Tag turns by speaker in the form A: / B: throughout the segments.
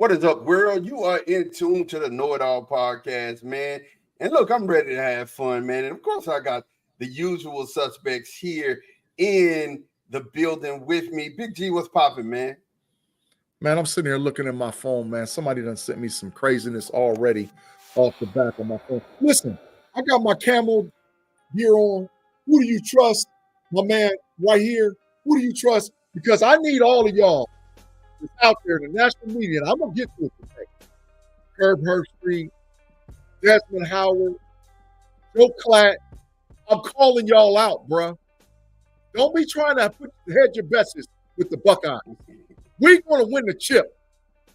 A: What is up, world? You are in tune to the KnoItAllz podcast, man. And look, I'm ready to have fun, man. And of course, I got the usual suspects here in the building with me. Big G, what's popping, man?
B: Man, I'm sitting here looking at my phone, man. Somebody done sent me some craziness already off the back of my phone. Listen, I got my camel gear on. Who do you trust? My man right here. Who do you trust? Because I need all of y'all that's out there in the national media, and I'm going to get to it today. Herb Street, Desmond Howard, Joe Klatt. I'm calling y'all out, bruh. Don't be trying to hedge your bets with the Buckeyes. We're going to win the chip.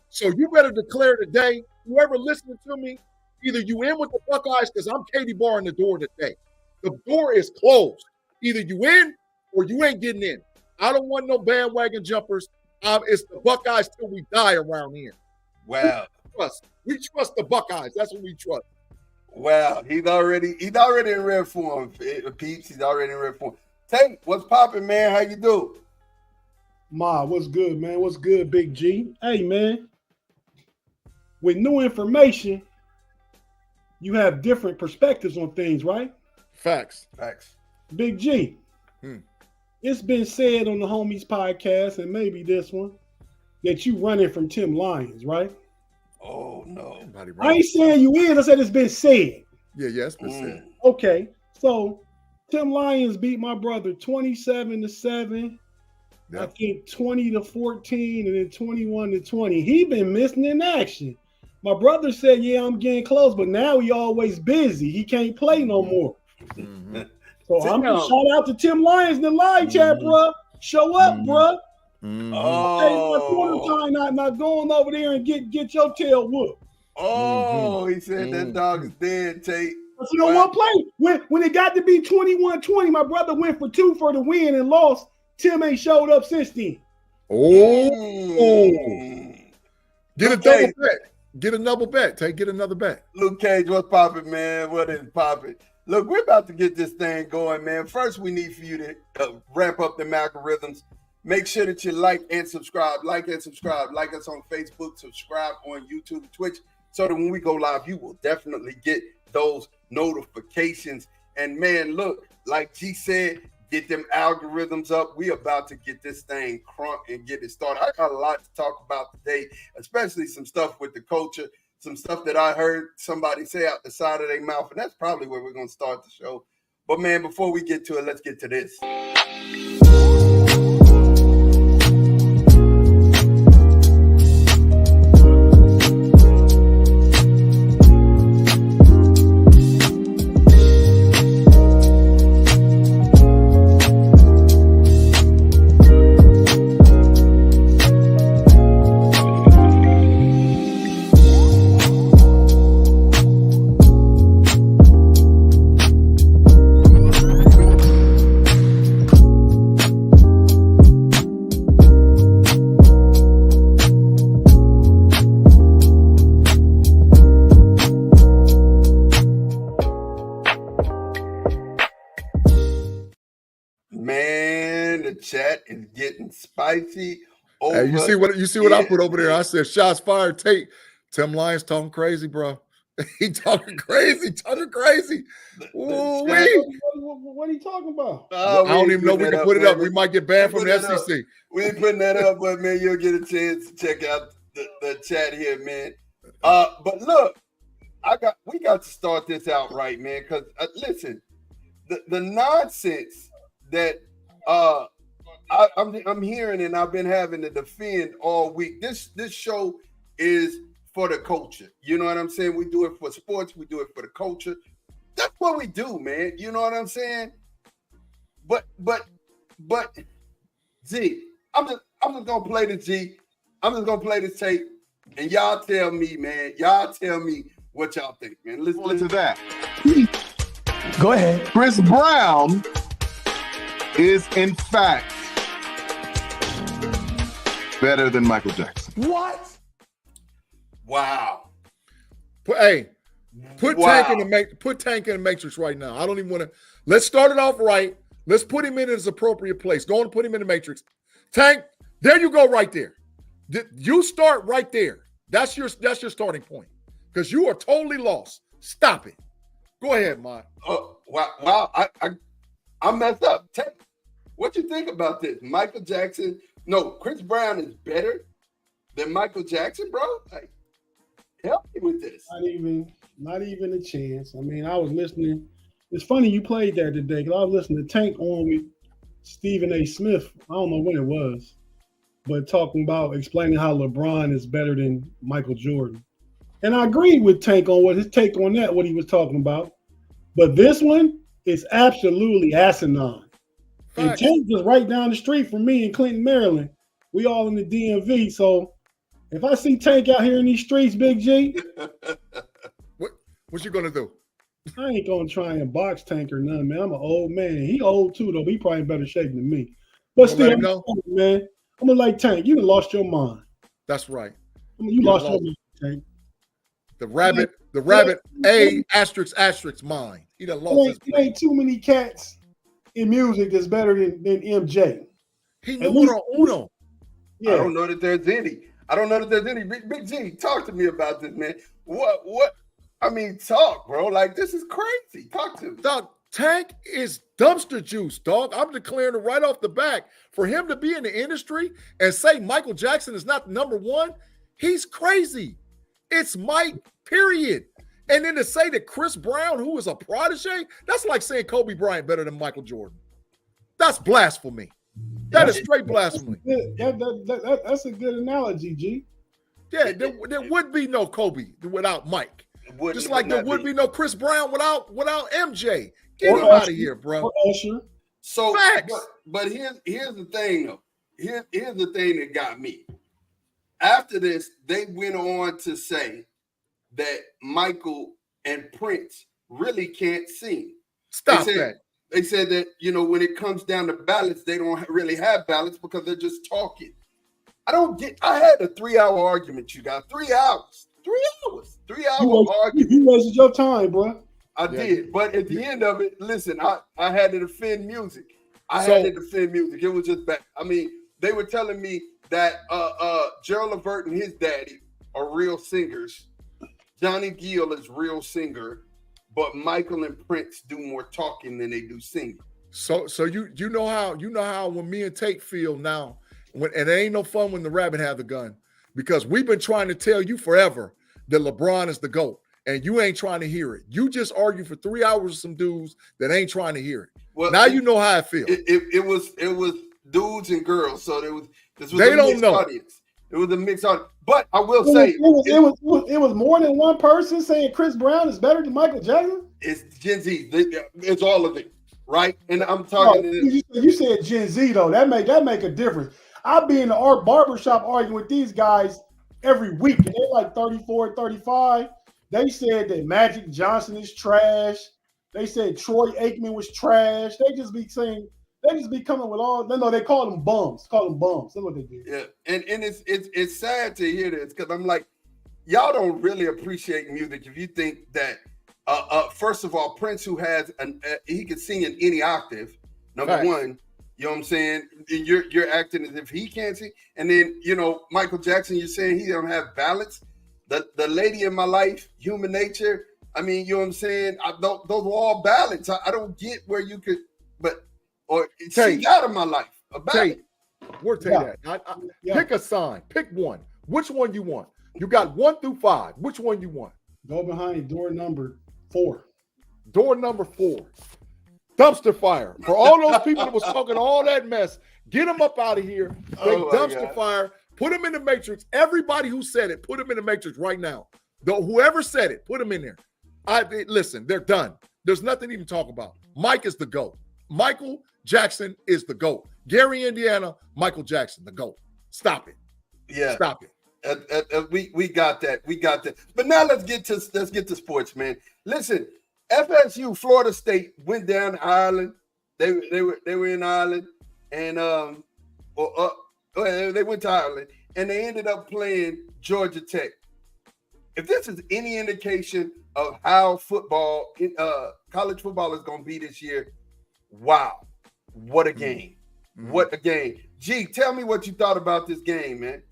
B: So you better declare today, whoever listening to me, either you in with the Buckeyes, because I'm Katie barring the door today. The door is closed. Either you in or you ain't getting in. I don't want no bandwagon jumpers. It's the Buckeyes till we die around here.
A: Wow.
B: We trust the Buckeyes. That's what we trust.
A: Wow. He's already in red form, peeps. He's already in red form. Tate, what's popping, man? How you doing?
C: Ma, what's good, man? What's good, Big G? Hey, man. With new information, you have different perspectives on things, right?
B: Facts.
C: Big G. It's been said on the Homies podcast, and maybe this one, that you running from Tim Lyons, right?
A: Oh, no.
C: I ain't saying you is. I said it's been said.
B: Yeah, it's been said.
C: Okay, so Tim Lyons beat my brother 27-7. Yep. I think 20-14, and then 21-20. He been missing in action. My brother said, yeah, I'm getting close, but now he always busy. He can't play no more.
B: Mm-hmm.
C: So I'm going to shout out to Tim Lyons in the live chat, bro. Show up, bro.
B: Mm-hmm.
A: Oh.
C: Not going over there and get your tail whooped.
A: Oh, he said that dog is dead, Tate.
C: So you know what play? When it got to be 21-20, my brother went for 2 for the win and lost. Tim ain't showed up since then.
B: Get a double bet. Get another bet. Get another bet.
A: Luke Cage, what's popping, man? What is popping? Look, we're about to get this thing going, man. First, we need for you to ramp up the algorithms. Make sure that you like and subscribe. Like us on Facebook. Subscribe on YouTube and Twitch, so that when we go live, you will definitely get those notifications. And, man, look, like G said, get them algorithms up. We about to get this thing crunk and get it started. I got a lot to talk about today, especially some stuff with the culture, some stuff that I heard somebody say out the side of their mouth, and that's probably where we're going to start the show. But, man, before we get to it, let's get to this. Chat is getting spicy.
B: Hey, you see what I put over there? I said, shots fired. Tate. Tim Lyons talking crazy, bro. He talking crazy.
C: What are you talking about?
B: I don't even know if we can put it up. We might get banned from the FCC.
A: We ain't putting that up, but man, you'll get a chance to check out the chat here, man. But look, we got to start this out right, man. Because listen, the nonsense that I'm hearing and I've been having to defend all week. This show is for the culture. You know what I'm saying? We do it for sports. We do it for the culture. That's what we do, man. You know what I'm saying? But Z, I'm just gonna play the G. I'm just gonna play the tape, and y'all tell me, man. Y'all tell me what y'all think, man. Listen
D: to that.
C: Go ahead.
D: Chris Brown is in fact better than Michael Jackson.
C: What?
A: Wow.
B: Put Tank in the Matrix right now. I don't even want to. Let's start it off right. Let's put him in his appropriate place. Go and put him in the Matrix. Tank, there you go right there. You start right there. That's your starting point. Because you are totally lost. Stop it. Go ahead, Mike.
A: Wow. I messed up. What you think about this? Michael Jackson? No, Chris Brown is better than Michael Jackson, bro. Like, help me with this.
C: Not even a chance. I mean, I was listening. It's funny you played that today because I was listening to Tank on with Stephen A. Smith. I don't know when it was, but talking about explaining how LeBron is better than Michael Jordan. And I agree with Tank on what his take on that, what he was talking about. But this one is absolutely asinine. And Tank is right down the street from me in Clinton, Maryland. We all in the DMV. So if I see Tank out here in these streets, Big G,
B: what you gonna do?
C: I ain't gonna try and box Tank or nothing, man. I'm an old man. He old too, though. He probably in better shape than me. But still, man, I'm gonna like Tank. You done lost your mind.
B: That's right.
C: You lost your mind, Tank.
B: The rabbit, **** mind. He done lost his mind.
C: Ain't too many cats in music that's better than MJ.
B: He numero uno.
A: Yeah. I don't know that there's any. Big G, talk to me about this, man. What? I mean, talk, bro. Like, this is crazy. Talk to me.
B: Dog, Tank is dumpster juice, dog. I'm declaring it right off the back. For him to be in the industry and say Michael Jackson is not number one, he's crazy. It's Mike, period. And then to say that Chris Brown, who is a protege, that's like saying Kobe Bryant better than Michael Jordan. That's blasphemy. That is straight blasphemy.
C: That's a good analogy, G.
B: Yeah, there would be no Kobe without Mike. Just like there would be no Chris Brown without MJ. Get him out of here, bro.
A: So, but here's the thing, though. Here's the thing that got me. After this, they went on to say that Michael and Prince really can't sing.
B: Stop that.
A: They said that, when it comes down to ballots, they don't really have ballots because they're just talking. I had a 3-hour argument, you guys. 3 hours. 3 hours. 3 hour argument.
C: You wasted your time, bro.
A: I did. But at the end of it, listen, I had to defend music. It was just bad. I mean, they were telling me that Gerald Levert and his daddy are real singers. Johnny Gill is real singer, but Michael and Prince do more talking than they do singing.
B: So you know how when me and Tate feel now, and it ain't no fun when the rabbit have the gun, because we've been trying to tell you forever that LeBron is the GOAT, and you ain't trying to hear it. You just argue for 3 hours with some dudes that ain't trying to hear it. Well, now you know how I feel.
A: It was dudes and girls, so this was
B: they
A: a
B: don't
A: mixed
B: know.
A: Audience. It was a mixed audience. But I will say
C: it was more than one person saying Chris Brown is better than Michael Jackson.
A: It's Gen Z. It's all of it, right? And I'm talking.
C: You said Gen Z though. That make a difference. I'll be in the art barbershop arguing with these guys every week, and they're like 34, 35. They said that Magic Johnson is trash. They said Troy Aikman was trash. They just be coming with all. No, they call them bums. That's what they do.
A: Yeah, and it's sad to hear this because I'm like, y'all don't really appreciate music if you think that. First of all, Prince, who has he can sing in any octave. Number one, you know what I'm saying. And you're acting as if he can't sing. And then Michael Jackson, you're saying he don't have balance. The lady in my life, Human Nature. I mean, you know what I'm saying. Those were all ballads. I don't get where you could, or she's out of my life.
B: Where Tate at? Pick a sign. Pick one. Which one you want? You got 1 through 5. Which one you want?
C: Go behind door number 4.
B: Door number 4. Dumpster fire. For all those people that was talking all that mess, get them up out of here. Dumpster fire. Put them in the matrix. Everybody who said it, put them in the matrix right now. Whoever said it, put them in there. Listen, they're done. There's nothing to even talk about. Mike is the GOAT. Michael Jackson is the GOAT. Gary, Indiana, Michael Jackson, the GOAT. Stop it.
A: Yeah.
B: Stop it.
A: We got that. We got that. But now let's get to sports, man. Listen, FSU, Florida State went down to Ireland. They were in Ireland, and they went to Ireland, and they ended up playing Georgia Tech. If this is any indication of how college football is going to be this year, wow, what a game! Mm-hmm. What a game! G, tell me what you thought about this game, man.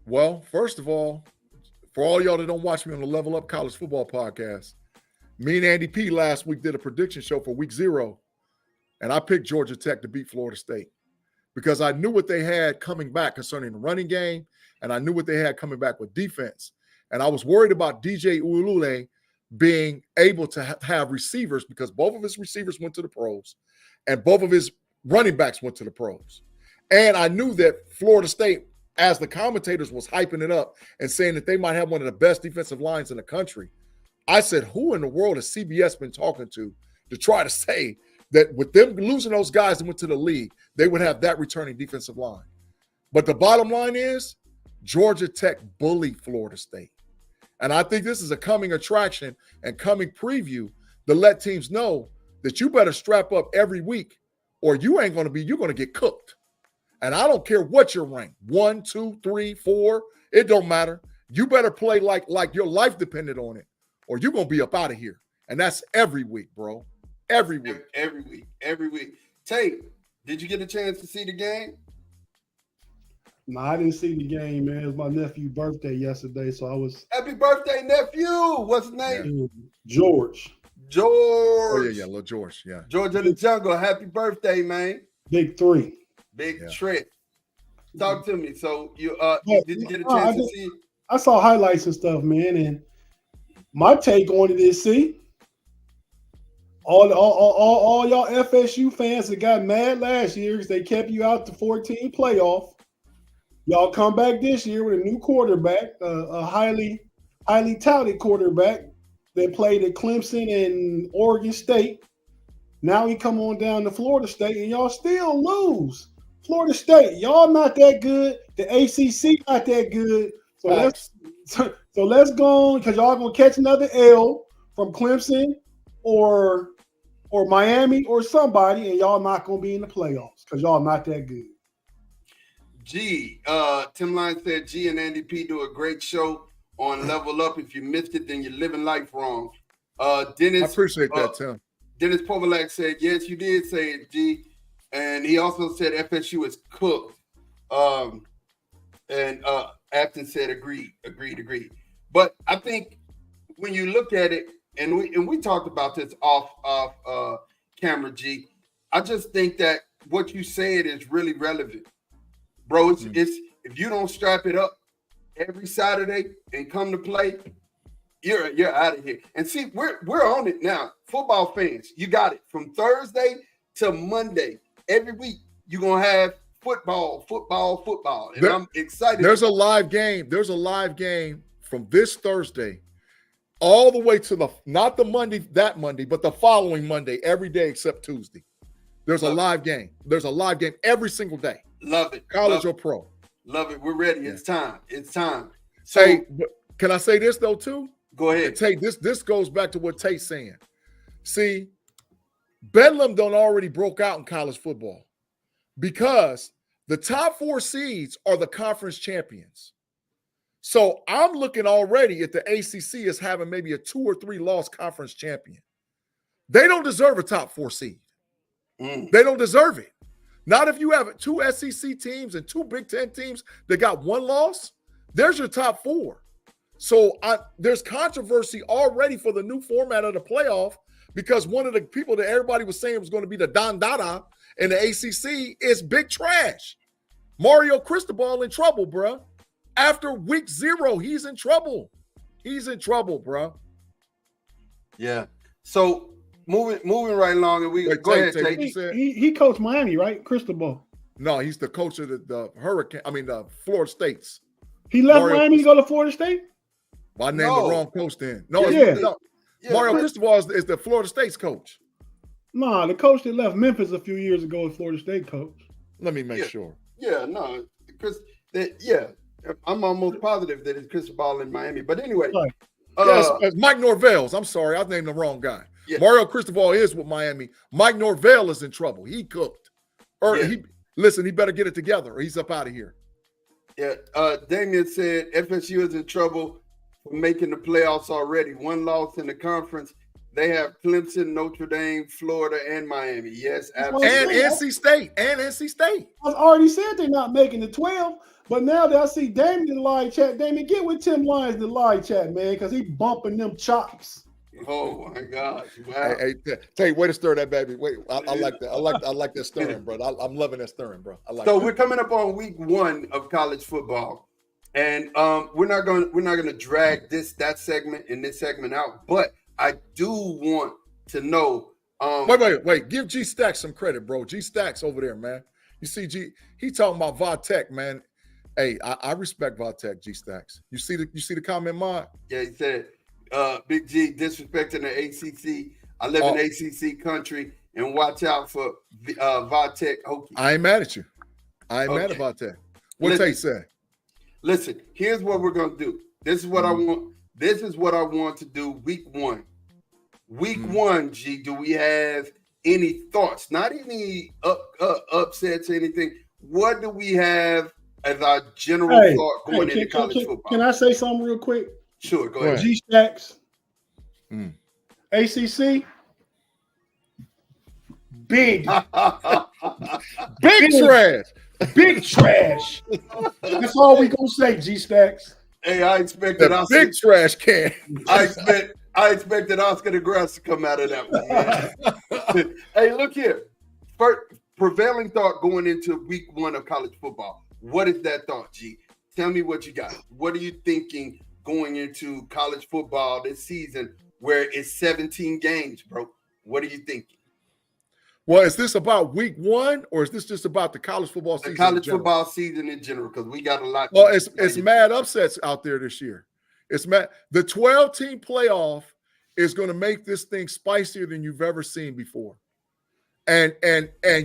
B: Well, first of all, for all y'all that don't watch me on the Level Up College Football Podcast, me and Andy P last week did a prediction show for week 0, and I picked Georgia Tech to beat Florida State because I knew what they had coming back concerning the running game, and I knew what they had coming back with defense. And I was worried about DJ Uiagalelei being able to have receivers because both of his receivers went to the pros, and both of his running backs went to the pros. And I knew that Florida State, as the commentators was hyping it up and saying that they might have one of the best defensive lines in the country, I said, who in the world has CBS been talking to try to say that with them losing those guys that went to the league, they would have that returning defensive line? But the bottom line is Georgia Tech bullied Florida State. And I think this is a coming attraction and coming preview to let teams know that you better strap up every week or you're going to get cooked. And I don't care what your rank, 1, 2, 3, 4, it don't matter. You better play like your life depended on it or you're going to be up out of here. And that's every week, bro. Every week.
A: Every week. Tate, did you get a chance to see the game?
C: No, I didn't see the game, man. It was my nephew's birthday yesterday, so I was.
A: Happy birthday, nephew. What's his name?
C: George.
B: Oh, yeah, little George, yeah.
A: George in the jungle. Happy birthday, man.
C: Big 3.
A: Big trip. Talk to me. So you did you get a chance to see?
C: I saw highlights and stuff, man, and my take on it is, see, all y'all FSU fans that got mad last year because they kept you out the 14 playoff. Y'all come back this year with a new quarterback, a highly touted quarterback that played at Clemson and Oregon State. Now he come on down to Florida State, and y'all still lose. Florida State, y'all not that good. The ACC not that good. So let's go on because y'all gonna catch another L from Clemson or Miami or somebody, and y'all not gonna be in the playoffs because y'all not that good.
A: Tim Lyons said G and Andy P do a great show on Level Up. If you missed it, then you're living life wrong. Dennis,
B: I appreciate that, Tim.
A: Dennis Povalak said, yes, you did say it, G. And he also said FSU is cooked. And Afton said agreed. But I think when you look at it, and we talked about this off camera, G, I just think that what you said is really relevant. Bro, it's if you don't strap it up every Saturday and come to play, you're out of here. And see, we're on it now. Football fans, you got it. From Thursday to Monday, every week, you're gonna have football. And I'm excited.
B: There's a live game. There's a live game from this Thursday all the way to not the Monday, that Monday, but the following Monday, every day except Tuesday. There's a live game. There's a live game every single day.
A: Love it.
B: College or pro.
A: Love it. We're ready.
B: Yeah.
A: It's time. So,
B: hey, can I say this though too?
A: Go ahead.
B: Tate, this goes back to what Tate's saying. See, Bedlam done already broke out in college football because the top 4 seeds are the conference champions. So I'm looking already at the ACC as having maybe a 2 or 3 loss conference champion. They don't deserve a top 4 seed. They don't deserve it. Not if you have 2 SEC teams and 2 Big Ten teams that got 1 loss. There's your top 4. So there's controversy already for the new format of the playoff because one of the people that everybody was saying was going to be the Don Dada in the ACC is big trash. Mario Cristobal in trouble, bro. After week 0, he's in trouble. Bro.
A: Yeah. So moving right along, and we go ahead.
C: He coached Miami, right? Cristobal.
B: No, he's the coach of the Hurricane. I mean, the Florida States.
C: He left Miami to go to Florida State.
B: Well, I named the wrong coach then. No, Mario Cristobal is the Florida State's coach.
C: Nah, the coach that left Memphis a few years ago is Florida State coach.
B: Let me make sure.
A: Yeah, no, I'm almost positive that it's Cristobal in Miami. But anyway,
C: right.
B: Yes, Mike Norvell's. I'm sorry, I named the wrong guy. Yeah. Mario Cristobal is with Miami. Mike Norvell is in trouble. He cooked. He better get it together or he's up out of here.
A: Yeah, Damien said FSU is in trouble for making the playoffs already. 1 loss in the conference. They have Clemson, Notre Dame, Florida, and Miami. Yes, absolutely.
B: And NC State.
C: I already said they're not making the 12. But now that I see Damon in the live chat, Damon, get with Tim Lyons in the live chat, man, because he bumping them chops.
A: Oh my gosh! Wow.
B: Hey, Tate, way to stir that baby. Wait, I like that. I like that stirring, bro. I'm loving that stirring, bro. I like.
A: So
B: that.
A: we're coming up on week 1 of college football, and we're not gonna drag that segment and this segment out. But I do want to know.
B: Wait. Give G Stacks some credit, bro. G Stacks over there, man. You see, he talking about Vatek, man. Hey, I respect Vatek, G Stacks. You see the comment, Mod?
A: Yeah, he said, Big G disrespecting the ACC. I live in ACC country, and watch out for Vatek Hokie.
B: I ain't mad at you. I ain't mad about that. What Tate said?
A: Listen, here's what we're gonna do. This is what I want. This is what I want to do. Week 1. Week 1, G. Do we have any thoughts? Not any upsets or anything. What do we have as our general thought going into college football?
C: Can I say something real quick?
A: Sure, go ahead.
C: G Stacks, ACC, big
B: trash.
C: Big trash. That's all we gonna say, G Stacks.
A: Hey, I expected
B: Oscar, big trash can.
A: I expected Oscar the Grass to come out of that one, man. Hey, look here. First, prevailing thought going into week 1 of college football. What is that thought, G? Tell me what you got. What are you thinking going into college football this season where it's 17 games, bro? What are you thinking?
B: Well, is this about week 1 or is this just about the college football season?
A: The college football season in general, because we got a lot.
B: Well, it's mad upsets out there this year. It's mad. The 12-team playoff is going to make this thing spicier than you've ever seen before. And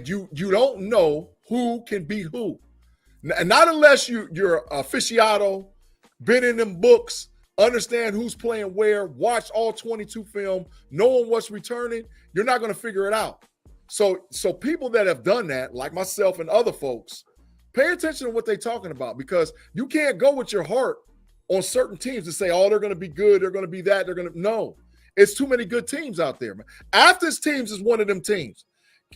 B: you don't know who can beat who. Not unless you're aficionado, been in them books, understand who's playing where, watch all 22 film, knowing what's returning, you're not going to figure it out. So people that have done that, like myself and other folks, pay attention to what they're talking about, because you can't go with your heart on certain teams and say, oh, they're going to be good, they're going to be that, no. It's too many good teams out there, man. Athens teams is one of them teams.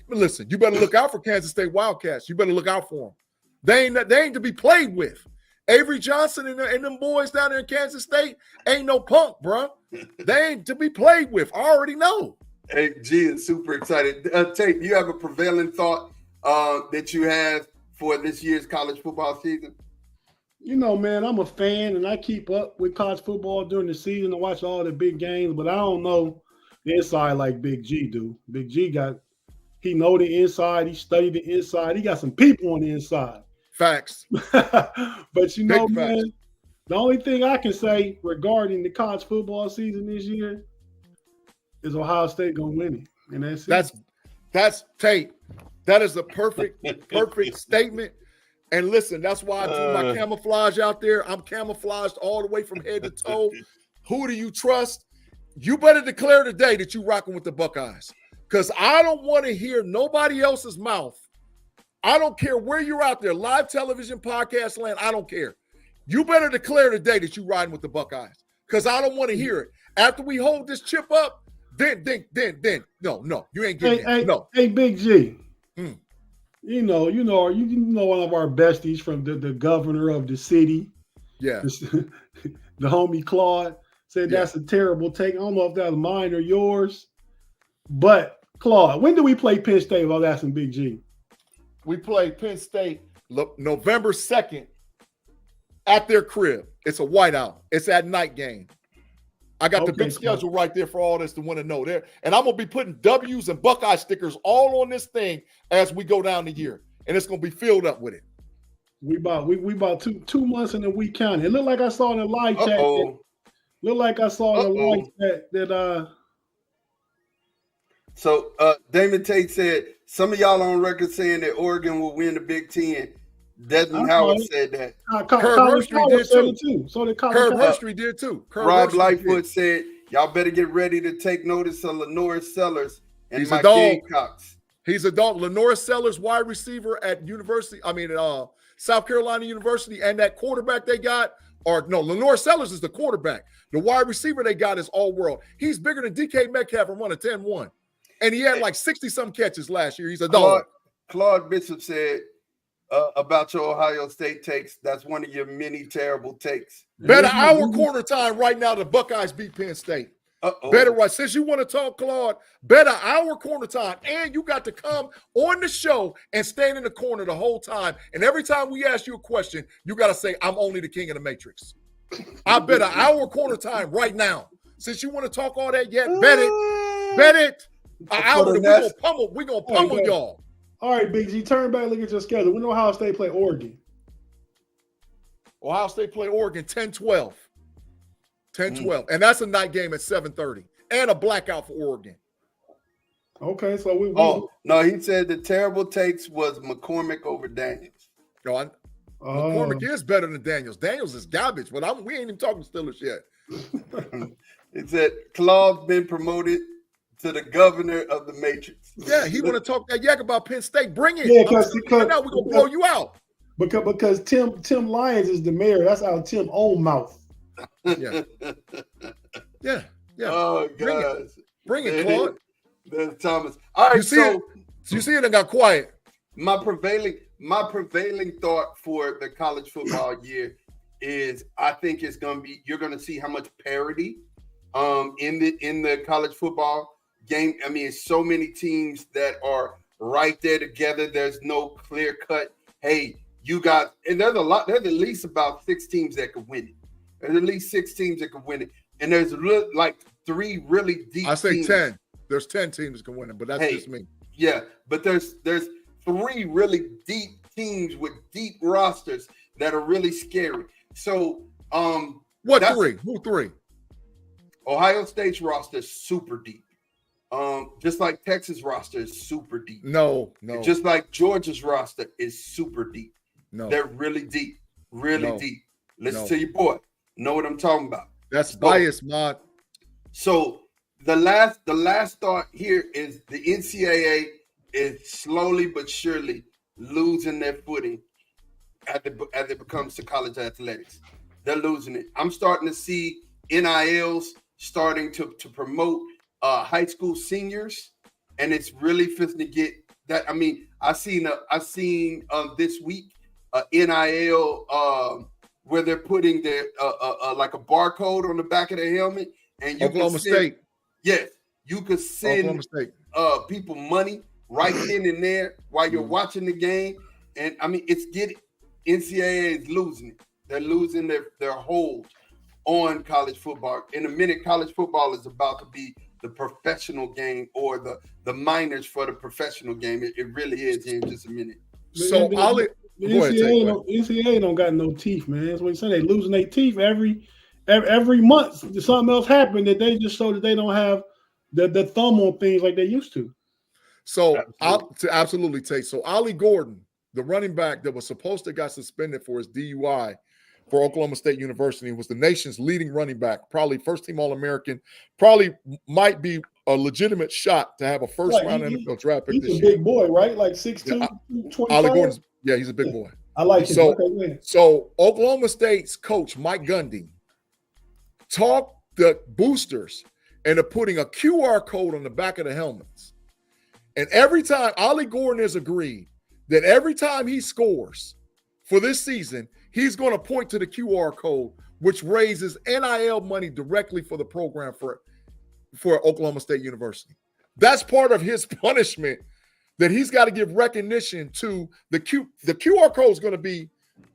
B: Listen, you better look out for Kansas State Wildcats. You better look out for them. They ain't to be played with. Avery Johnson and them boys down there in Kansas State ain't no punk, bro. They ain't to be played with. I already know.
A: Hey, G is super excited. Tate, you have a prevailing thought that you have for this year's college football season?
C: You know, man, I'm a fan, and I keep up with college football during the season and watch all the big games, but I don't know the inside like Big G do. Big G he know the inside. He studied the inside. He got some people on the inside.
B: Facts.
C: But you know, man, the only thing I can say regarding the college football season this year is Ohio State gonna win it, and that's it.
B: That's Tate. That is a perfect statement. And listen, that's why I do my camouflage out there. I'm camouflaged all the way from head to toe. Who do you trust? You better declare today that you're rocking with the Buckeyes, because I don't want to hear nobody else's mouth. I don't care where you're out there, live television, podcast land, I don't care. You better declare today that you're riding with the Buckeyes, because I don't want to hear it. After we hold this chip up, then, no, you ain't getting it. No.
C: Hey, Big G. You know one of our besties from the governor of the city.
B: Yeah.
C: The homie Claude said that's a terrible take. I don't know if that was mine or yours. But Claude, when do we play Penn State? I was asking Big G.
B: We play Penn State November 2nd at their crib. It's a whiteout. It's at night game. I got the big schedule right there for all this to want to know there. And I'm going to be putting W's and Buckeye stickers all on this thing as we go down the year. And it's going to be filled up with it.
C: We about two months in the week counting. It looked like I saw in the live chat.
A: So Damon Tate said, some of y'all on record saying that Oregon will win the Big Ten. Desmond Howard said that.
B: Herb Hershey did too. So did Herb Hershey did too.
A: Rob Lightfoot said, y'all better get ready to take notice of Lenore Sellers and
B: He's
A: my
B: a dog.
A: Gamecocks.
B: He's a dog. Lenore Sellers, wide receiver at South Carolina University, and that quarterback they got, Lenore Sellers is the quarterback. The wide receiver they got is all world. He's bigger than DK Metcalf and run a 10-1. And he had like 60-some catches last year. He's a dog.
A: Claude Bishop said, about your Ohio State takes. That's one of your many terrible takes.
B: Bet an hour corner time right now. The Buckeyes beat Penn State. Better right. Since you want to talk, Claude, bet an hour corner time. And you got to come on the show and stand in the corner the whole time. And every time we ask you a question, you got to say, I'm only the king of the Matrix. I bet an hour corner time right now. Since you want to talk all that yet, bet it. Bet it. An hour. We're going to pummel y'all.
C: All right, Big G, turn back, look at your schedule. We know Ohio State play Oregon.
B: Ohio State play Oregon 10-12. 10-12. And that's a night game at 7:30. And a blackout for Oregon.
C: Okay, so we
A: no, he said the terrible takes was McCormick over Daniels.
B: No, McCormick is better than Daniels. Daniels is garbage, but we ain't even talking Steelers yet.
A: It said Claude's been promoted to the governor of the Matrix.
B: Yeah, he want to talk that yak about Penn State. Bring it.
C: Yeah, because
B: now we're gonna blow you out.
C: Because Tim Lyons is the mayor. That's out Tim's own mouth.
B: Yeah.
A: Oh God.
B: Bring it, Claude.
A: There's Thomas. All right,
B: you see it and got quiet.
A: My prevailing thought for the college football year is I think it's gonna be you're gonna see how much parity in the college football game. I mean, it's so many teams that are right there together. There's no clear cut. Hey, you got, and there's at least about 6 teams that could win it. There's at least 6 teams that could win it. And there's like 3 really deep
B: I say
A: teams.
B: 10. There's 10 teams that can win it, but that's just me.
A: Yeah, but there's 3 really deep teams with deep rosters that are really scary. So
B: what 3? Who 3?
A: Ohio State's roster is super deep. Just like Texas roster is super deep.
B: No.
A: Just like Georgia's roster is super deep.
B: No.
A: They're really deep. Really deep. Listen to your boy. Know what I'm talking about.
B: That's bias, Mod.
A: So the last thought here is the NCAA is slowly but surely losing their footing as it becomes to college athletics. They're losing it. I'm starting to see NILs starting to promote high school seniors, and it's really fitting to get that. I mean, I seen this week NIL where they're putting their like a barcode on the back of the helmet, and you
B: Oklahoma State.
A: Yes, you could send people money right then and there while you're watching the game. And I mean, NCAA is losing it. They're losing their hold on college football. In a minute, college football is about to be the professional game or the minors for the professional game. It really is in just a minute.
B: So
C: NCAA don't got no teeth, man. That's what he's saying. They losing their teeth every month. Something else happened that they just show that they don't have the thumb on things like they used to.
B: So absolutely take. So Ollie Gordon, the running back that was supposed to got suspended for his DUI for Oklahoma State University, was the nation's leading running back, probably first-team All-American, probably might be a legitimate shot to have a first-round NFL draft pick this year.
C: He's a big boy, right? Like 6'2", 25?
B: Ollie Gordon's, he's a big boy.
C: I like him.
B: So Oklahoma State's coach, Mike Gundy, talked the boosters into putting a QR code on the back of the helmets. And every time, Ollie Gordon has agreed that every time he scores for this season, he's going to point to the QR code, which raises NIL money directly for the program for Oklahoma State University. That's part of his punishment, that he's got to give recognition to the QR code is going to be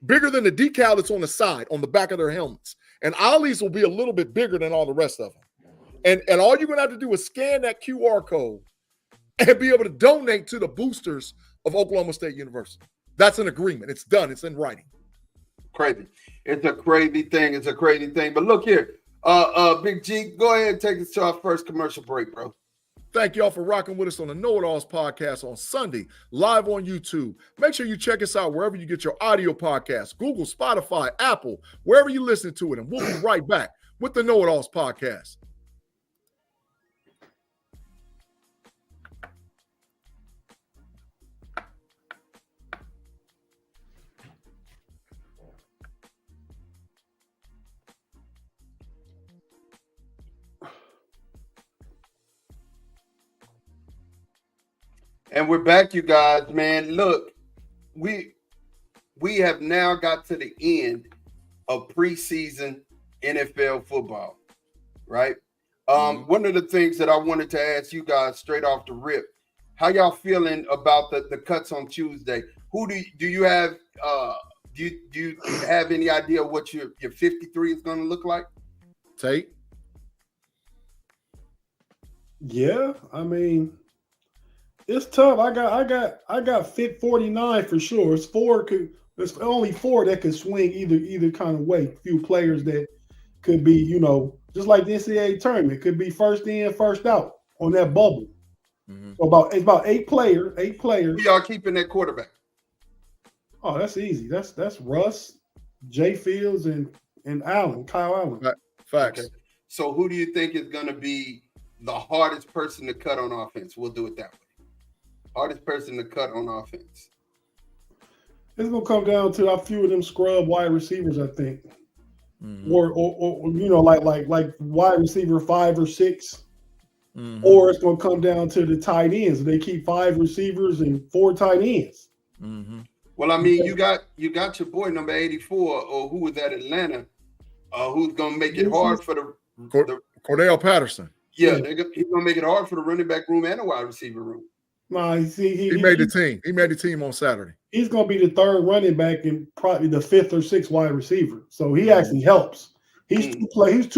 B: bigger than the decal that's on the side, on the back of their helmets. And Ollie's will be a little bit bigger than all the rest of them. And all you're going to have to do is scan that QR code and be able to donate to the boosters of Oklahoma State University. That's an agreement. It's done. It's in writing.
A: Crazy. It's a crazy thing. But look here. Big G, go ahead and take us to our first commercial break, bro.
B: Thank y'all for rocking with us on the KnoItAllz podcast on Sunday, live on YouTube. Make sure you check us out wherever you get your audio podcasts, Google, Spotify, Apple, wherever you listen to it. And we'll be right back with the KnoItAllz podcast.
A: And we're back, you guys, man. Look, we have now got to the end of preseason NFL football, right? One of the things that I wanted to ask you guys straight off the rip, how y'all feeling about the cuts on Tuesday? Who do you have? Do you have any idea what your 53 is going to look like?
B: Tate?
C: Yeah, I mean, it's tough. I got fit 49 for sure. There's only 4 that could swing either kind of way. A few players that could be, just like the NCAA tournament, could be first in, first out on that bubble.
B: Mm-hmm.
C: So it's about 8 players.
A: Who y'all keeping that quarterback?
C: Oh, that's easy. That's Russ, Jay Fields, and Kyle Allen.
B: Facts. Okay.
A: So who do you think is going to be the hardest person to cut on offense? We'll do it that way. Hardest person to cut on offense.
C: It's gonna come down to a few of them scrub wide receivers, I think, or like wide receiver 5 or 6, or it's gonna come down to the tight ends. They keep 5 receivers and 4 tight ends.
B: Mm-hmm.
A: Well, I mean, you got your boy number 84, or who was at Atlanta, who's gonna make it hard for the
B: Cordell Patterson.
A: Yeah, he's gonna make it hard for the running back room and the wide receiver room.
C: Nah, he
B: made the team. He made the team on Saturday.
C: He's going to be the 3rd running back and probably the 5th or 6th wide receiver. So he actually helps. He's 2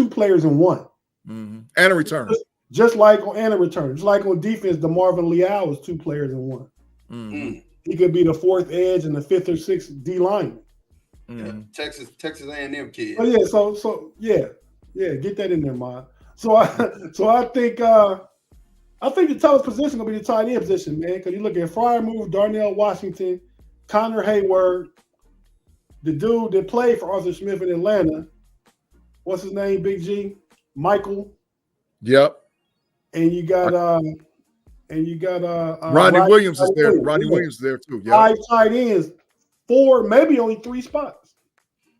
C: players in 1.
B: Mm-hmm. And a returner.
C: Just like on defense, the Marvin Leal is 2 players in 1.
B: Mm-hmm.
C: He could be the 4th edge and the 5th or 6th D lineman.
A: Mm-hmm. Texas A&M kid.
C: Oh yeah, so get that in there, man. So I think the toughest position will be the tight end position, man, because you look at Freiermuth, Darnell Washington, Connor Hayward, the dude that played for Arthur Smith in Atlanta. What's his name? Big G, Michael.
B: Yep.
C: And you got
B: Rodney Williams is there. Rodney Williams is there too. Yep.
C: 5 tight ends, 4, maybe only 3 spots.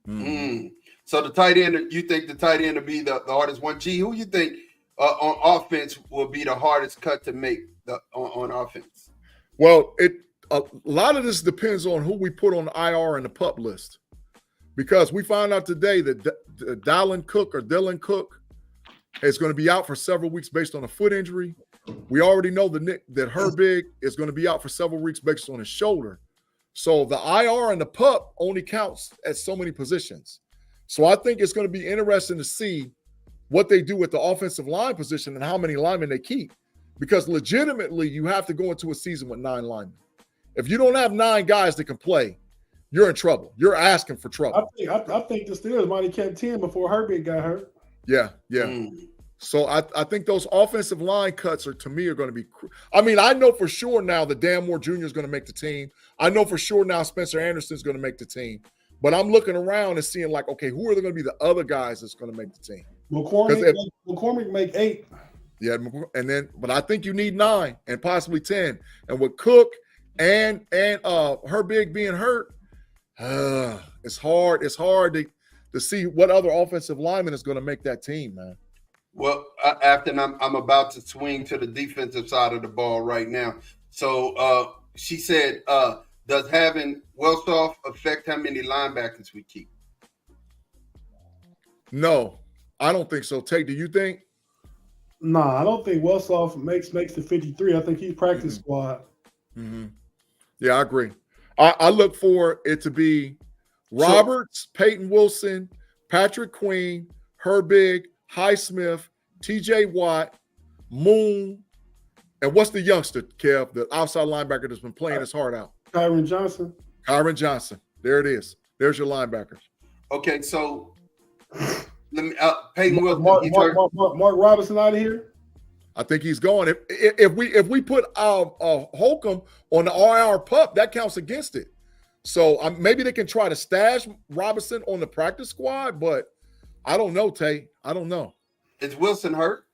A: Mm-hmm. So the tight end, you think the tight end will be the hardest one? G, who you think on offense will be the hardest cut to make on offense?
B: Well, a lot of this depends on who we put on the IR and the PUP list, because we found out today that Dylan Cook is going to be out for several weeks based on a foot injury. We already know that Herbig is going to be out for several weeks based on his shoulder. So the IR and the PUP only counts at so many positions. So I think it's going to be interesting to see what they do with the offensive line position and how many linemen they keep, because legitimately you have to go into a season with 9 linemen. If you don't have 9 guys that can play, you're in trouble. You're asking for trouble.
C: I think the Steelers might have kept 10 before Herbig got hurt.
B: Yeah. So I think those offensive line cuts are going to be – I mean, I know for sure now that Dan Moore Jr. is going to make the team. I know for sure now Spencer Anderson is going to make the team. But I'm looking around and seeing like, okay, who are going to be the other guys that's going to make the team?
C: McCormick make 8.
B: Yeah, but I think you need 9 and possibly 10. And with Cook and Herbig being hurt, it's hard. It's hard to see what other offensive lineman is going to make that team, man.
A: Well, after I'm about to swing to the defensive side of the ball right now. So she said, does having Wellsoff affect how many linebackers we keep?
B: No, I don't think so. Tate, do you think?
C: Nah, I don't think Wellsoff makes the 53. I think he's practice squad.
B: Mm-hmm. Yeah, I agree. I look for it to be Roberts, Peyton Wilson, Patrick Queen, Herbig, Highsmith, TJ Watt, Moon, and what's the youngster, Kev, the outside linebacker that's been playing his heart out?
C: Kyron Johnson. There it is. There's your linebackers.
A: Okay, so let me Peyton Wilson.
C: Mark Robinson out of here.
B: I think he's going. If we put Holcomb on the IR PUP, that counts against it. So maybe they can try to stash Robinson on the practice squad, but I don't know, Tate. I don't know.
A: Is Wilson hurt?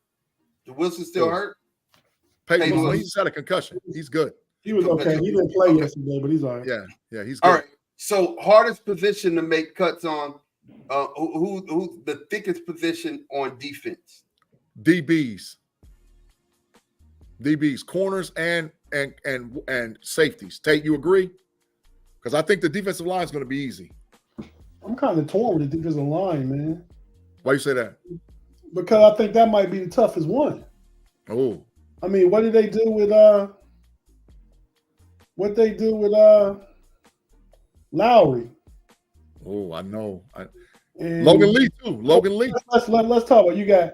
A: Is Wilson still hurt?
B: Peyton Wilson, he just had a concussion. He's good.
C: He was okay. He didn't play yesterday, but he's all right.
B: Yeah, he's good.
A: All right. So hardest position to make cuts on. Who's the thickest position on defense?
B: DBs, corners, and safeties. Tate, you agree? Because I think the defensive line is going to be easy.
C: I'm kind of torn with the defensive line, man.
B: Why you say that?
C: Because I think that might be the toughest one.
B: Oh.
C: I mean, what did they do with Lowry?
B: Oh, I know.
C: And
B: Logan Lee too. Logan Lee.
C: Let's talk about you got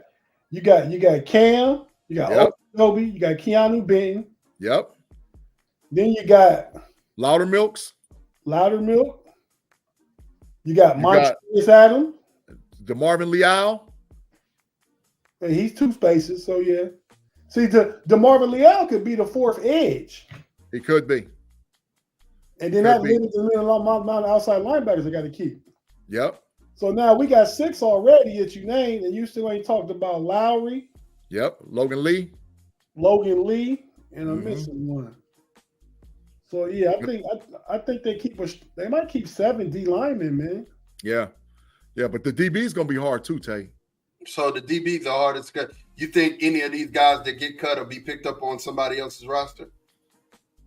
C: Cam, you got Obi, you got Keanu Benton.
B: Yep.
C: Then you got
B: Loudermilk.
C: You got Montrezl Adams.
B: DeMarvin Leal.
C: And he's two spaces, so yeah. See, DeMarvin Leal could be the fourth edge.
B: He could be.
C: And then that limits the amount of outside linebackers they got to keep.
B: Yep.
C: So now we got 6 already that you named, and you still ain't talked about Lowry.
B: Yep. Logan Lee,
C: and I'm missing one. So yeah, I think they might keep 7 D linemen, man.
B: Yeah. Yeah, but the DB is gonna be hard too, Tay.
A: So the DBs are hardest cut. You think any of these guys that get cut will be picked up on somebody else's roster?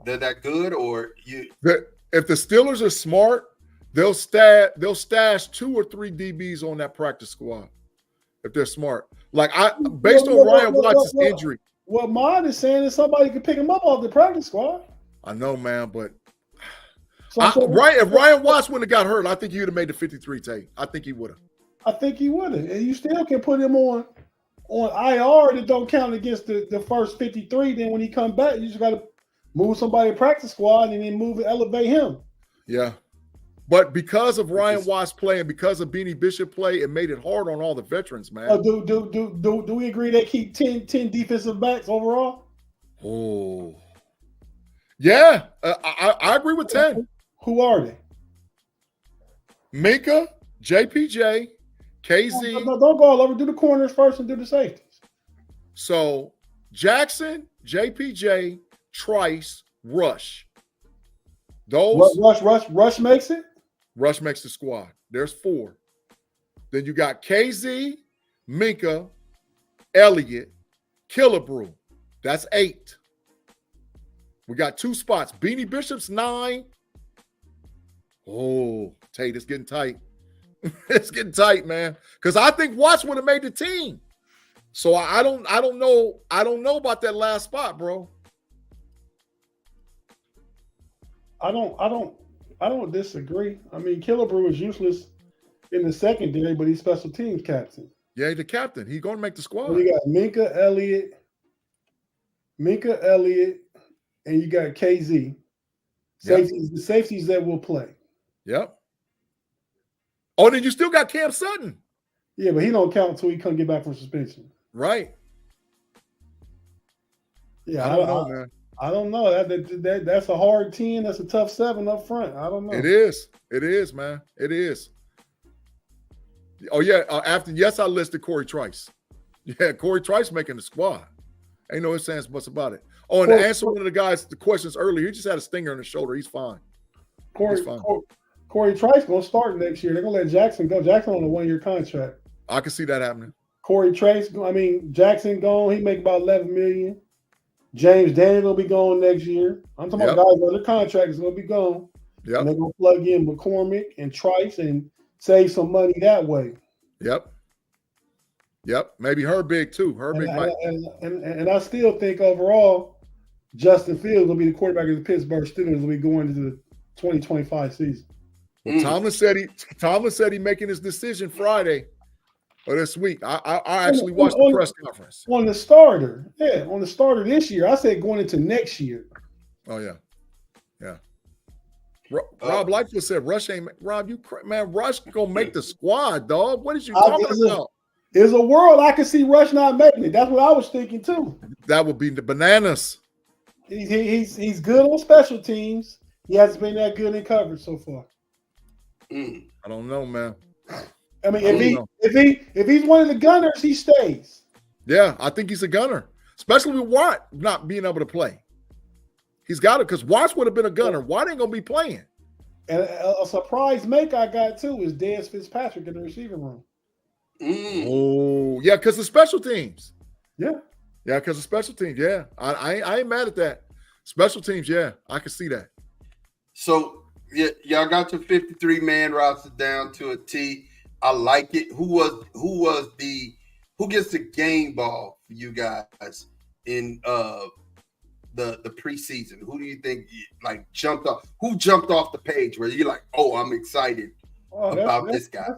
A: They're that good, or you?
B: If the Steelers are smart, they'll stash 2 or 3 DBs on that practice squad. If they're smart, based on Ryan Watts' injury.
C: What Mod is saying is somebody could pick him up off the practice squad.
B: I know, man, but if Ryan Watts wouldn't have got hurt, I think he would have made the 53 take. I think he would have.
C: I think he would have, and you still can put him on IR that don't count against the first 53. Then when he come back, you just got to move somebody to practice squad and then elevate him.
B: Yeah. But because of Ryan Watts play and because of Beanie Bishop play, it made it hard on all the veterans, man.
C: Do we agree they keep 10 defensive backs overall?
B: Oh. Yeah, I agree with 10.
C: Who are they?
B: Minka, JPJ, KZ.
C: No, don't go all over. Do the corners first and do the safeties.
B: So Jackson, JPJ, Trice, Rush. Those
C: Rush makes it?
B: Rush makes the squad. There's 4. Then you got KZ, Minka, Elliott, Killebrew. That's 8. We got 2 spots. Beanie Bishop's 9. Oh, Tate, it's getting tight. It's getting tight, man. Because I think Watts would have made the team. So I don't know about that last spot, bro.
C: I don't disagree. I mean, Killebrew is useless in the secondary, but he's special teams captain.
B: Yeah, he's the captain. He's going to make the squad.
C: You got Minka Elliott, and you got KZ. Safeties, the safeties that will play.
B: Yep. Oh, then you still got Cam Sutton.
C: Yeah, but he don't count until he come get back from suspension.
B: Right.
C: Yeah,
B: I don't know, man.
C: I don't know. That's a hard 10. That's a tough 7 up front. I don't know.
B: It is. It is, man. It is. Oh, yeah. I listed Corey Trice. Yeah, Corey Trice making the squad. Ain't no ifs, ands, buts about it. Oh, and to answer one of the guys' the questions earlier, he just had a stinger in his shoulder. He's fine.
C: Corey Trice going to start next year. They're going to let Jackson go. Jackson on a 1-year contract.
B: I can see that happening.
C: Jackson gone. He make about $11 million. James Daniel will be gone next year. I'm talking about guys under contract is going to be gone.
B: Yep.
C: And they're going to plug in McCormick and Trice and save some money that way.
B: Yep. Maybe Herbig too.
C: And I still think overall, Justin Fields will be the quarterback of the Pittsburgh Steelers will be going into the 2025 season.
B: Well, Tomlin said he making his decision Friday or this week. I actually watched the press conference.
C: On the starter this year. I said going into next year.
B: Oh, yeah. Rob Lightfoot said Rush ain't – Rob, Rush going to make the squad, dog. What is you talking about?
C: There's a world I can see Rush not making it. That's what I was thinking, too.
B: That would be the bananas.
C: He's good on special teams. He hasn't been that good in coverage so far.
B: I don't know, man.
C: I mean, if he's one of the gunners, he stays.
B: Yeah, I think he's a gunner, especially with Watt not being able to play. He's got it because Watts would have been a gunner. Watt ain't gonna be playing.
C: And a surprise make I got too is Dez Fitzpatrick in the receiving room.
B: Oh yeah, because of special teams.
C: Yeah,
B: because of special teams. Yeah, I ain't mad at that. Special teams. Yeah, I can see that.
A: So Yeah, y'all got your 53-man roster down to a T. I like it. Who gets the game ball for you guys in the preseason? Who do you think like jumped off? Who jumped off the page where you're like, oh, I'm excited about this guy?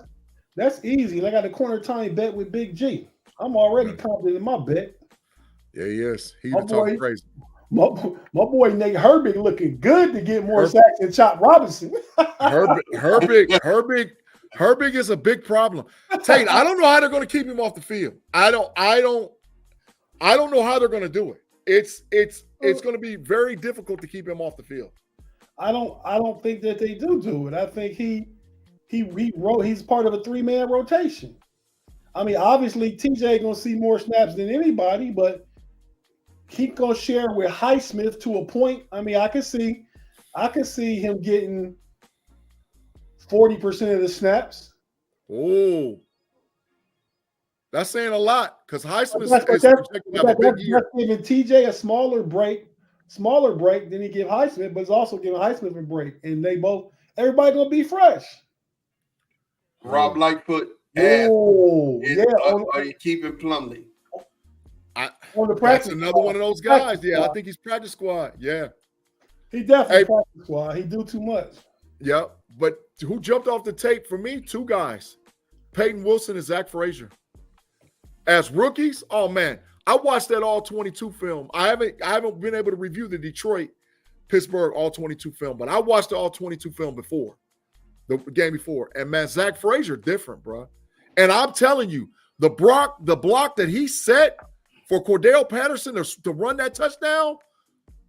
C: That's easy. I got a corner time bet with Big G. I'm already confident in my bet.
B: Yeah, he is. He's talking crazy.
C: My boy Nate Herbig looking good to get more sacks than Chop Robinson.
B: Herbig is a big problem. Tate, I don't know how they're going to keep him off the field. I don't know how they're going to do it. It's going to be very difficult to keep him off the field.
C: I don't think that they do it. I think he's part of a 3-man rotation. I mean, obviously TJ going to see more snaps than anybody, but he's going to share with Highsmith to a point. I mean, I can see him getting 40% of the snaps.
B: Oh, that's saying a lot because Highsmith is
C: projected to have a big year. Giving TJ a smaller break than he give Highsmith, but it's also giving Highsmith a break, and everybody gonna be fresh.
A: Rob Lightfoot.
C: Oh, yeah.
A: Are you keeping Plumlee?
B: That's another one of those guys. Yeah, I think he's practice squad. Yeah,
C: he definitely practice squad. He do too much.
B: Yeah, but who jumped off the tape for me? 2 guys, Peyton Wilson and Zach Frazier. As rookies, oh man, I watched that all 22 film. I haven't been able to review the Detroit-Pittsburgh all 22 film, but I watched the all 22 film before the game before, and man, Zach Frazier different, bro. And I'm telling you, the block that he set for Cordell Patterson to run that touchdown,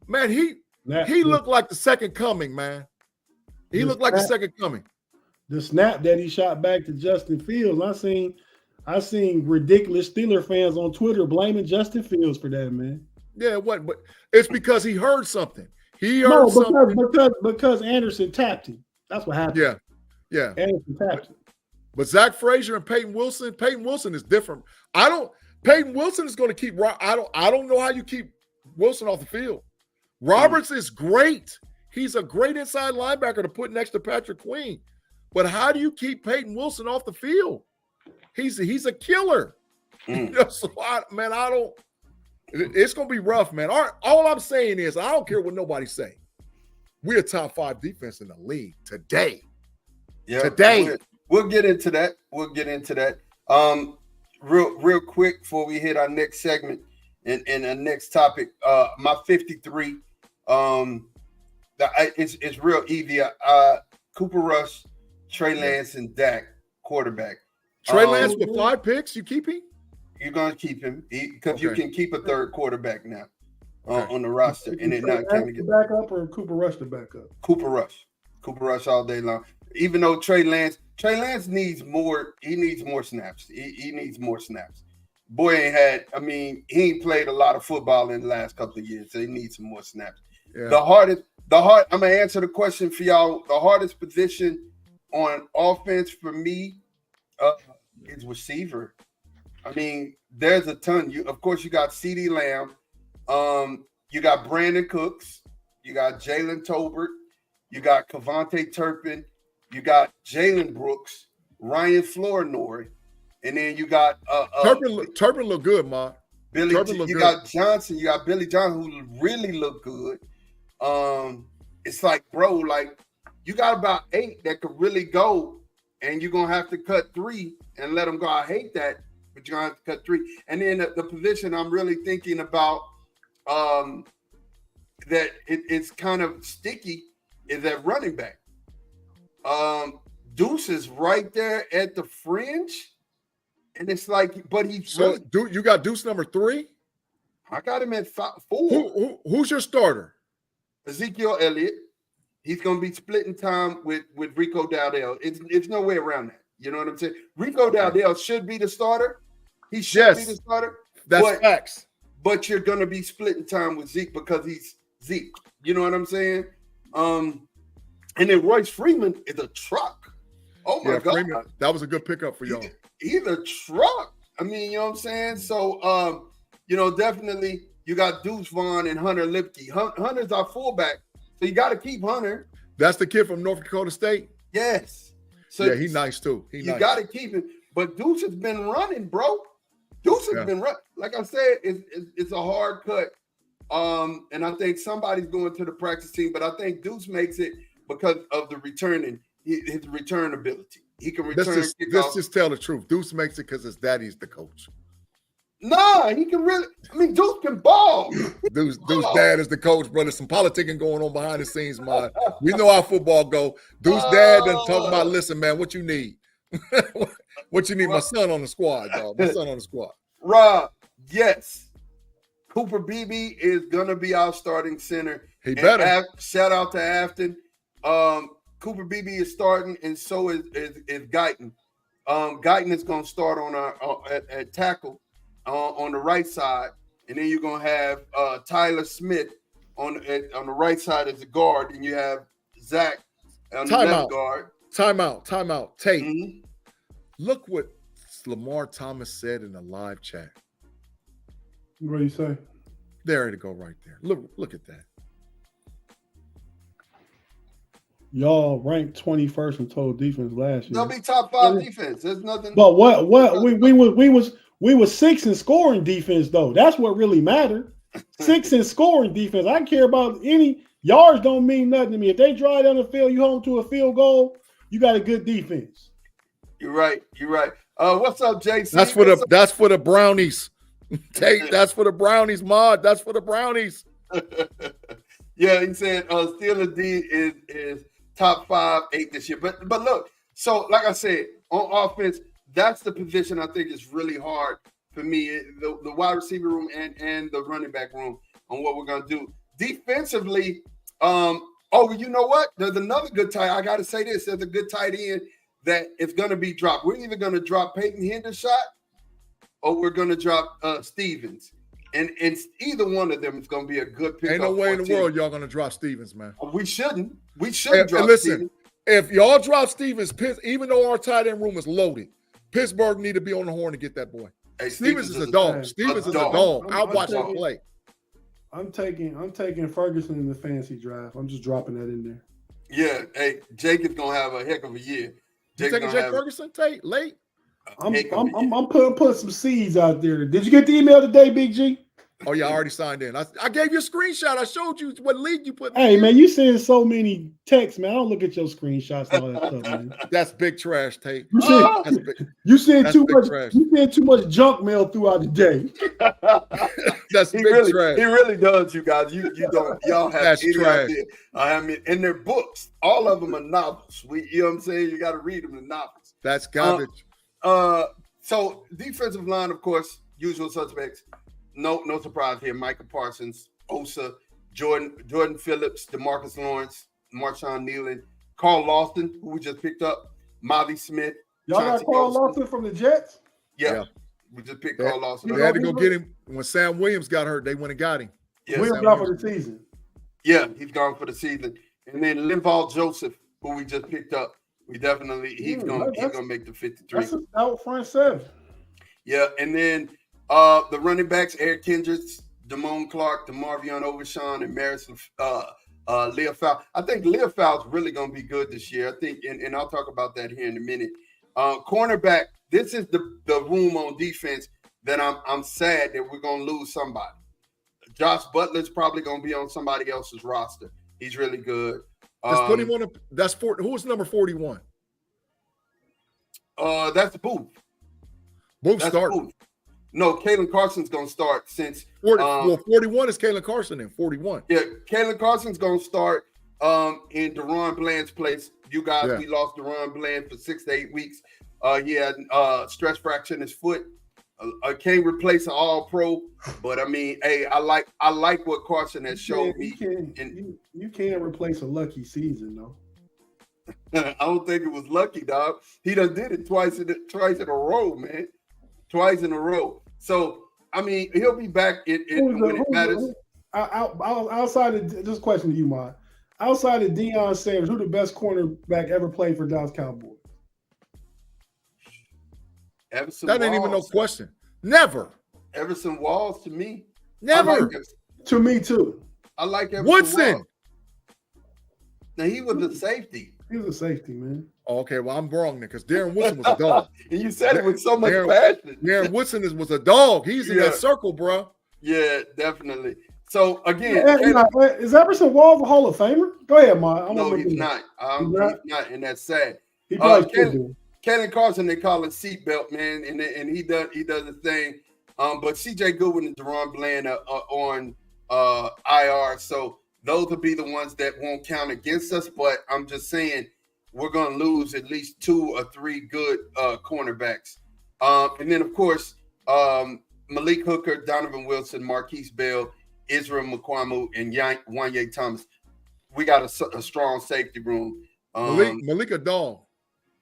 B: man, he looked like the second coming, man. He looked like the second coming.
C: The snap that he shot back to Justin Fields, I seen ridiculous Steeler fans on Twitter blaming Justin Fields for that, man.
B: Yeah, what? But it's because he heard something.
C: Because Anderson tapped him. That's what happened.
B: Yeah.
C: Anderson tapped him.
B: But Zach Frazier and Peyton Wilson is different. Peyton Wilson is going to keep. I don't know how you keep Wilson off the field. Roberts is great. He's a great inside linebacker to put next to Patrick Queen. But how do you keep Peyton Wilson off the field? He's a killer. So it's going to be rough, man. All I'm saying is I don't care what nobody say. We're a top 5 defense in the league today.
A: Yeah,
B: today.
A: We'll get into that. Real quick before we hit our next segment and our next topic. My 53. It's real easy. Cooper Rush, Trey Lance, and Dak quarterback.
B: Trey Lance with 5 picks, you keep him?
A: You're gonna keep him because you can keep a third quarterback now on the roster, and it not coming to
C: back up or Cooper Rush to back up.
A: Cooper Rush all day long. Even though Trey Lance needs more. He needs more snaps. He needs more snaps. Boy he ain't played a lot of football in the last couple of years, so he needs some more snaps. Yeah. I'm gonna answer the question for y'all. The hardest position on offense for me is receiver. I mean, there's a ton. You got CeeDee Lamb, you got Brandon Cooks, you got Jalen Tolbert, you got Kevontae Turpin, you got Jalen Brooks, Ryan Flournoy, and then you got
B: Turpin look good, Ma.
A: Got Johnson, you got Billy Johnson, who really look good. It's like, bro, like you got about 8 that could really go, and you're gonna have to cut 3 and let them go. I hate that, but you're gonna have to cut 3. And then the position I'm really thinking about that it's kind of sticky is at running back. Deuce is right there at the fringe, and it's like, but he's
B: you got Deuce number 3.
A: I got him at 4.
B: Who's your starter?
A: Ezekiel Elliott. He's going to be splitting time with Rico Dowdell. It's no way around that. You know what I'm saying? Rico Dowdell should be the starter. He should be the starter.
B: That's facts.
A: But you're going to be splitting time with Zeke because he's Zeke. You know what I'm saying? And then Royce Freeman is a truck. Oh, my God.
B: Freeman, that was a good pickup for y'all.
A: He's a truck. I mean, you know what I'm saying? So, definitely you got Deuce Vaughn and Hunter Lipke. Hunter's our fullback. So you got to keep Hunter.
B: That's the kid from North Dakota State?
A: Yes. So
B: yeah, he's nice too.
A: You got to keep him. But Deuce has been running, bro. Deuce has been running. Like I said, it's a hard cut. And I think somebody's going to the practice team, but I think Deuce makes it because of the returning, his return ability. He can return.
B: Let's just tell the truth. Deuce makes it because his daddy's the coach.
A: Nah, he can really. I mean, Deuce can ball.
B: Deuce dad is the coach, brother. Some politicking going on behind the scenes, man. We know how football go. Deuce dad doesn't talk about, listen, man, what you need? What you need? My son on the squad, dog. My son on the squad.
A: Rob, yes. Cooper Beebe is gonna be our starting center.
B: He better.
A: Shout out to Afton. Cooper Beebe is starting, and so is Guyton. Guyton is gonna start on at tackle on the right side, and then you're gonna have Tyler Smith on the right side as a guard, and you have Zach on the left guard.
B: Time out. Tate. Mm-hmm. Look what Lamar Thomas said in the live chat.
C: What do you say?
B: There to go right there. Look at that.
C: Y'all ranked 21st in total defense last year.
A: They'll be top 5 defense. There's nothing.
C: But what we was 6 in scoring defense though. That's what really mattered. 6 in scoring defense. I care about any yards. Don't mean nothing to me. If they drive down the field, you home to a field goal. You got a good defense.
A: You're right. What's up, JC?
B: That's for the Brownies. Tate, that's for the Brownies, Mod. That's for the Brownies.
A: Yeah, he said Steelers D is top 5, 8 this year. But look, so like I said, on offense, that's the position I think is really hard for me. The wide receiver room and the running back room on what we're gonna do. Defensively, you know what? There's another good tight. I gotta say this, there's a good tight end that is gonna be dropped. We're either gonna drop Peyton Hendershot or we're gonna drop Stevens. And either one of them is going to be a good pick.
B: Ain't no way in the world y'all going to drop Stevens, man.
A: We shouldn't. We shouldn't drop
B: listen,
A: Stevens.
B: If y'all drop Stevens, even though our tight end room is loaded, Pittsburgh need to be on the horn to get that boy. Hey, Stevens is a dog. Stevens is a dog. I'll watch him play.
C: I'm taking Ferguson in the fantasy draft. I'm just dropping that in there.
A: Yeah. Hey, Jake is going to have a heck of a year.
B: You taking Jake Ferguson, Tate, late?
C: I'm putting some seeds out there. Did you get the email today, Big G?
B: Oh yeah, I already signed in. I gave you a screenshot. I showed you what league you put.
C: Hey man, you send so many texts, man. I don't look at your screenshots and all that stuff, man.
B: That's big trash, Tate.
C: You send too much. Trash. You send too much junk mail throughout the day.
B: That's big trash.
A: He really does, you guys. You don't. Y'all have
B: That's
A: any
B: trash.
A: idea. I mean, and they're books. All of them are novels. You know what I'm saying? You got to read them in novels.
B: That's garbage.
A: So defensive line, of course, usual suspects. No surprise here. Micah Parsons, Osa, Jordan Phillips, DeMarcus Lawrence, Marshawn Nealon, Carl Lawson, who we just picked up, Molly Smith.
C: Y'all got Carl Lawson from the Jets?
A: Yeah. We just picked Carl Lawson.
B: They had to go get him when Sam Williams got hurt. They went and got him.
C: Yeah, Williams gone for the season.
A: Yeah, he's gone for the season. And then Linval Joseph, who we just picked up. He's gonna make the 53.
C: That's an out front 7.
A: Yeah, and then the running backs, Eric Kendricks, Damone Clark, DeMarvion Overshawn, and Marison Leofow. I think Leofow's really going to be good this year. I think, and I'll talk about that here in a minute. Cornerback, this is the room on defense that I'm sad that we're going to lose somebody. Josh Butler's probably going to be on somebody else's roster. He's really good.
B: Just put him on. Who was number 41?
A: That's Booth.
B: Booth starting.
A: No, Kalen Carson's going to start since
B: 41 is Kalen Carson in 41.
A: Yeah, Kalen Carson's going to start in Deron Bland's place. You guys, we lost Deron Bland for 6 to 8 weeks. He had stress fracture in his foot. I can't replace an All-Pro, but I mean, hey, I like what Carson has showed me.
C: You can't replace a lucky season, though.
A: I don't think it was lucky, dog. He done did it twice in a row, man. Twice in a row. So, I mean, he'll be back when it matters.
C: Outside of this question to you, Mod. Outside of Deion Sanders, who the best cornerback ever played for Dallas Cowboys?
A: Everson
B: that ain't even no question. Never.
A: Everson Walls to me.
B: Never.
C: To me too.
A: I like Everson
B: Woodson.
A: Walls. Now he was the safety.
C: He was a safety, man.
B: Okay, well, I'm wrong then, because Darren Woodson was a dog.
A: And you said it with so much passion.
B: Darren Woodson was a dog. He's in that circle, bro.
A: Yeah, definitely. So again,
C: is Everson Walls a Hall of Famer? Go ahead, Ma.
A: No, he's not. He's not, and that's sad.
C: He probably
A: Kellen Carson, they call it seatbelt, man, and he does the thing. But CJ Goodwin and Deron Bland are on IR, so those will be the ones that won't count against us. But I'm just saying we're going to lose at least 2 or 3 good cornerbacks. And then, of course, Malik Hooker, Donovan Wilson, Marquise Bell, Israel Mukuamu, and Wanye Thomas. We got a strong safety room.
B: Malik a dog.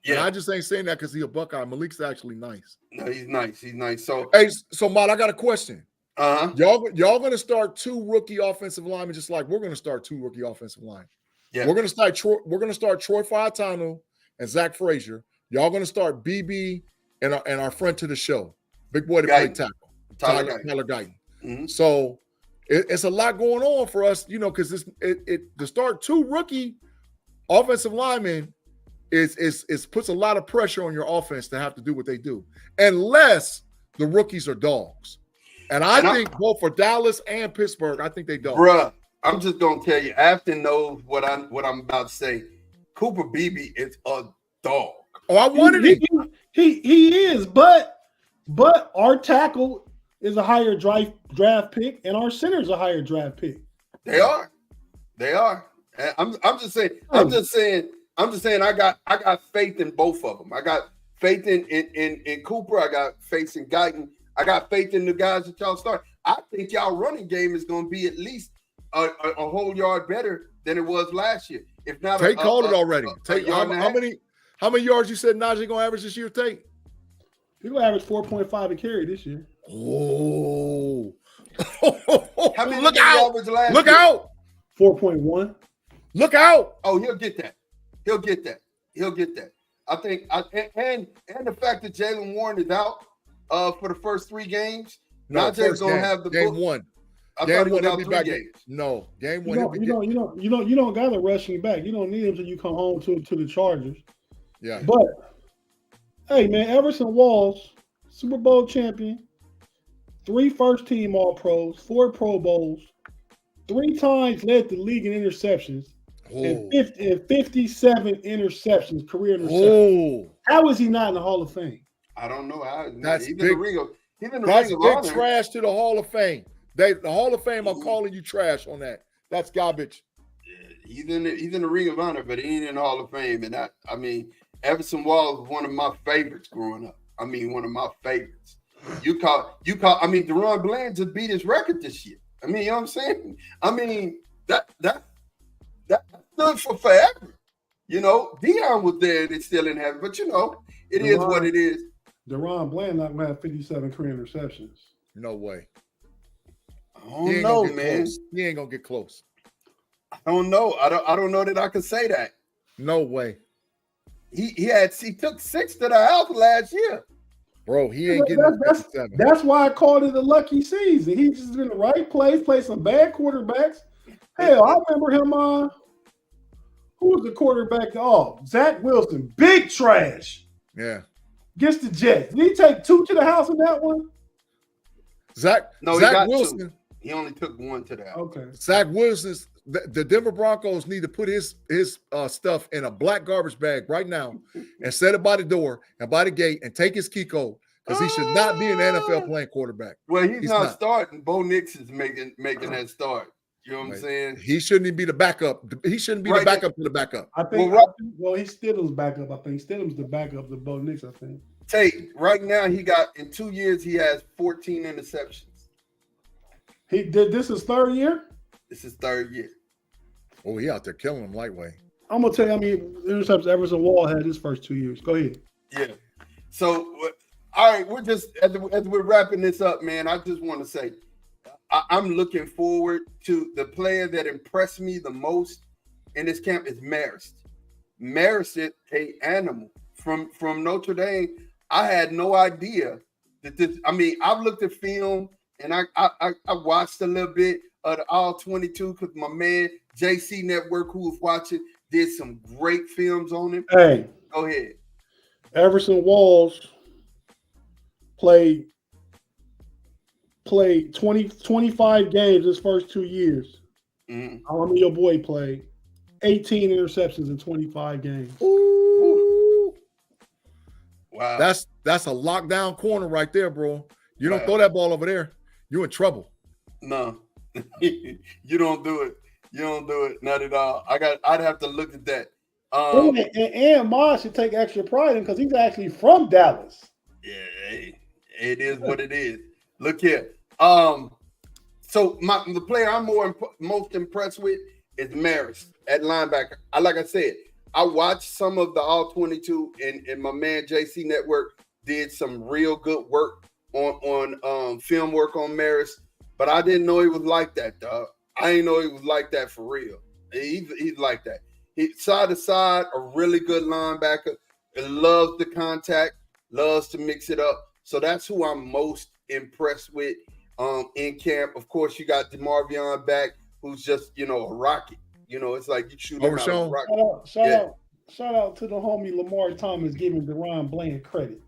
A: Yeah,
B: and I just ain't saying that because he's a Buckeye. Malik's actually nice.
A: No, he's nice. He's nice. So,
B: hey, Matt, I got a question.
A: Uh-huh.
B: Y'all going to start 2 rookie offensive linemen, just like we're going to start 2 rookie offensive line.
A: Yeah,
B: we're going to start Troy Fautanu and Zach Frazier. Y'all going to start BB and our friend to the show, big boy that played tackle, Tyler Guyton.
A: Mm-hmm.
B: So it's a lot going on for us, because to start 2 rookie offensive linemen is puts a lot of pressure on your offense to have to do what they do, unless the rookies are dogs. And I think both for Dallas and Pittsburgh, I think they don't.
A: Bruh, I'm just gonna tell you, Afton knows what I'm about to say. Cooper Beebe is a dog.
B: Oh, I wanted him.
C: He is, but our tackle is a higher draft pick, and our center is a higher draft pick.
A: They are. I'm just saying. I got faith in both of them. I got faith in Cooper. I got faith in Guyton. I got faith in the guys that y'all start. I think y'all running game is going to be at least a whole yard better than it was last year. If not,
B: Tate called it already. Tate, how many yards you said Najee going to average this year, Tate?
C: He's going to average 4.5 a carry this year.
B: Oh.
A: How many
B: Look out.
A: Look out.
C: 4.1.
B: Look out.
A: Oh, he'll get that. I think, and the fact that Jaylen Warren is out for the first 3 games. Najee's gonna have the
B: game
A: book.
B: 1.
A: I
B: game
A: thought he
B: 1
A: was
B: he'll
A: out
B: be
A: 3
B: back.
A: games.
B: No, game 1.
C: You don't got to rush him back. You don't need him until you come home to the Chargers.
B: Yeah.
C: But hey, man, Everson Walls, Super Bowl champion, 3 first-team All-Pros, 4 Pro Bowls, 3 times led the league in interceptions. And 57 interceptions, career interceptions. How is he not in the Hall of Fame?
A: I don't know how.
B: That's
A: he's
B: big.
A: in the ring of
B: That's big
A: honor.
B: trash to the Hall of Fame. The Hall of Fame, I'm calling you trash on that. That's garbage.
A: He's in the ring of honor, but he ain't in the Hall of Fame. And I mean, Everson Walls was one of my favorites growing up. I mean, one of my favorites. I mean, Deron Bland just beat his record this year. I mean, you know what I'm saying? I mean, that stood for forever. Deion was there and it's still in heaven, but it is what it is.
C: Deron Bland not gonna have 57 career interceptions.
B: No way.
A: I don't know, man.
B: He ain't gonna get close.
A: I don't know. I don't know that I can say that.
B: No way.
C: He
A: took 6 to the house last year.
B: Bro, he ain't getting 57.
C: That's why I called it a lucky season. He's just in the right place, played some bad quarterbacks. Hell, I remember him. Who was the quarterback? Oh, Zach Wilson, big trash.
B: Yeah.
C: Against the Jets. Did he take 2 to the house in that one?
B: Zach Wilson.
A: 2. He only took 1 to the house.
C: Okay.
B: Zach Wilson's the Denver Broncos need to put his stuff in a black garbage bag right now and set it by the door and by the gate and take his key code because he should not be in the NFL playing quarterback.
A: Well, he's not starting. Bo Nix is making that start. You know what I'm saying?
B: He shouldn't be the backup. He shouldn't be the backup to the backup.
C: I think. Well, he's Stidham's backup. I think Stidham's the backup to Bo Nix. I think.
A: Tate, right now he got in 2 years he has 14 interceptions.
C: He did this his 3rd year.
A: This is 3rd year.
B: Oh, he out there killing them lightweight.
C: I'm gonna tell you how many interceptions Everson Wall had his first 2 years. Go ahead.
A: Yeah. So, all right, we're just as we're wrapping this up, man. I just want to say, I'm looking forward to the player that impressed me the most in this camp is Marist. Marist is an animal from Notre Dame. I had no idea that this. I mean, I've looked at film and I watched a little bit of the All 22 because my man JC Network, who was watching, did some great films on him.
C: Hey,
A: go ahead.
C: Everson Walls played 25 games his first 2 years. I mean, your boy played 18 interceptions in 25 games.
B: Ooh.
A: Wow.
B: That's a lockdown corner right there, bro. You don't throw that ball over there, you're in trouble.
A: No. You don't do it. You don't do it. Not at all. I'd have to look at that.
C: And Ma should take extra pride in because he's actually from Dallas.
A: Yeah, it is what it is. Look here. So the player I'm most impressed with is Maris at linebacker. Like I said, I watched some of the All 22, and my man JC Network did some real good work on film work on Maris, but I didn't know he was like that, dog. I didn't know he was like that for real. He's like that. He side to side, a really good linebacker. Loves the contact, loves to mix it up. So that's who I'm most impressed with in camp. Of course, you got DeMarvion back, who's just, a rocket. It's like you shoot him out of a rocket.
C: Shout out to the homie Lamar Thomas giving Deron Bland credit.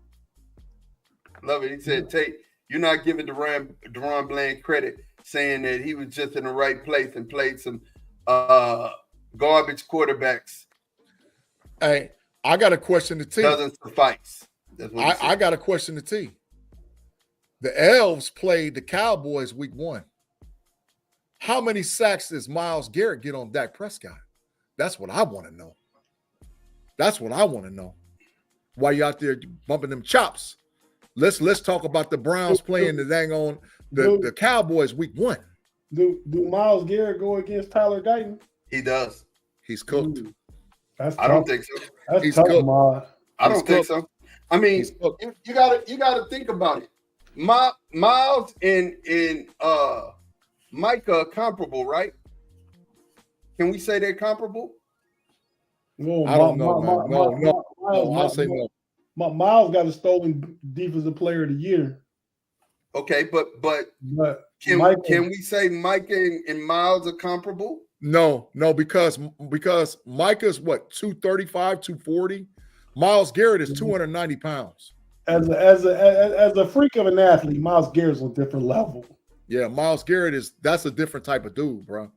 A: Love it. He said, Tate, you're not giving Deron Bland credit, saying that he was just in the right place and played some garbage quarterbacks.
B: Hey, I got a question to T.
A: Doesn't suffice.
B: I got a question to T. The Elves played the Cowboys week 1. How many sacks does Myles Garrett get on Dak Prescott? That's what I want to know. Why you out there bumping them chops? Let's talk about the Browns playing the dang on the Cowboys week 1.
C: Do Myles Garrett go against Tyler Guyton?
A: He does.
B: He's cooked.
A: I don't think so.
C: He's tough, Ma.
A: I don't think so. I mean, you gotta think about it. Myles and Micah are comparable, right? Can we say they're comparable?
C: No,
B: I don't know. No. I'll say no.
C: Myles got a stolen defensive player of the year.
A: Okay, but can we say Micah and Myles are comparable?
B: No, because Micah's what, 235, 240. Myles Garrett is 290 pounds.
C: As a freak of an athlete, Myles Garrett's on a different level.
B: Yeah, Myles Garrett that's a different type of dude, bro.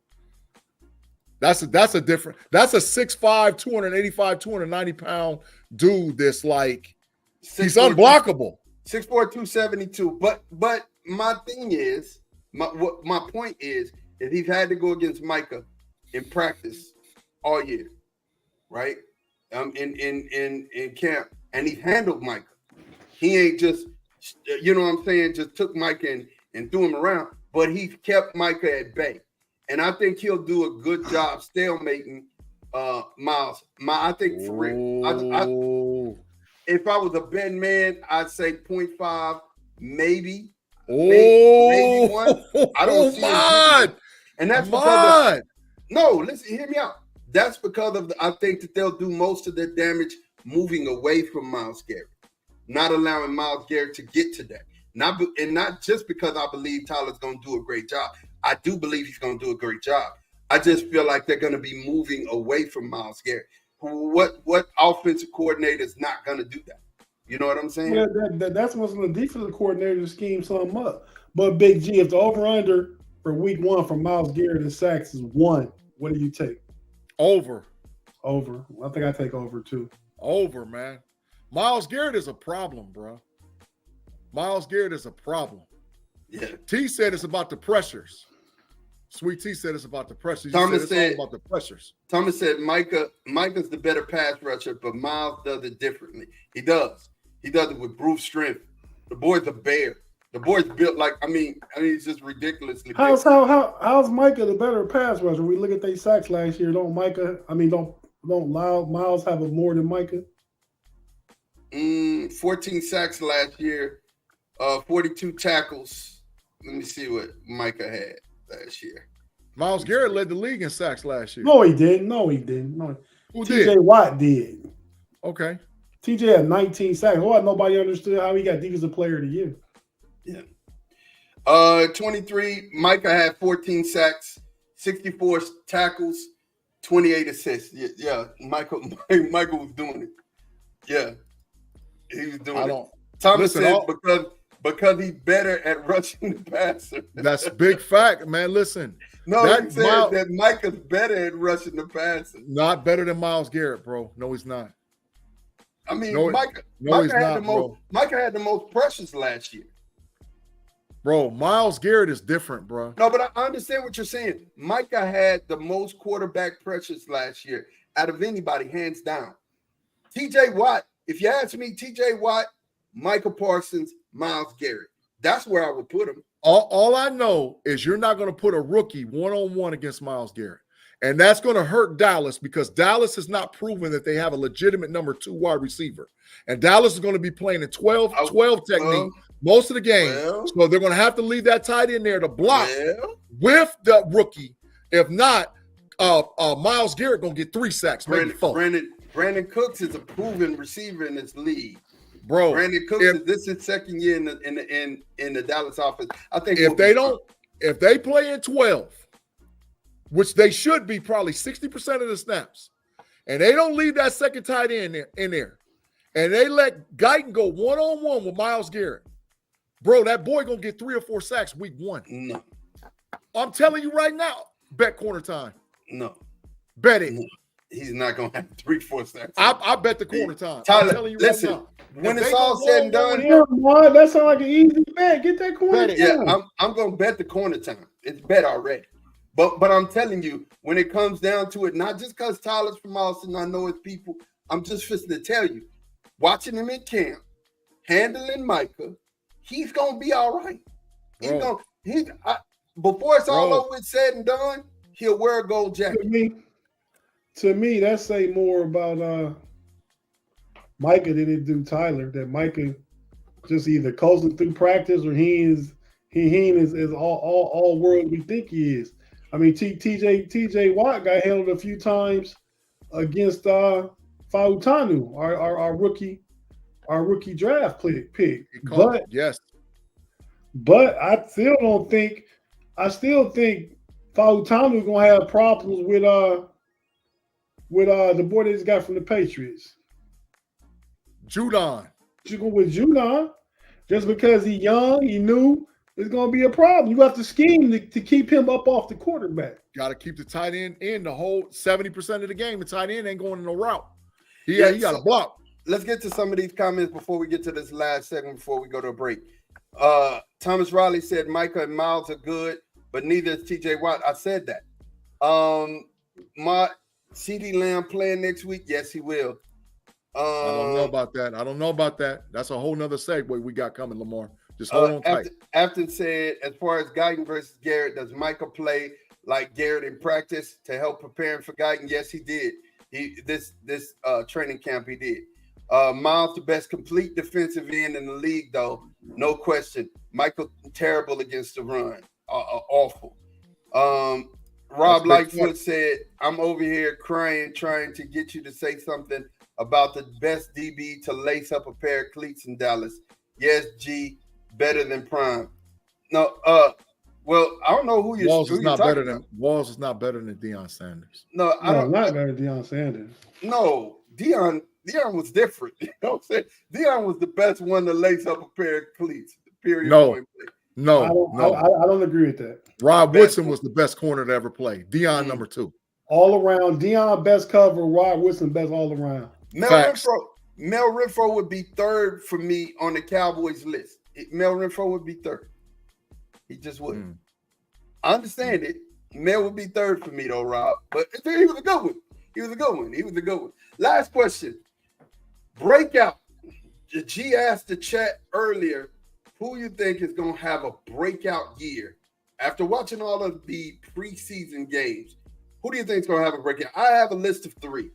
B: That's a 6'5", 285, 290 pound dude that's like he's unblockable.
A: 6'4", 272. But my thing is, my point is that he's had to go against Micah in practice all year, right? In camp, and he handled Micah. He ain't just, just took Micah and threw him around, but he kept Micah at bay. And I think he'll do a good job stalemating Myles. I think for real. If I was a betting man, I'd say 0.5, maybe. Maybe 1. I don't see it. And that's because listen, hear me out. That's because I think that they'll do most of their damage moving away from Myles Garrett, not allowing Myles Garrett to get to that. Not just because I believe Tyler's going to do a great job. I do believe he's going to do a great job. I just feel like they're going to be moving away from Myles Garrett. What offensive coordinator is not going to do that? You know what I'm saying?
C: Yeah, that's what's in the defensive coordinator scheme something up. But Big G, if the over-under for week 1 for Myles Garrett and sacks is 1, what do you take?
B: Over.
C: I think I take over too.
B: Over, man. Myles Garrett is a problem, bro. Myles Garrett is a problem.
A: Yeah.
B: T said it's about the pressures. Sweet T said it's about the pressures.
A: Thomas said
B: it's all about the pressures.
A: Thomas said Micah's the better pass rusher, but Myles does it differently. He does. He does it with brute strength. The boy's a bear. The boy's built like he's just ridiculously big.
C: How's Micah the better pass rusher? We look at their sacks last year. Don't Myles have a more than Micah?
A: 14 sacks last year, 42 tackles. Let me see what Micah had last year.
B: Myles Garrett led the league in sacks last year.
C: No, he didn't.
B: Who
C: TJ
B: did?
C: Watt did.
B: Okay.
C: TJ had 19 sacks. Nobody understood how he got defensive player of the year.
A: Yeah. 23, Micah had 14 sacks, 64 tackles. 28 assists. Yeah. Michael was doing it. Yeah. He was doing it. Thomas said because he's better at rushing the passer.
B: That's big fact, man. Listen.
A: No, he said that Micah's better at rushing the passer.
B: Not better than Myles Garrett, bro. No, he's not.
A: I mean,
B: Micah had
A: the most pressures last year.
B: Bro, Myles Garrett is different, bro.
A: No, but I understand what you're saying. Micah had the most quarterback pressures last year out of anybody, hands down. TJ Watt, if you ask me, TJ Watt, Micah Parsons, Myles Garrett. That's where I would put him.
B: All I know is you're not going to put a rookie one-on-one against Myles Garrett. And that's going to hurt Dallas because Dallas has not proven that they have a legitimate number 2 wide receiver. And Dallas is going to be playing in 12 technique most of the game. So they're going to have to leave that tight end there to block with the rookie. If not, Myles Garrett going to get 3 sacks, maybe 4.
A: Brandon Cooks is a proven receiver in this league.
B: Bro,
A: Brandon Cooks, this is second year in the Dallas offense. I think
B: if they play in 12, which they should be probably 60% of the snaps, and they don't leave that second tight end in there, and they let Guyton go one-on-one with Myles Garrett, bro, that boy gonna get 3 or 4 sacks week 1.
A: No.
B: I'm telling you right now, bet corner time.
A: No.
B: Bet it.
A: No. He's not gonna have 3, 4 sacks.
B: I bet the corner time.
A: Tyler,
B: I'm telling you
A: listen,
B: right now.
A: when it's all said and done,
C: that sounds like an easy bet. Get that corner time.
A: Yeah, I'm gonna bet the corner time. It's bet already. But I'm telling you, when it comes down to it, not just because Tyler's from Austin, I know his people. I'm just fixing to tell you, watching him in camp, handling Micah, he's gonna be all right. Before it's all over and said and done, he'll wear a gold jacket.
C: To me, that say more about Micah than it do Tyler. That Micah just either coasting through practice or he ain't as all world we think he is. I mean, TJ Watt got handled a few times against Fautanu, our rookie draft pick. But I still think Fautanu gonna have problems with the boy that he's got from the Patriots.
B: Judon.
C: With Judon, just because he's young, he new, it's going to be a problem. You have to scheme to keep him up off the quarterback.
B: Got to keep the tight end in the whole 70% of the game. The tight end ain't going in no route. He got to block.
A: Let's get to some of these comments before we get to this last segment before we go to a break. Thomas Riley said Micah and Myles are good, but neither is TJ Watt. I said that. My CeeDee Lamb playing next week? Yes, he will.
B: I don't know about that. That's a whole nother segue we got coming, Lamar. Just hold on tight.
A: Afton said, as far as Guyton versus Garrett, does Micah play like Garrett in practice to help preparing for Guyton? Yes, he did. This training camp he did. Myles, the best complete defensive end in the league, though. No question. Michael, terrible against the run. Awful. Rob Lightfoot said, I'm over here crying, trying to get you to say something about the best DB to lace up a pair of cleats in Dallas. Yes, G, better than Prime. No, well, I don't know who you're
B: Walls is not better than Walls is not better than Deion Sanders.
C: No, not better than Deion Sanders.
A: No, Deion was different. You know what I'm saying? Deion was the best one to lace up a pair of cleats. Period.
B: No.
C: I don't agree with that.
B: Rob Woodson was the best corner to ever play. Deion number 2.
C: All around. Deion best cover. Rob Woodson best all around.
A: Mel Renfro would be third for me on the Cowboys list. Mel Renfro would be third. He just would. I understand it. Mel would be third for me though, Rob. But he was a good one. Last question. Breakout. G asked the chat earlier, who you think is going to have a breakout year? After watching all of the preseason games, who do you think is going to have a breakout? I have a list of 3.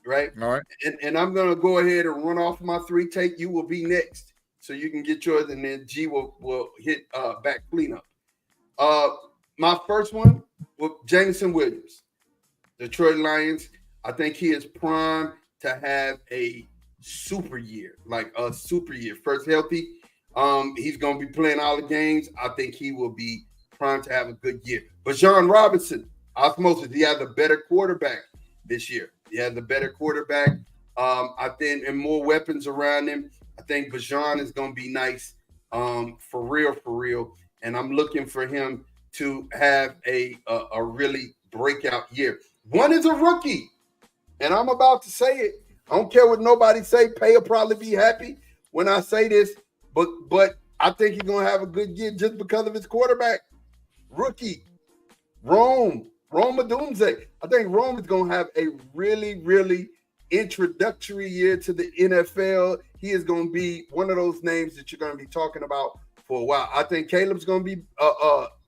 A: Right?
B: All right.
A: And I'm going to go ahead and run off my 3 take. You will be next. So you can get yours, and then G will hit back cleanup. My first one was Jameson Williams. Detroit Lions. I think he is primed to have a super year, First healthy. He's going to be playing all the games. I think he will be primed to have a good year. But Bijan Robinson, Osmosis. He has a better quarterback this year. He has a better quarterback. I think, and more weapons around him. I think Bajan is going to be nice, for real. And I'm looking for him to have a really breakout year. One is a rookie, and I'm about to say it. I don't care what nobody say. Pay will probably be happy when I say this, but I think he's going to have a good year just because of his quarterback. Rookie, Rome Odunze. I think Rome is going to have a really introductory year to the NFL. He is going to be one of those names that you're going to be talking about for a while. I think Caleb's going to be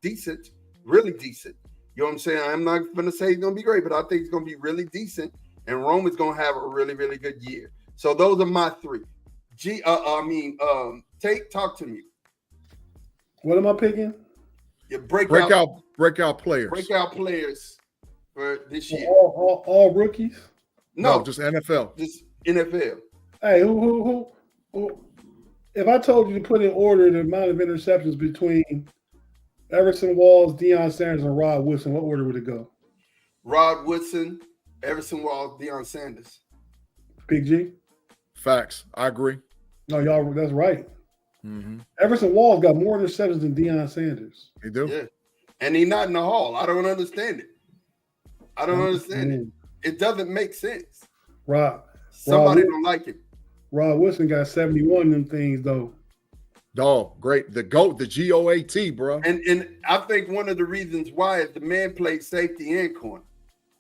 A: decent, really decent. You know what I'm saying? I'm not going to say he's going to be great, but I think he's going to be really decent. And Rome is going to have a really good year. So those are my three. Tate, talk to me.
C: What am I picking?
A: Your breakout
B: players.
A: Breakout players for this year.
C: All rookies?
B: No, just NFL.
A: Just NFL.
C: Hey, who? If I told you to put in order the amount of interceptions between Everson Walls, Deion Sanders, and Rod Woodson, what order would it go?
A: Rod Woodson, Everson Walls, Deion Sanders.
C: Big G?
B: Facts. I agree.
C: No, y'all, that's right.
B: Mm-hmm.
C: Everson Walls got more interceptions than Deion Sanders.
B: He do?
A: Yeah. And he's not in the hall. I don't understand it. I don't understand it. It doesn't make sense. Somebody don't like it.
C: Rod Woodson got 71 of them things, though.
B: Dog, great. The GOAT, the GOAT, bro.
A: And I think one of the reasons why is the man played safety and corner.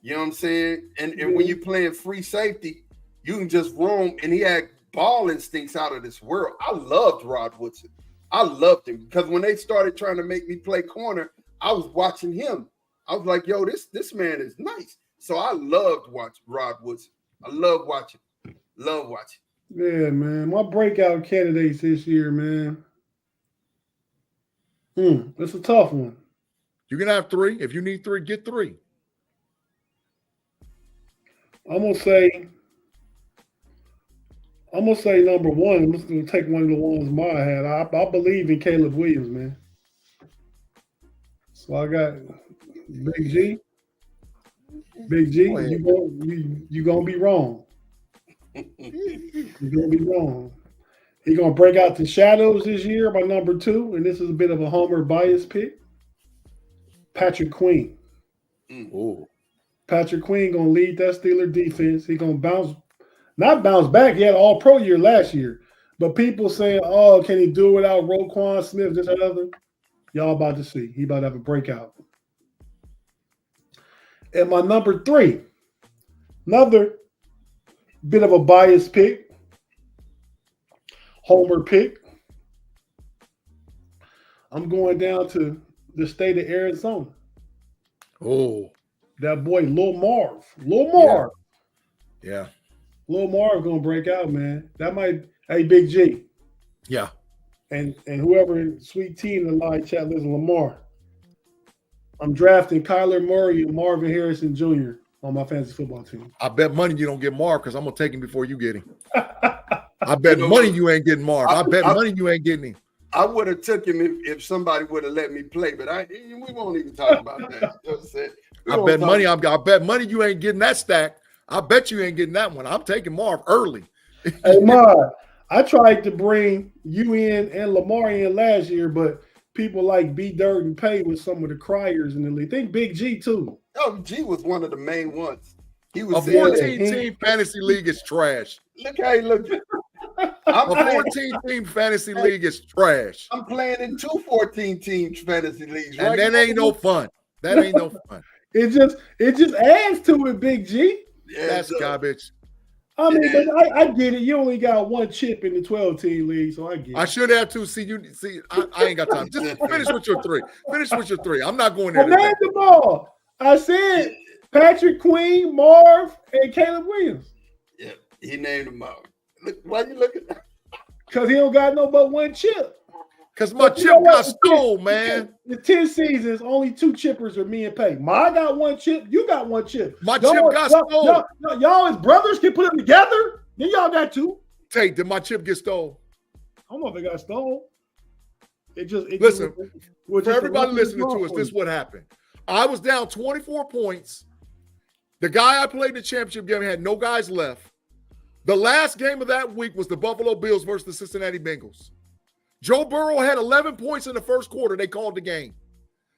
A: You know what I'm saying? And when you're playing free safety, you can just roam. And he had ball instincts out of this world. I loved Rod Woodson. I loved him because when they started trying to make me play corner, I was watching him. I was like, yo, this man is nice. So I loved watching Rod Woodson. I love watching. Love watching.
C: Yeah, man. My breakout candidates this year, man. It's a tough one.
B: You can have three. If you need three, get three.
C: I'm gonna say number one. I'm just gonna take one of the ones Ma had. I believe in Caleb Williams, man. So I got Big G. Big G, you gonna be wrong. You're gonna be wrong. He's gonna break out the shadows this year by number two, and this is a bit of a homer bias pick. Patrick Queen.
B: Oh.
C: Patrick Queen gonna lead that Steeler defense. He gonna not bounce back. He had all pro year last year. But people saying, oh, can he do it without Roquan Smith, this and other? Y'all about to see. He about to have a breakout. And my number three, another bit of a bias pick, homer pick. I'm going down to the state of Arizona.
B: Oh.
C: That boy, Lil Marv. Lil Marv.
B: Yeah.
C: Lil Marv going to break out, man. That might, hey, Big G.
B: Yeah.
C: And whoever, Sweet T in the live chat, listen, Lamar. I'm drafting Kyler Murray and Marvin Harrison Jr. on my fantasy football team.
B: I bet money you don't get Marv because I'm going to take him before you get him. I bet money you ain't getting Marv. I bet money you ain't getting him.
A: I would have took him if somebody would have let me play, but we won't even talk about that. You know what I'm saying? I bet money you ain't getting that stack. I bet you ain't getting that one. I'm taking Marv early.
C: Hey, Marv, I tried to bring you in and Lamar in last year, but people like B Dirt and Pay was some of the criers in the league. Think Big G too.
A: Oh, G was one of the main ones. He was
B: a 14-team fantasy league is trash.
A: Look how he looked.
B: A 14-team fantasy league is trash.
A: I'm playing in 2 14-team fantasy leagues, right?
B: And that ain't no fun. That ain't no fun.
C: It just adds to it, Big G.
A: Yeah,
B: that's garbage.
C: I mean, but I get it. You only got one chip in the 12-team league, so I get it.
B: I should have too. See, I ain't got time. Just finish with your three. I'm not going there.
C: I named them all. I said Patrick Queen, Marv, and Caleb Williams.
A: Yeah, he named them all. Look, why you looking?
C: Because he don't got no but one chip.
B: Because my chip got stole, man.
C: The 10 seasons, only 2 chippers are me and Pay. I got one chip. You got one chip.
B: My chip got stole.
C: Y'all as brothers can put them together. Then y'all got 2.
B: Tate, did my chip get stole?
C: I don't know if it got stole.
B: Listen, for everybody listening to us, this is what happened. I was down 24 points. The guy I played the championship game had no guys left. The last game of that week was the Buffalo Bills versus the Cincinnati Bengals. Joe Burrow had 11 points in the first quarter. They called the game.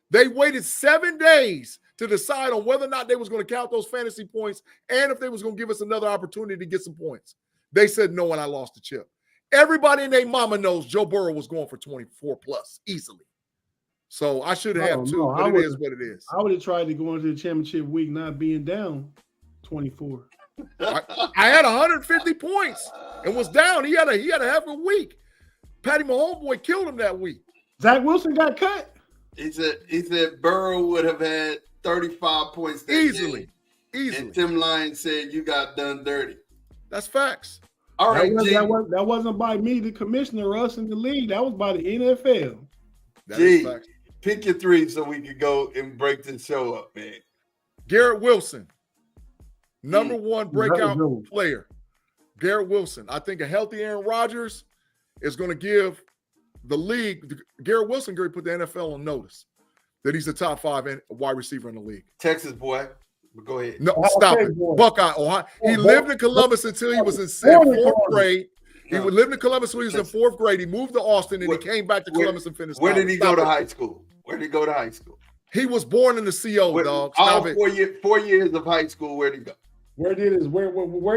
B: They waited 7 days to decide on whether or not they was going to count those fantasy points and if they was going to give us another opportunity to get some points. They said no, and I lost the chip. Everybody and their mama knows Joe Burrow was going for 24 plus easily. So I should have too, but it is what it is.
C: I would have tried to go into the championship week not being down 24.
B: I had 150 points and was down. He had a half a week. Patty Mahomes killed him that week.
C: Zach Wilson got cut.
A: He said Burrow would have had 35 points that
B: easily.
A: And Tim Lyons said you got done dirty.
B: That's facts.
A: All right,
C: that wasn't by me, the commissioner, or us in the league. That was by the NFL.
A: G, pick your 3 so we can go and break this show up, man.
B: Garrett Wilson, number 1 breakout player. Garrett Wilson. I think a healthy Aaron Rodgers is going to give the league. Garrett Wilson going to put the NFL on notice that he's the top 5 wide receiver in the league.
A: Texas boy. Go ahead.
B: No, stop it. Buckeye, Ohio. He lived in Columbus until he was in 4th grade. He lived in Columbus when he was in 4th grade. He moved to Austin and he came back to Columbus and finished.
A: Where did he go to high school? Where did he go to high school?
B: He was born in the CO, dog. Stop it.
A: 4 years of high school. Where did he go?
C: Where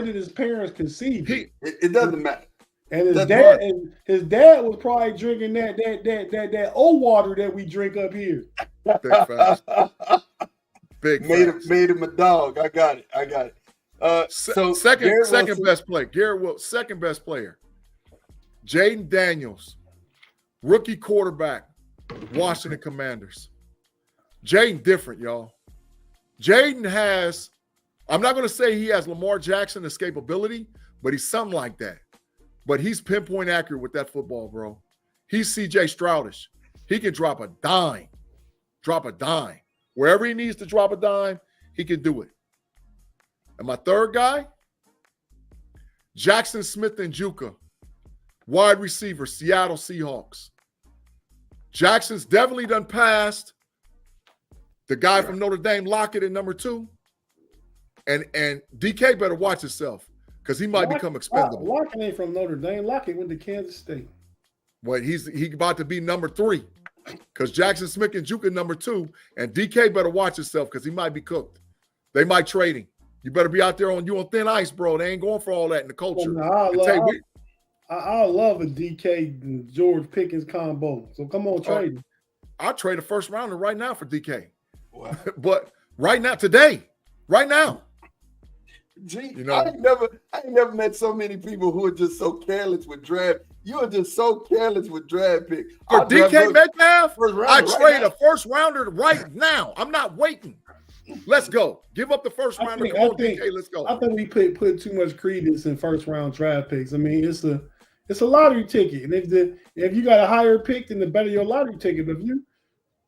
C: did his parents conceive?
A: It doesn't matter.
C: And his dad was probably drinking that old water that we drink up here.
B: Big
A: made him a dog. I got it. So
B: second best player. Garrett Wilson, second best player. Jaden Daniels, rookie quarterback, Washington Commanders. Jaden different, y'all. Jaden has, I'm not going to say he has Lamar Jackson escapability, but he's something like that. But he's pinpoint accurate with that football, bro. He's CJ Stroudish. He can drop a dime. Wherever he needs to drop a dime, he can do it. And my third guy, Jackson Smith-Njigba, wide receiver, Seattle Seahawks. Jackson's definitely done passed the guy from Notre Dame, Lockett, at number 2. And DK better watch himself because he might become expendable.
C: Lockett ain't from Notre Dame. Lockett went to Kansas State.
B: Well, he about to be number 3. Because Jackson Smith-Njigba number 2, and DK better watch himself because he might be cooked. They might trade him. You better be out there on thin ice, bro. They ain't going for all that in the culture.
C: I love a DK and George Pickens combo. So come on, trade him.
B: I'll trade a first rounder right now for DK.
A: Wow.
B: But right now, right now.
A: Gee, I ain't never met so many people who are just so careless with draft. You are just so careless with draft picks.
B: For DK Metcalf, I trade a first rounder right now. I'm not waiting. Let's go. Give up the first rounder. DK, let's go.
C: I think we put too much credence in first round draft picks. I mean, it's a lottery ticket. And if you got a higher pick, then the better your lottery ticket. But if you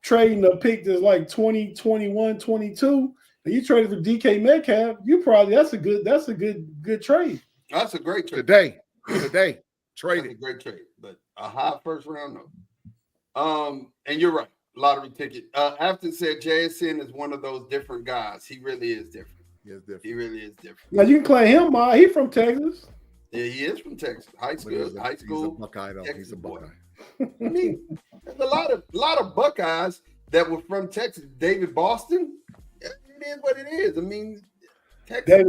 C: trading a pick that's like 20, 21, 22, and you traded for DK Metcalf, that's a good trade.
A: That's a great trade.
B: Today. Trade it.
A: A great trade, but a high first round, no. And you're right, lottery ticket. After said JSN is one of those different guys. He really is different. He really is different.
C: Now you can claim him, Ma. He's from Texas.
A: Yeah, he is from Texas. High school.
B: He's a Buckeye, though. He's a Buckeye.
A: I mean, there's a lot of Buckeyes that were from Texas. David Boston. It is what it is. I mean, Texas.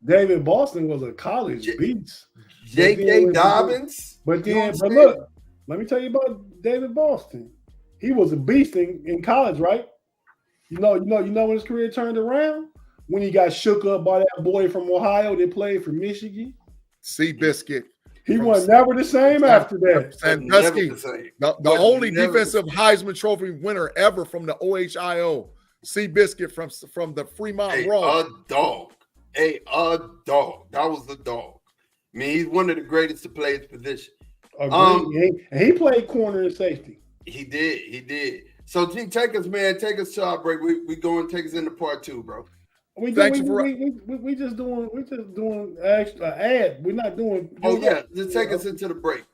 C: David Boston was a college beast.
A: J.K. Dobbins.
C: But look, let me tell you about David Boston. He was a beast in college, right? You know when his career turned around? When he got shook up by that boy from Ohio that played for Michigan.
B: Seabiscuit.
C: He was never the same after that.
B: Sandusky, the only defensive Heisman Trophy winner ever from the OHIO. Seabiscuit from the Fremont Raw.
A: A dog. A dog. That was the dog. I mean, he's one of the greatest to play his position.
C: And he played corner and safety.
A: He did. So, G, take us to our break. We going to take us into part 2, bro.
C: We just doing extra ad. We're not doing.
A: Just take us into the break.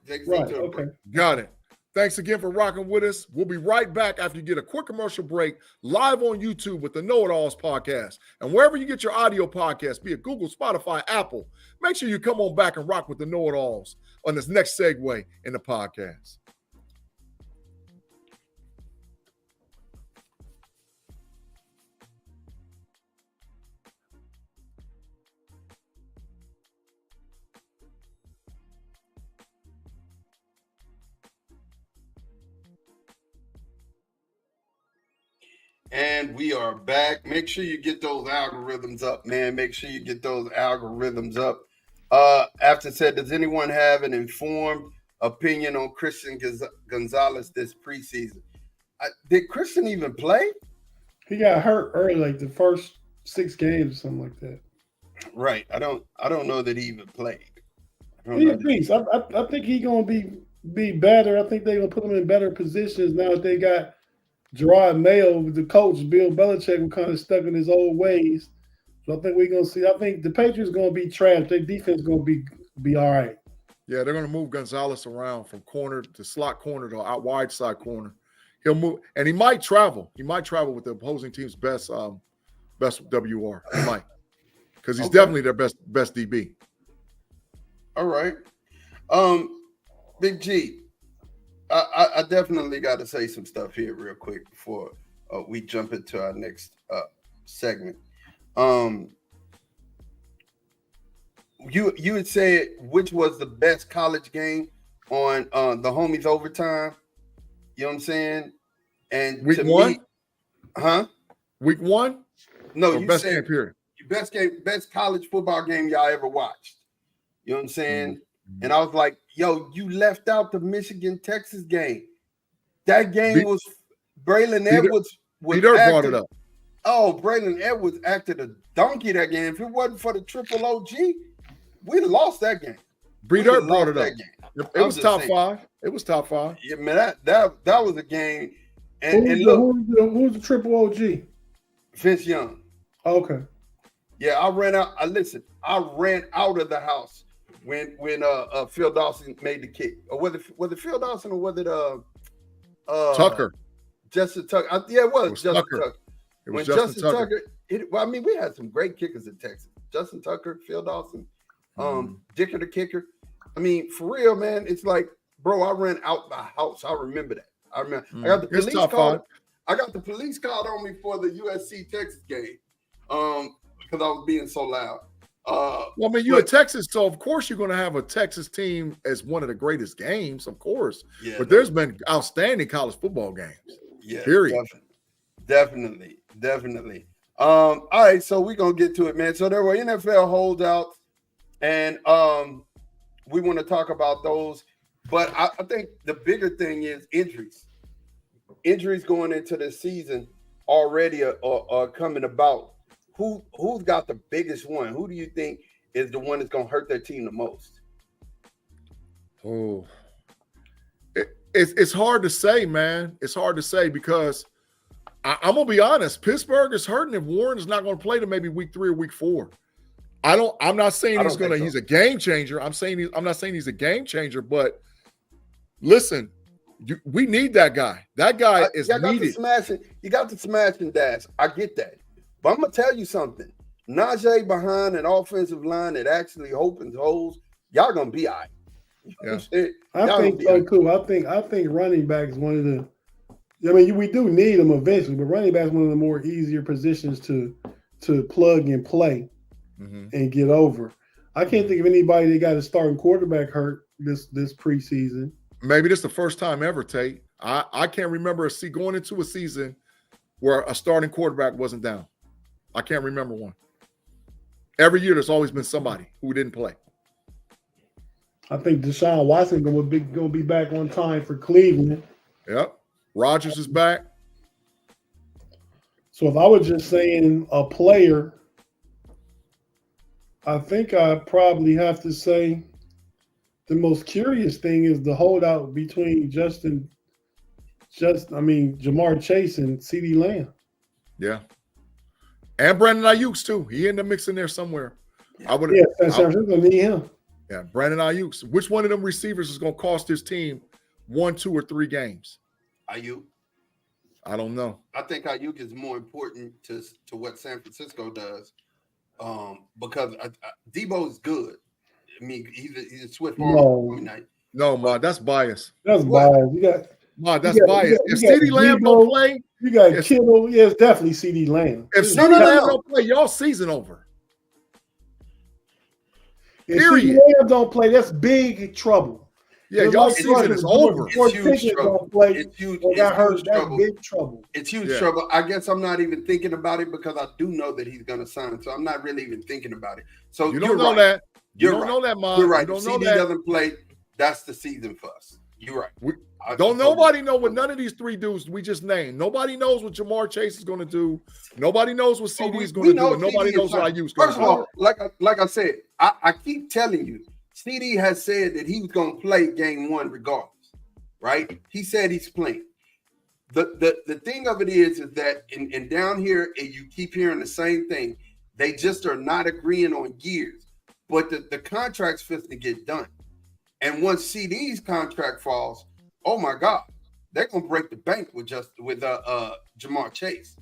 B: Got it. Thanks again for rocking with us. We'll be right back after you get a quick commercial break live on YouTube with the KnoItAllz podcast. And wherever you get your audio podcast, be it Google, Spotify, Apple, make sure you come on back and rock with the KnoItAllz on this next segue in the podcast.
A: And we are back. Make sure you get those algorithms up, man. Make sure you get those algorithms up. After said, does anyone have an informed opinion on Christian Gonzalez this preseason? Did Christian even play?
C: He got hurt early, like the first 6 games or something like that.
A: Right. I don't know that he even played.
C: He's a beast. I think he's gonna be better. I think they're gonna put him in better positions now that they got Gerard Mayo, the coach, Bill Belichick, was kind of stuck in his old ways. So I think we're going to see. I think the Patriots going to be trash. Their defense is going to be all right.
B: Yeah, they're going to move Gonzalez around from corner to slot corner to out wide side corner. He'll move, and he might travel. He might travel with the opposing team's best WR. He might, because he's definitely their best DB.
A: All right, Big G. I definitely got to say some stuff here real quick before we jump into our next segment. You had said which was the best college game on the homies overtime. You know what I'm saying? And
B: week 1, Week 1?
A: No,
B: or
A: you
B: best
A: said
B: game period.
A: Best college football game y'all ever watched. You know what I'm saying? Mm-hmm. And I was like, yo, you left out the Michigan-Texas game. That game was Braylon Edwards.
B: Peter brought it up.
A: Oh, Braylon Edwards acted a donkey that game. If it wasn't for the triple OG, we'd have lost that game.
B: Breeder brought it up. It was top 5. It was top 5.
A: Yeah, man, that was a game. And look,
C: who's the triple OG?
A: Vince Young.
C: Okay.
A: Yeah, I ran out of the house when Phil Dawson made the kick. Or was it Phil Dawson or was it
B: Tucker?
A: Justin Tucker. It was Justin Tucker.
B: It was Justin Tucker.
A: We had some great kickers in Texas. Justin Tucker, Phil Dawson, Dicker the kicker. I mean, for real, man, it's like, bro, I ran out the house. I remember that. I got the police called. I got the police called on me for the USC Texas game because I was being so loud.
B: Well, I mean, you're a Texas, so of course you're going to have a Texas team as one of the greatest games, of course. Yeah, but there's been outstanding college football games.
A: Yeah,
B: period.
A: Definitely. All right, so we're gonna get to it, man. So there were NFL holdouts, and we want to talk about those. But I think the bigger thing is injuries. Injuries going into the season already are coming about. Who's got the biggest one? Who do you think is the one that's going to hurt their team the most?
B: Oh, it's hard to say, man. It's hard to say because I'm going to be honest. Pittsburgh is hurting if Warren is not going to play to maybe week 3 or week 4. I'm not saying he's a game changer. I'm not saying he's a game changer, but listen, we need that guy. That guy is needed.
A: You got to smash and dash. I get that. But I'm going to tell you something. Najee behind an offensive line that actually opens holes, y'all going to be all right.
C: Yeah. I think so too. I think running back is one of the – I mean, we do need them eventually, but running back is one of the more easier positions to plug and play and get over. I can't think of anybody that got a starting quarterback hurt this preseason.
B: Maybe this is the first time ever, Tate. I can't remember going into a season where a starting quarterback wasn't down. I can't remember one. Every year there's always been somebody who didn't play.
C: I think Deshaun Watson going to be back on time for Cleveland.
B: Yep. Rodgers is back.
C: So if I was just saying a player, I think I probably have to say the most curious thing is the holdout between Jamar Chase and CeeDee Lamb.
B: Yeah. And Brandon Ayuk's too. He in the mix in there somewhere.
C: San Francisco need him.
B: Yeah, Brandon Ayuk's. Which one of them receivers is going to cost his team 1, 2, or 3 games?
A: Ayuk.
B: I don't know.
A: I think Ayuk is more important to what San Francisco does, because Debo is good. I mean, he's a swift arm.
B: No, Ma, that's bias.
C: That's bias. You got
B: Ma, that's bias. If CeeDee Lamb don't play,
C: you got Kittle. Yeah, it's definitely CeeDee Lamb.
B: If CeeDee Lamb don't play, y'all season over.
C: If CeeDee Lamb don't play, that's big trouble.
B: Yeah, y'all season is over.
A: It's huge trouble. It's huge trouble.
C: Big trouble.
A: It's huge trouble. I guess I'm not even thinking about it because I do know that he's going to sign. So I'm not really even thinking about it. So
B: you don't know that. You don't know that, Mom.
A: You're right.
B: You don't
A: if
B: know
A: CD
B: that.
A: doesn't play, that's the season for us. You're right.
B: Don't nobody know what none of these 3 dudes we just named. Nobody knows what Jamar Chase is going to do. Nobody knows what CD is going to do. And nobody knows what Ayuk's going to do.
A: First of all, like I said, I keep telling you, CD has said that he was going to play game 1 regardless, right? He said he's playing. The thing of it is that and down here, and you keep hearing the same thing. They just are not agreeing on years. But the contract's fit to get done. And once CD's contract falls, oh my God, they're gonna break the bank with Jamar Chase.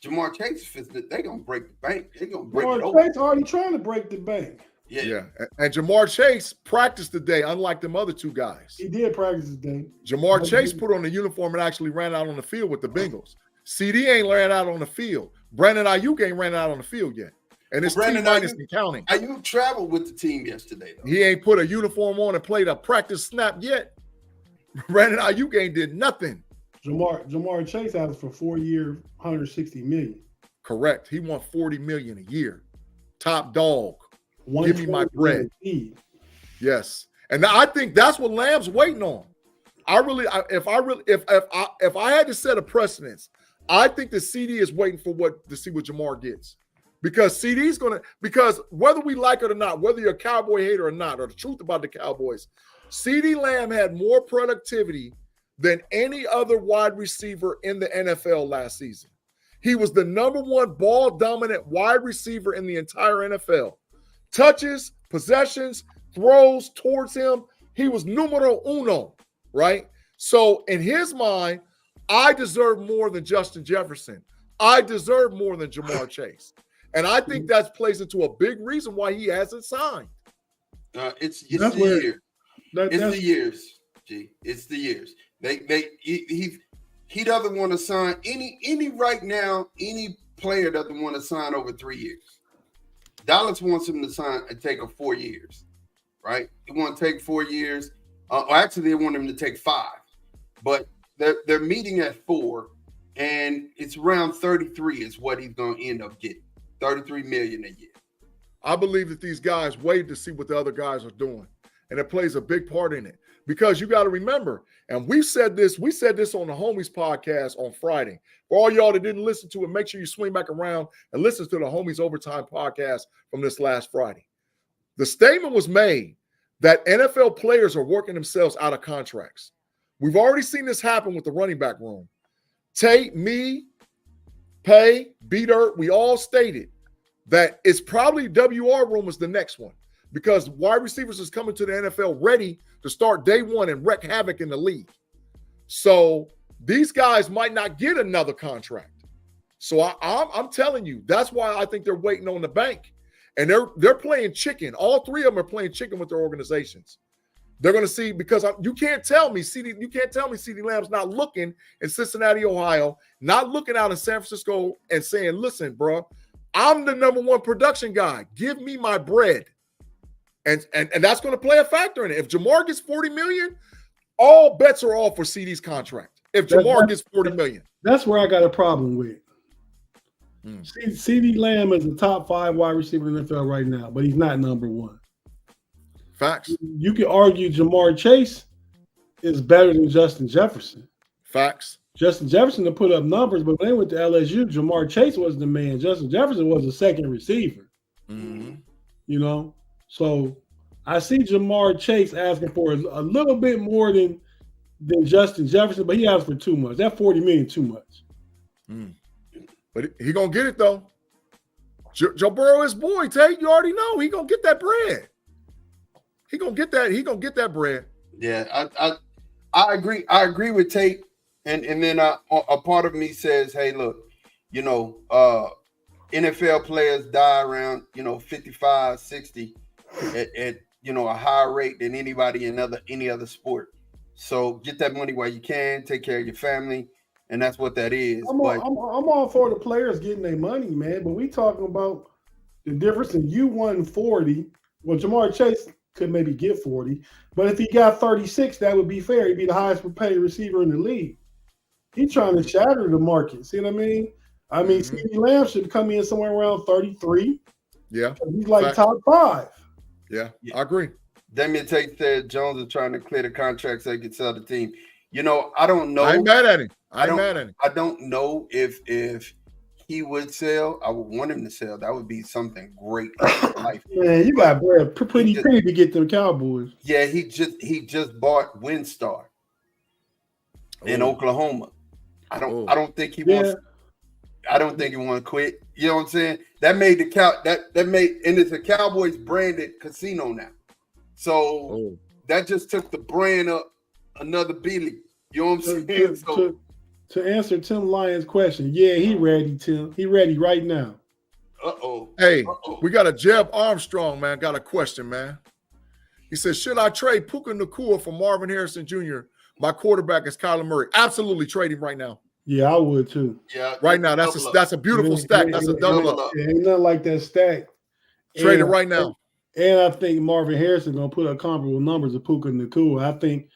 A: Jamar Chase they're gonna break the bank. They're gonna break it over.
C: Jamar Chase already trying to break the bank.
B: Yeah. And Jamar Chase practiced today, unlike them other 2 guys.
C: He did practice today.
B: Jamar Chase put on the uniform and actually ran out on the field with the Bengals. CD ain't ran out on the field. Brandon Ayuk ain't ran out on the field yet. And it's T-minus and counting.
A: Ayuk traveled with the team yesterday, though.
B: He ain't put a uniform on and played a practice snap yet. Brandon Ayuk ain't did nothing.
C: Jamar Chase asked for 4-year, $160 million.
B: Correct. He want $40 million a year. Top dog. Give me my bread. Yes. And I think that's what Lamb's waiting on. If I had to set a precedence, I think the CD is waiting to see what Jamar gets. Because CD's because whether we like it or not, whether you're a Cowboy hater or not, or the truth about the Cowboys, CeeDee Lamb had more productivity than any other wide receiver in the NFL last season. He was the #1 ball-dominant wide receiver in the entire NFL. Touches, possessions, throws towards him, he was numero uno, right? So in his mind, I deserve more than Justin Jefferson. I deserve more than Jamar Chase. And I think that plays into a big reason why he hasn't signed.
A: It's the years. It's the years, G. It's the years. He doesn't want to sign any right now. Any player doesn't want to sign over 3 years. Dallas wants him to sign and take 4 years, right? They want to take 4 years. Or actually, they want him to take 5, but they're meeting at 4, and it's around 33 is what he's going to end up getting. $33 million a year.
B: I believe that these guys wait to see what the other guys are doing, and it plays a big part in it. Because you got to remember, and we said this on the Homies podcast on Friday. For all y'all that didn't listen to it, make sure you swing back around and listen to the Homies Overtime podcast from this last Friday. The statement was made that NFL players are working themselves out of contracts. We've already seen this happen with the running back room. Tate, me, Pay, B-Dirt, we all stated that it's probably WR room is the next one because wide receivers is coming to the NFL ready to start day 1 and wreak havoc in the league. So these guys might not get another contract. So I'm telling you, that's why I think they're waiting on the bank. And they're playing chicken. All 3 of them are playing chicken with their organizations. They're going to see because you can't tell me CeeDee Lamb's not looking in Cincinnati, Ohio, not looking out in San Francisco and saying, listen, bro, I'm the #1 production guy. Give me my bread. And that's going to play a factor in it. If Jamar gets $40 million, all bets are off for CD's contract. If Jamar gets $40 million.
C: That's where I got a problem with. CeeDee Lamb is a top 5 wide receiver in the NFL right now, but he's not #1.
B: Facts.
C: You can argue Jamar Chase is better than Justin Jefferson.
B: Facts.
C: Justin Jefferson to put up numbers, but when they went to LSU, Jamar Chase was the man. Justin Jefferson was a second receiver.
B: Mm-hmm.
C: You know? So I see Jamar Chase asking for a little bit more than Justin Jefferson, but he asked for too much. That $40 million too much.
B: But he gonna get it though. Joe Burrow is boy, Tate. You already know he gonna get that bread. He gonna get that bread.
A: Yeah, I agree. I agree with Tate, and then a part of me says, hey, look, NFL players die around 55, 60 at a higher rate than anybody in any other sport. So get that money while you can, take care of your family, and that's what that is.
C: I'm all for the players getting their money, man. But we talking about the difference in you won 40. Well, Jamar Chase could maybe get 40, but if he got 36, that would be fair. He'd be the highest paid receiver in the league. He's trying to shatter the market. See what I mean? CeeDee Lamb should come in somewhere around 33.
B: Yeah.
C: He's like top 5.
B: Yeah, I agree.
A: Damian Tate said Jones is trying to clear the contract so he can sell the team. I don't know.
B: I ain't mad at him. I
A: don't know if he would sell. I would want him to sell. That would be something great in his life.
C: Man, you got pretty penny to get them Cowboys.
A: Yeah, he just bought Windstar in Oklahoma. I don't think he wants. I don't think he want to quit. You know what I'm saying? That made and it's a Cowboys branded casino now. So that just took the brand up another billion. You know what I'm saying?
C: To answer Tim Lyons' question, yeah, he ready, Tim. He ready right now.
B: Hey, we got a Jeb Armstrong, man. Got a question, man. He says, should I trade Puka Nacua for Marvin Harrison Jr.? My quarterback is Kyler Murray. Absolutely trade him right now.
C: Yeah, I would too.
A: Yeah,
B: right now. That's a beautiful stack. That's a double up.
C: Ain't nothing like that stack.
B: Trade it right now.
C: And I think Marvin Harrison gonna put up comparable numbers of Puka Nacua. I think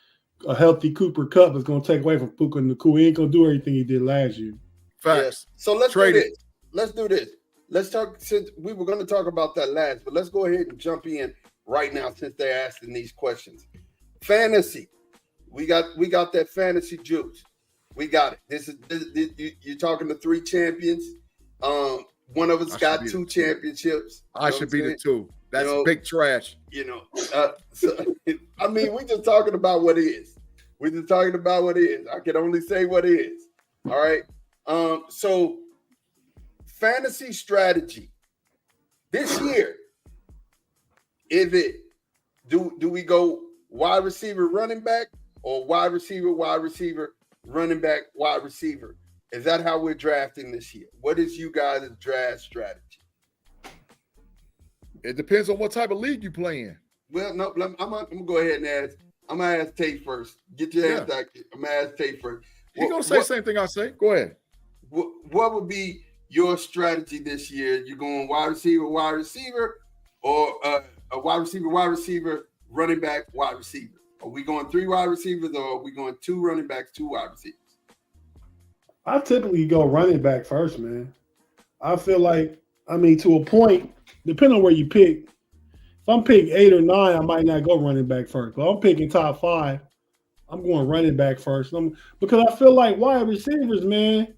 C: a healthy Cooper Kupp is gonna take away from Puka Nacua. He ain't gonna do everything he did last year.
B: Facts.
A: Yeah. So let's do this. Let's do this. Let's talk, since we were going to talk about that last, but let's go ahead and jump in right now since they're asking these questions. Fantasy. We got that fantasy juice. We got it. You're talking to 3 champions. One of us got 2 championships.
B: I should be the 2. That's big trash.
A: We just talking about what is. We're just talking about what is. I can only say what is. All right. So fantasy strategy this year, is it do we go wide receiver, running back, or wide receiver, running back, wide receiver? Is that how we're drafting this year? What is you guys' draft strategy?
B: It depends on what type of league you play in.
A: Well, no, I'm gonna go ahead and ask. I'm gonna ask Tate first. Get your hands back. I'm gonna ask Tate first.
B: He's gonna say the same thing I say. Go ahead.
A: What would be your strategy this year? You going wide receiver, or a wide receiver, running back, wide receiver? Are we going 3 wide receivers, or are we going 2 running backs, 2 wide receivers?
C: I typically go running back first, man. I feel like, to a point, depending on where you pick. If I'm picking 8 or 9, I might not go running back first. But I'm picking top 5. I'm going running back first. Because I feel like wide receivers, man,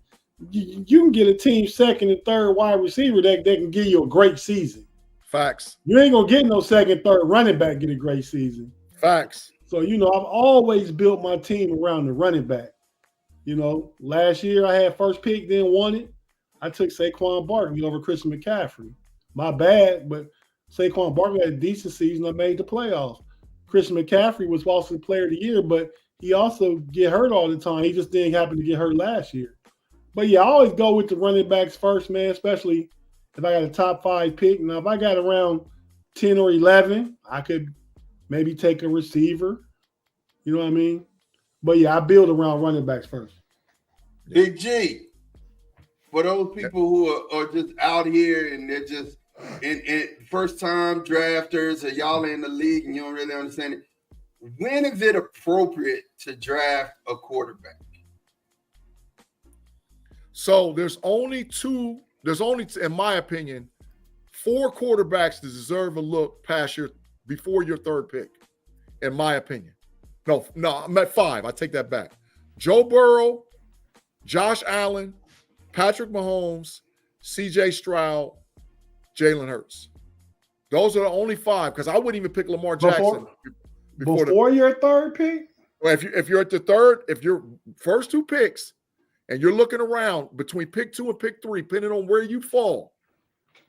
C: you can get a team second and third wide receiver that can give you a great season.
B: Facts.
C: You ain't gonna get no second, third running back get a great season.
B: Facts.
C: So I've always built my team around the running back. Last year I had first pick, then won it. I took Saquon Barkley over Christian McCaffrey. My bad, but Saquon Barkley had a decent season. I made the playoffs. Christian McCaffrey was also the player of the year, but he also get hurt all the time. He just didn't happen to get hurt last year. But yeah, I always go with the running backs first, man, especially if I got a top 5 pick. Now, if I got around 10 or 11, I could maybe take a receiver. You know what I mean? But yeah, I build around running backs first.
A: Big G, for those people who are just out here and they're just in first-time drafters, or y'all in the league and you don't really understand it, when is it appropriate to draft a quarterback?
B: So there's only, in my opinion, 4 quarterbacks that deserve a look before your 3rd pick, in my opinion. No, I'm at 5. I take that back. Joe Burrow, Josh Allen, Patrick Mahomes, CJ Stroud, Jalen Hurts. Those are the only 5, because I wouldn't even pick Lamar Jackson
C: before your 3rd pick.
B: Well, if you're at the 3rd, if your first 2 picks, and you're looking around between pick 2 and pick 3, depending on where you fall,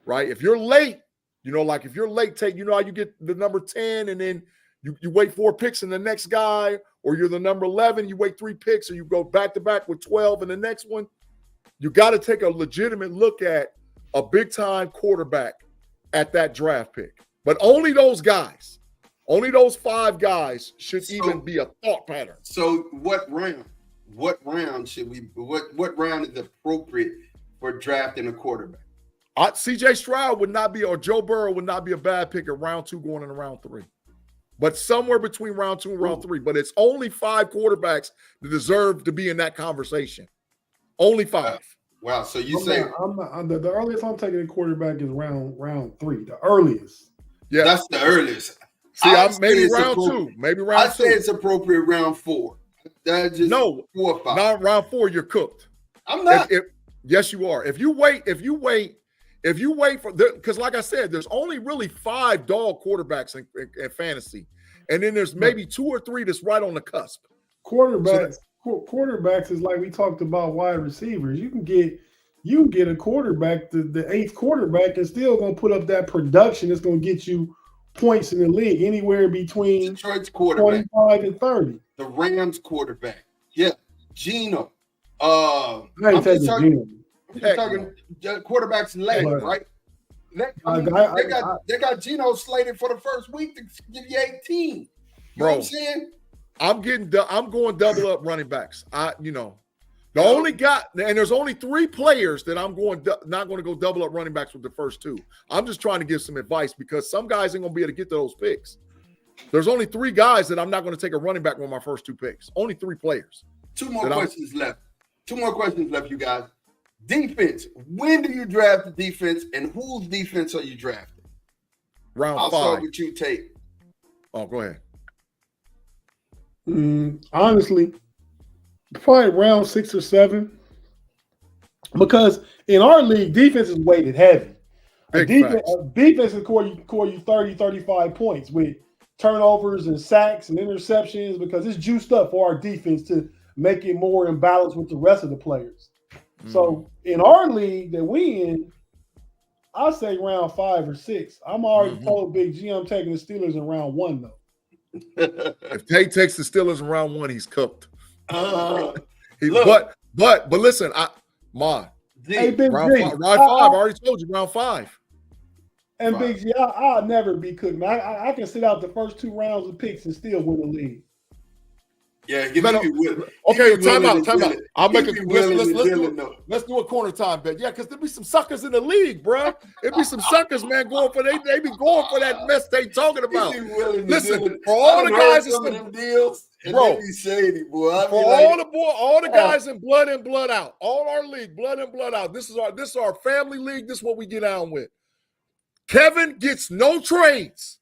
B: right? If you're late, like if you're late, take how you get the number 10, and then You wait 4 picks in the next guy, or you're the number 11, you wait 3 picks, or you go back-to-back with 12 in the next one. You got to take a legitimate look at a big-time quarterback at that draft pick. But only those guys, only those 5 guys should even be a thought pattern.
A: So what round should we, what round is appropriate for drafting a quarterback?
B: CJ Stroud would not be, or Joe Burrow would not be a bad pick at round 2 going into round 3. But somewhere between round 2 and round 3. But it's only 5 quarterbacks that deserve to be in that conversation. Only 5.
A: Wow. So you say
C: the earliest I'm taking a quarterback is round 3. The earliest.
A: Yeah, that's the earliest.
B: See, maybe round 2. Maybe round 2.
A: I say it's appropriate round 4. That's just 4 or 5.
B: Not round 4. You're cooked.
A: I'm not.
B: Yes, you are. If you wait for, because like I said, there's only really 5 dog quarterbacks in fantasy, and then there's maybe 2 or 3 that's right on the cusp.
C: Quarterbacks is like we talked about wide receivers. You can get a quarterback, the 8th quarterback, and still gonna put up that production that's gonna get you points in the league anywhere between
A: Detroit's quarterback
C: 25 and 30.
A: The Rams quarterback, yeah, Geno.
C: I ain't taking Geno.
A: We're talking quarterbacks late, right? They got Geno slated for the first week to give you 18. You know what I'm saying?
B: I'm going double up running backs. The only guy, and there's only 3 players that I'm not going to go double up running backs with the first 2. I'm just trying to give some advice because some guys ain't going to be able to get to those picks. There's only 3 guys that I'm not going to take a running back with my first 2 picks. Only 3 players.
A: 2 more questions left. 2 more questions left, you guys. Defense. When do you draft the defense, and whose defense are you drafting?
B: Round 5.
A: I'll start with you, Tate.
B: Oh, go ahead.
C: Honestly, probably round 6 or 7. Because in our league, defense is weighted heavy. Defense will score you 30, 35 points with turnovers and sacks and interceptions because it's juiced up for our defense to make it more in balance with the rest of the players. So in our league that we in, I say round 5 or 6. I'm already told Big G I'm taking the Steelers in round 1 though.
B: If Tate takes the Steelers in round 1, he's cooked.
C: But
B: listen, round 5. I already told you round 5.
C: And Big G, I'll never be cooked. Man, I can sit out the first 2 rounds of picks and still win the league.
A: Yeah,
B: okay, time out. I'll make let's do a corner time bet. Yeah, because there be some suckers in the league, bro. There be some suckers, man, they be going for that mess they talking about. Listen, for all the guys in some
A: deals, bro, shady, boy.
B: All the guys in blood in, blood out. All our league, blood in, blood out. This is our family league. This is what we get on with. Kevin gets no trades.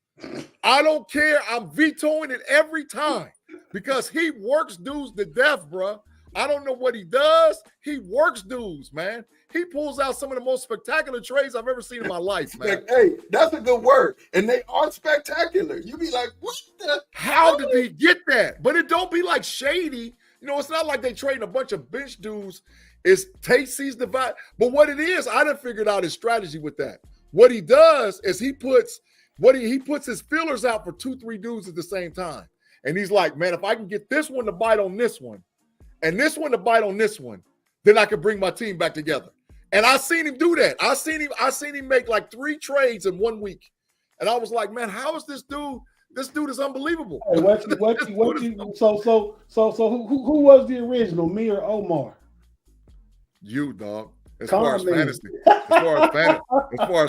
B: I don't care. I'm vetoing it every time. Because he works dudes to death, bro. I don't know what he does. He works dudes, man. He pulls out some of the most spectacular trades I've ever seen in my life, man.
A: Hey, that's a good word. And they are spectacular. You be like, what the?
B: How did he get that? But it don't be like shady. It's not like they trading a bunch of bench dudes. It's Tate sees the vibe. But what it is, I done figured out his strategy with that. What he does is he puts his feelers out for 2-3 dudes at the same time. And he's like, man, if I can get this one to bite on this one and this one to bite on this one, then I can bring my team back together. And I seen him do that. I seen him make like 3 trades in 1 week. And I was like, man, how is this dude? This dude is unbelievable.
C: Hey, so who was the original, me or Omar?
B: You, dog. As far as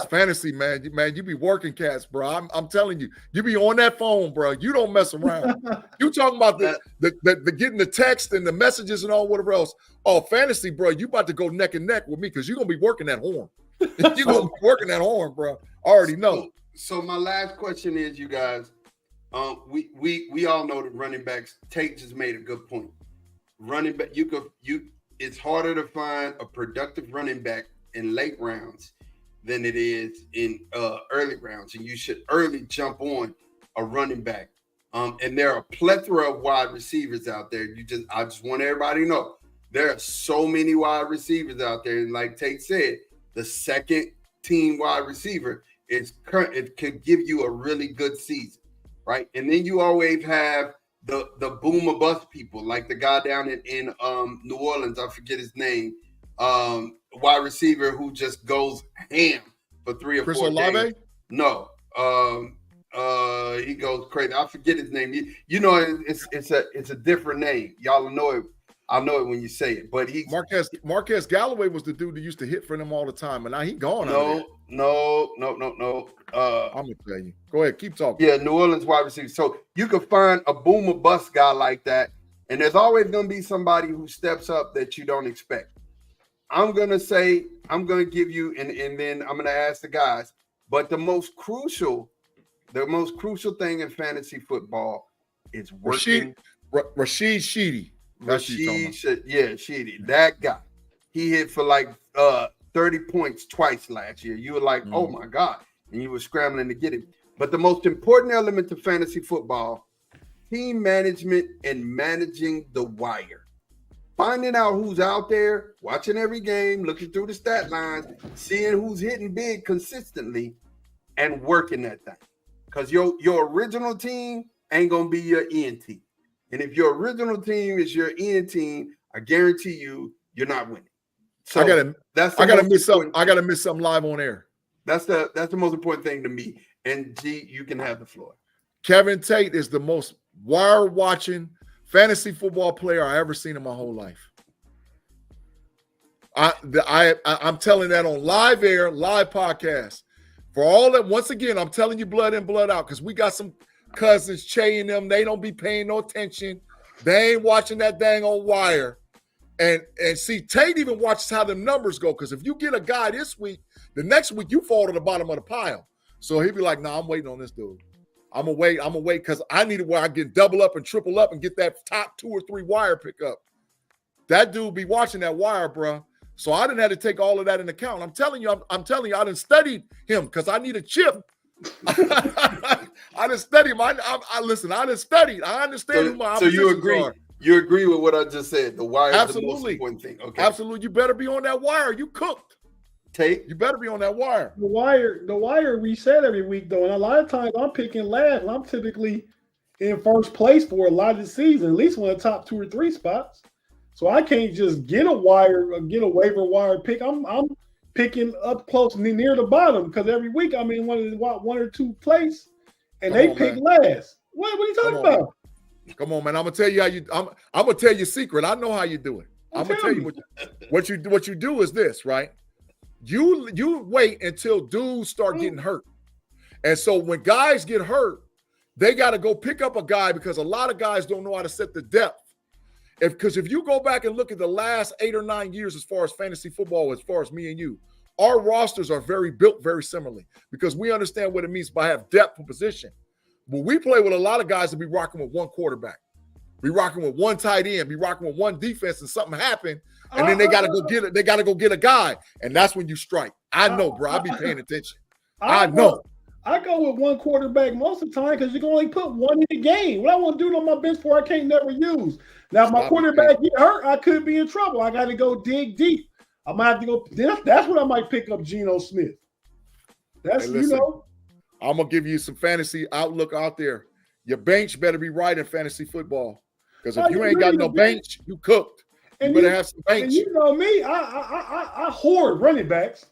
B: fantasy, man, you be working cats, bro. I'm telling you, you be on that phone, bro. You don't mess around. You talking about the getting the text and the messages and all whatever else. Oh, fantasy, bro, you about to go neck and neck with me because you're gonna be working that horn. You're gonna be working that horn, bro. I already know.
A: So my last question is, you guys, we all know that running backs. Tate just made a good point. Running back, it's harder to find a productive running back in late rounds than it is in early rounds. And you should early jump on a running back. And there are a plethora of wide receivers out there. I just want everybody to know there are so many wide receivers out there. And like Tate said, the second team wide receiver it could give you a really good season. right? And then you always have the boom or bust people, like the guy down in New Orleans, I forget his name, wide receiver who just goes ham for 3 or
B: Chris
A: 4
B: Olave?
A: games. No, he goes crazy. I forget his name. You know, it's a different name. Y'all know it. I know it when you say it. But
B: Marquez Galloway was the dude that used to hit for them all the time, and now he gone.
A: No.
B: I'm gonna tell you. Go ahead, keep talking.
A: Yeah, New Orleans wide receiver. So you can find a boom or bust guy like that, and there's always going to be somebody who steps up that you don't expect. I'm going to give you, and then I'm going to ask the guys. But the most crucial thing in fantasy football is working.
B: Rashid Sheedy.
A: Sheedy. That guy. He hit for like 30 points twice last year. You were like, oh my God. And you were scrambling to get him. But the most important element to fantasy football, team management and managing the wire. Finding out who's out there, watching every game, looking through the stat lines, seeing who's hitting big consistently, and working that thing. Because your original team ain't going to be your end team. And if your original team is your end team, I guarantee you're not winning. So I gotta miss something live on air. That's the most important thing to me. And G, you can have the floor.
B: Kevin Tate is the most wire-watching fantasy football player I ever seen in my whole life. I'm telling that on live air, live podcast. For all that, once again, I'm telling you blood in, blood out, because we got some cousins, Che and them, they don't be paying no attention. They ain't watching that dang on wire. And see, Tate even watches how the numbers go, because if you get a guy this week, the next week you fall to the bottom of the pile. So he'd be like, nah, I'm waiting on this dude. I'm gonna wait because I need it where I can double up and triple up and get that top 2 or 3 wire pickup. That dude be watching that wire, bro. So I didn't have to take all of that into account. I'm telling you, I done studied him because I need a chip. I done studied him. I listen, I done studied. I understand who my oppositions are.
A: You agree with what I just said? The wire is the most important thing. Okay.
B: Absolutely. You better be on that wire. You cooked.
A: Tate.
B: You better be on that wire.
C: The wire reset every week, though. And a lot of times I'm picking last. And I'm typically in first place for a lot of the season, at least one of the top 2 or 3 spots. So I can't just get a wire or get a waiver wire pick. I'm picking up close near the bottom because every week I'm in one or two place and they pick last. What are you talking about?
B: Come on, man. I'm gonna tell you how you. I'm gonna tell you a secret. I know how you do it. I'm gonna tell you what you do is this, right? You wait until dudes start getting hurt, and so when guys get hurt, they got to go pick up a guy because a lot of guys don't know how to set the depth. Because if you go back and look at the last 8 or 9 years as far as fantasy football, as far as me and you, our rosters are built very similarly because we understand what it means by have depth of position. But we play with a lot of guys that be rocking with one quarterback, be rocking with one tight end, be rocking with one defense, and something happened, and then they got to go get it. They got to go get a guy, and that's when you strike. I know, bro. I be paying attention. I know.
C: I go with one quarterback most of the time because you can only put one in the game. What I want to do on my bench for I can't never use. Now, if my quarterback get hurt, I could be in trouble. I got to go dig deep. I might have to go. That's when I might pick up Geno Smith. That's, hey, listen,
B: I'm going to give you some fantasy outlook out there. Your bench better be right in fantasy football because if you ain't got no bench, you cooked. You better have some bench.
C: And you know me, I hoard running backs.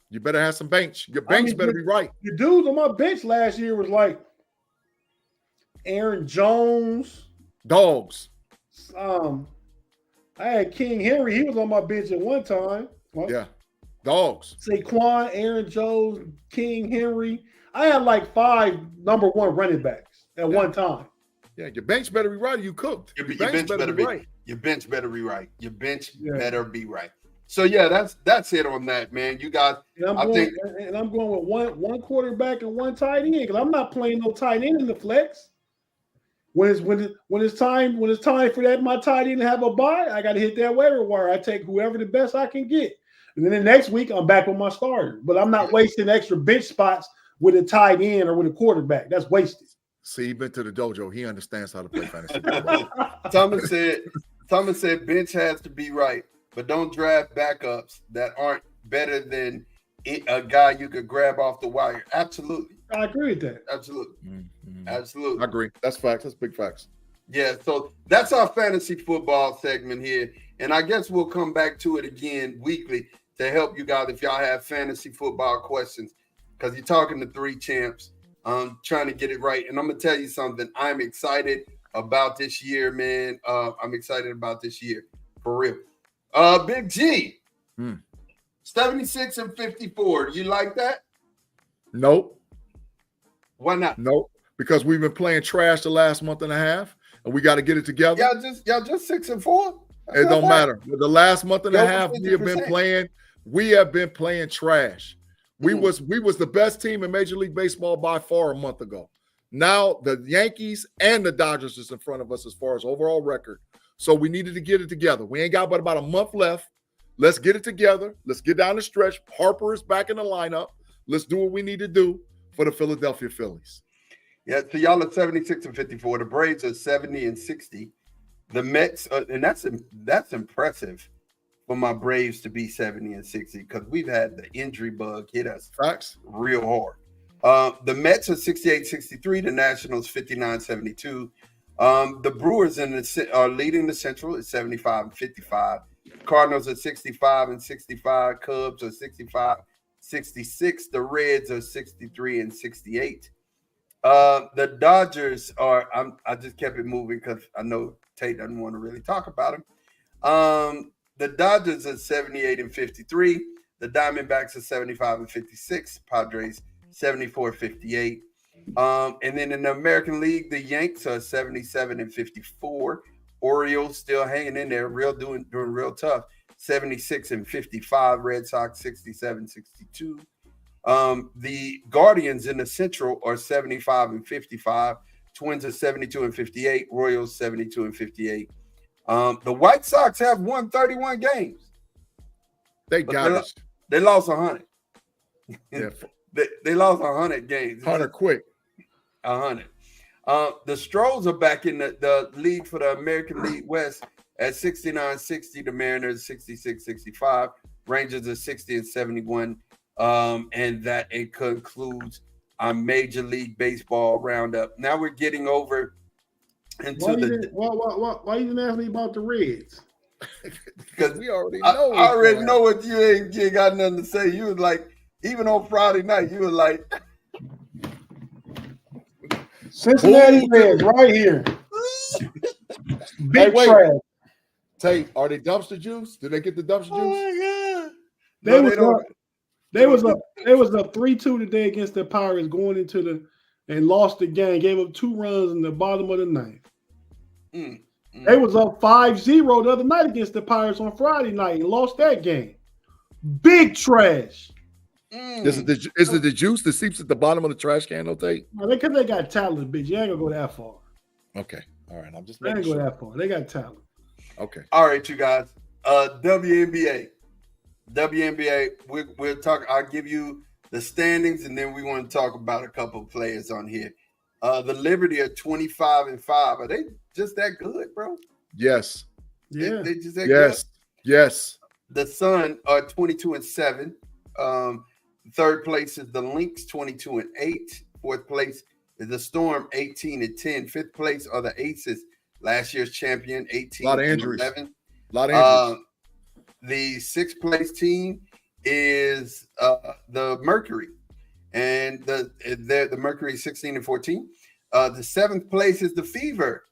B: You better have some bench. Your bench better be right.
C: The dudes on my bench last year was like Aaron Jones.
B: Dogs.
C: I had King Henry. He was on my bench at one time.
B: Well, yeah. Dogs.
C: Saquon, Aaron Jones, King Henry. I had like 5 number 1 running backs at one time.
B: Yeah, your bench better be right. You cooked.
A: Your bench better be right. Your bench better be right. Your bench better be right. So yeah, that's it on that, man. You guys,
C: I'm going with one quarterback and one tight end because I'm not playing no tight end in the flex. When it's time for that my tight end to have a bye, I got to hit that waiver wire. I take whoever the best I can get, and then the next week I'm back with my starter. But I'm not wasting extra bench spots with a tight end or with a quarterback. That's wasted.
B: See, he been to the dojo. He understands how to play fantasy football.
A: Thomas said bench has to be right. But don't draft backups that aren't better than a guy you could grab off the wire. Absolutely.
C: I agree with that.
A: Absolutely.
B: Mm-hmm.
A: Absolutely.
B: I agree. That's facts. That's big facts.
A: Yeah, so that's our fantasy football segment here. And I guess we'll come back to it again weekly to help you guys if y'all have fantasy football questions. Because you're talking to three champs, trying to get it right. And I'm going to tell you something. I'm excited about this year, man. I'm excited about this year, for real. Big G, 76 and 54. You like that?
B: Nope.
A: Why not?
B: Nope. Because we've been playing trash the last month and a half, and we got to get it together.
A: Y'all just 6 and 4.
B: It don't matter. The last month and a half,
A: 50%.
B: we have been playing trash. We was the best team in Major League Baseball by far a month ago. Now the Yankees and the Dodgers is in front of us as far as overall record. So we needed to get it together. We ain't got but about a month left. Let's get it together. Let's get down the stretch. Harper is back in the lineup. Let's do what we need to do for the Philadelphia Phillies.
A: Yeah, so y'all are 76 and 54. The Braves are 70 and 60. The Mets, and that's impressive for my Braves to be 70 and 60 because we've had the injury bug hit us real hard. The Mets are 68-63. The Nationals 59-72. The Brewers are leading the Central at 75 and 55. Cardinals are 65 and 65. Cubs are 65-66. The Reds are 63 and 68. The Dodgers are. I just kept it moving because I know Tate doesn't want to really talk about them. The Dodgers are 78 and 53. The Diamondbacks are 75 and 56. Padres 74-58. And then in the American League, the Yanks are 77 and 54. Orioles still hanging in there, doing real tough. 76 and 55. Red Sox 67-62. The Guardians in the Central are 75 and 55. Twins are 72 and 58. Royals 72 and 58. The White Sox have won 31 games.
B: They got us.
A: They lost 100.
B: Yeah.
A: They lost 100 games.
B: 100 quick.
A: 100. The Stros are back in the league for the American League West at 69-60. The Mariners 66-65. Rangers are 60 and 71. And that it concludes our Major League Baseball roundup. Now we're getting over into
C: why you didn't ask me about the Reds?
A: Because
B: we already know.
A: I already know what you ain't got nothing to say. You was like, even on Friday night, you were like,
C: Cincinnati Reds right here. Big trash.
B: Tate, are they dumpster juice? Did they get the dumpster juice?
A: Oh my God.
C: They was up 3-2 today against the Pirates going into and lost the game. Gave up 2 runs in the bottom of the ninth. They was up 5-0 the other night against the Pirates on Friday night and lost that game. Big trash.
B: Is it the juice that seeps at the bottom of the trash can, though, Tate?
C: No, because they got talent, bitch. You ain't gonna go that far.
B: Okay. All right. I'm just
C: They ain't go that far. They got talent.
B: Okay.
A: All right, you guys. WNBA, we'll talk. I'll give you the standings, and then we want to talk about a couple of players on here. The Liberty are 25 and 5. Are they just that good, bro?
B: Yes.
C: Yeah.
A: They just that good?
B: Yes.
A: The Sun are 22 and 7. Third place is the Lynx, 22 and 8. Fourth place is the Storm, 18 and 10. Fifth place are the Aces, last year's champion, 18 and 11.
B: A lot of injuries.
A: The sixth place team is the Mercury, and the Mercury 16 and 14. The seventh place is the Fever,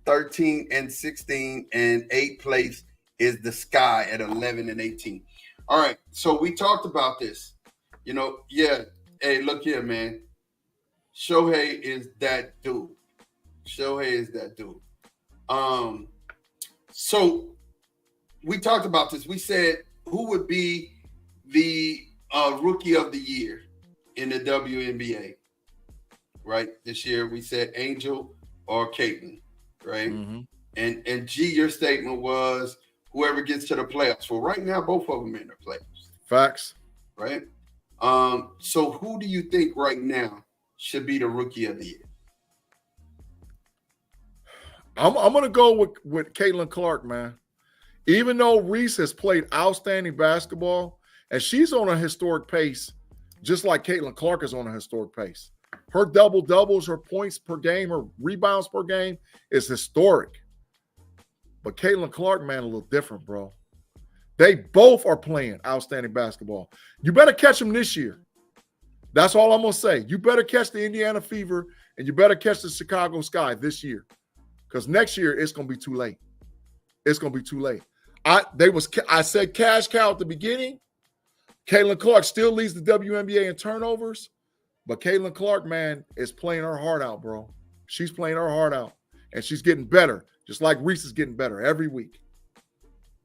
A: 13 and 16, and eighth place is the Sky at 11 and 18. All right, so we talked about this. Hey, look here, man. Shohei is that dude. So we talked about this. We said who would be the rookie of the year in the WNBA, right? This year we said Angel or Caitlin, right?
B: Mm-hmm.
A: And G, your statement was whoever gets to the playoffs. Well, right now both of them are in the playoffs.
B: Facts.
A: Right? So who do you think right now should be the rookie of the year?
B: I'm gonna go with Caitlin Clark, man. Even though Reese has played outstanding basketball and she's on a historic pace, just like Caitlin Clark is on a historic pace. Her double-doubles, her points per game, her rebounds per game is historic. But Caitlin Clark, man, a little different, bro. They both are playing outstanding basketball. You better catch them this year. That's all I'm going to say. You better catch the Indiana Fever and you better catch the Chicago Sky this year. Because next year, it's going to be too late. It's going to be too late. I said cash cow at the beginning. Caitlin Clark still leads the WNBA in turnovers. But Caitlin Clark, man, is playing her heart out, bro. She's playing her heart out. And she's getting better. Just like Reese is getting better every week.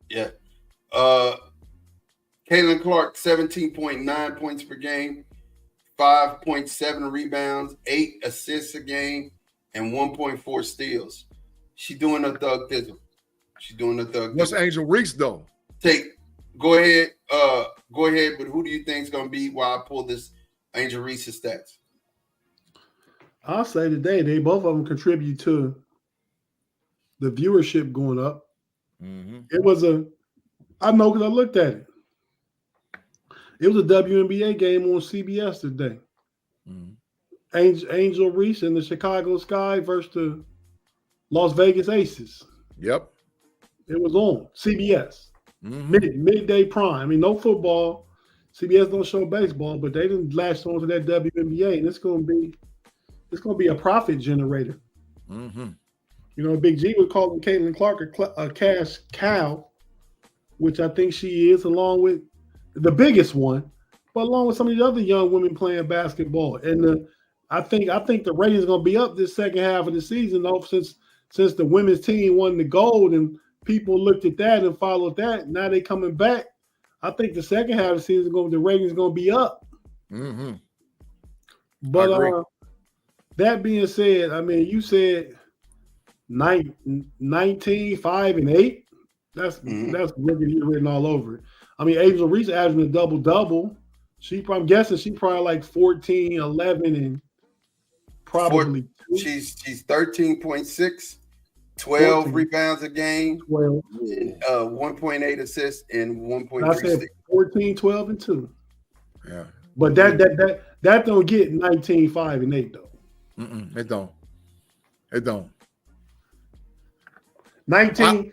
A: Yeah. Caitlin Clark, 17.9 points per game, 5.7 rebounds, 8 assists a game, and 1.4 steals. She's doing her thug thizzle.
B: What's Angel Reese, though?
A: Go ahead, but who do you think is going to be while I pull this Angel Reese's stats?
C: I'll say today, they both of them contribute to the viewership going up.
B: Mm-hmm.
C: I know because I looked at it. It was a WNBA game on CBS today. Mm-hmm. Angel Reese and the Chicago Sky versus the Las Vegas Aces.
B: Yep.
C: It was on CBS. Mm-hmm. Midday prime. I mean, no football. CBS don't show baseball, but they didn't latch on to that WNBA, and it's going to be a profit generator. Mm-hmm. You know, Big G was calling Caitlin Clark a cash cow, which I think she is, along with the biggest one, but along with some of the other young women playing basketball. And I think the ratings are going to be up this second half of the season, though, since the women's team won the gold and people looked at that and followed that. Now they coming back. I think the second half of the season, the ratings are going to be up. Mm-hmm. But that being said, I mean, you said 19, 5, and 8. That's written all over it. I mean, Angel Reese averaging a double-double. I'm guessing she probably like 14, 11, and probably 2.
A: She's 13.6, 12 rebounds a game,
C: 12.
A: And, 1.8 assists and 1.3.
C: I said 14, 12, and 2.
B: Yeah.
C: But that don't get 19, 5, and 8 though.
B: It don't. It don't.
C: 19,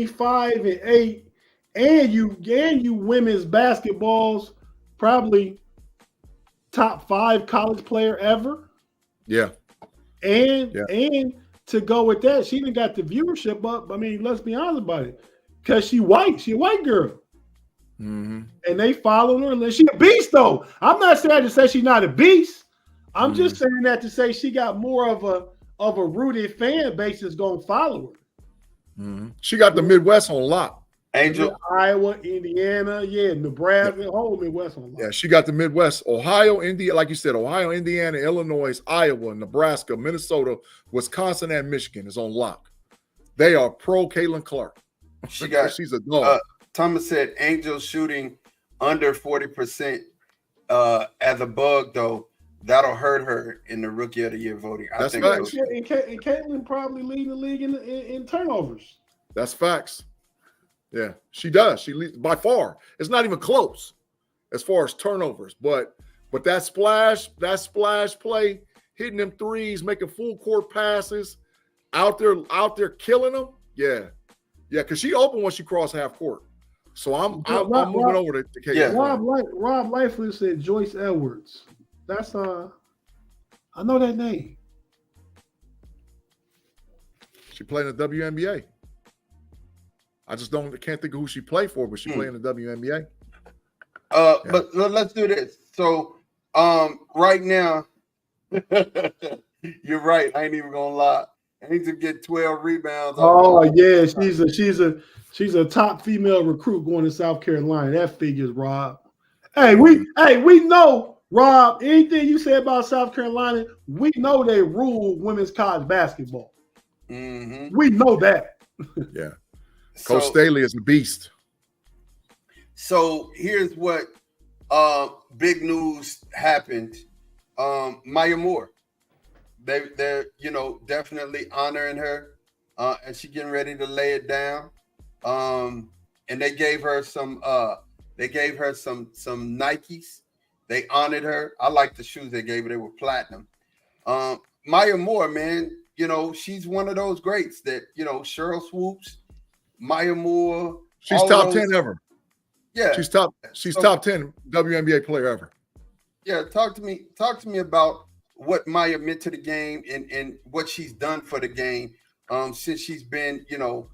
C: 5, and 8, and you women's basketball's probably top 5 college player ever.
B: Yeah.
C: And to go with that, she even got the viewership up. I mean, let's be honest about it, because she white. She a white girl. Mm-hmm. And they follow her. And she a beast, though. I'm not saying to say she's not a beast. I'm just saying that to say she got more of a rooted fan base that's gonna follow her.
B: Mm-hmm. She got the Midwest on lock.
A: Angel,
C: Iowa, Indiana, Nebraska, whole Midwest on lock.
B: Yeah, she got the Midwest. Ohio, Indiana, like you said, Ohio, Indiana, Illinois, Iowa, Nebraska, Minnesota, Wisconsin, and Michigan is on lock. They are pro Caitlin Clark. She's a dog.
A: Thomas said Angel shooting under 40% as a bug, though. That'll hurt her in the Rookie of the Year voting.
B: That's
A: think
B: facts.
C: And Caitlin probably leading the league in turnovers.
B: That's facts. Yeah, she does. She leads by far. It's not even close as far as turnovers. But that splash play, hitting them threes, making full court passes, out there killing them. Yeah, because she opened when she crossed half court. So I'm moving over to Caitlin.
C: Yeah. Rob Lightfoot said Joyce Edwards. That's I know that name.
B: She played in the WNBA. I just can't think of who she played for, but she played in the WNBA.
A: But let's do this. So right now, you're right. I ain't even gonna lie. I need to get 12 rebounds.
C: Oh yeah, she's a top female recruit going to South Carolina. That figures, Rob. Hey, we know. Rob, anything you say about South Carolina, we know they rule women's college basketball. Mm-hmm. We know that.
B: Yeah. Coach Staley is a beast.
A: So here's what big news happened. Maya Moore. They're definitely honoring her and she getting ready to lay it down. And they gave her some Nikes. They honored her. I like the shoes they gave her. They were platinum. Maya Moore, man, you know, she's one of those greats that, you know, Cheryl Swoops, Maya Moore.
B: She's top 10 ever.
A: Yeah.
B: She's top 10 WNBA player ever.
A: Yeah, talk to me about what Maya meant to the game and what she's done for the game since she's been, you know,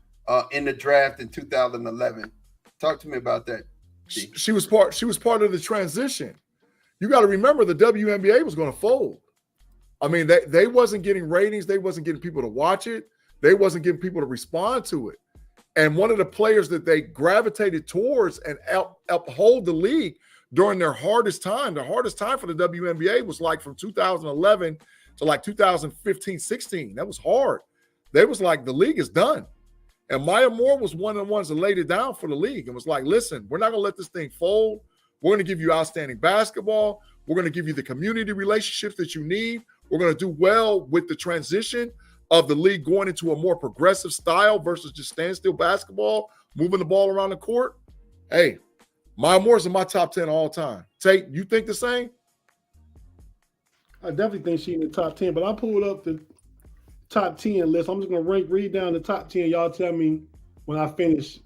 A: in the draft in 2011. Talk to me about that.
B: She was part of the transition. You got to remember the WNBA was going to fold. I mean, they wasn't getting ratings. They wasn't getting people to watch it. They wasn't getting people to respond to it. And one of the players that they gravitated towards and uphold the league during their hardest time, the hardest time for the WNBA was like from 2011 to like 2015, 16. That was hard. They was like, the league is done. And Maya Moore was one of the ones that laid it down for the league and was like, listen, we're not going to let this thing fold. We're going to give you outstanding basketball. We're going to give you the community relationships that you need. We're going to do well with the transition of the league going into a more progressive style versus just standstill basketball, moving the ball around the court. Hey, Maya Moore's in my top 10 all time. Tate, you think the same?
C: I definitely think she's in the top 10, but I pulled up the top 10 list. I'm just going to read down the top 10. Y'all tell me when I finish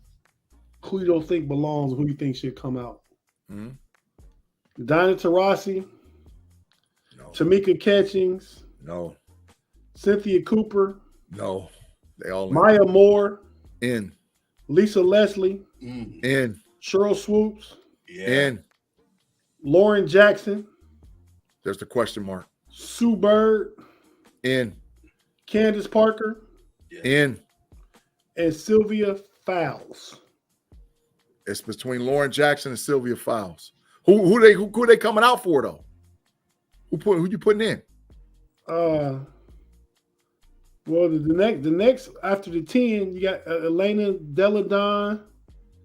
C: who you don't think belongs and who you think should come out. Mm-hmm. Diana Taurasi. No. Tamika Catchings.
B: No.
C: Cynthia Cooper.
B: No. They all
C: Maya Moore.
B: In.
C: Lisa Leslie.
B: In.
C: Cheryl Swoops.
B: Yeah. In.
C: Lauren Jackson.
B: There's the question mark.
C: Sue Bird.
B: In.
C: Candace Parker.
B: In. And
C: Sylvia Fowles.
B: It's between Lauren Jackson and Sylvia Fowles. Who they coming out for though? Who you putting in?
C: Well, the next after the 10, you got Elena Deladon,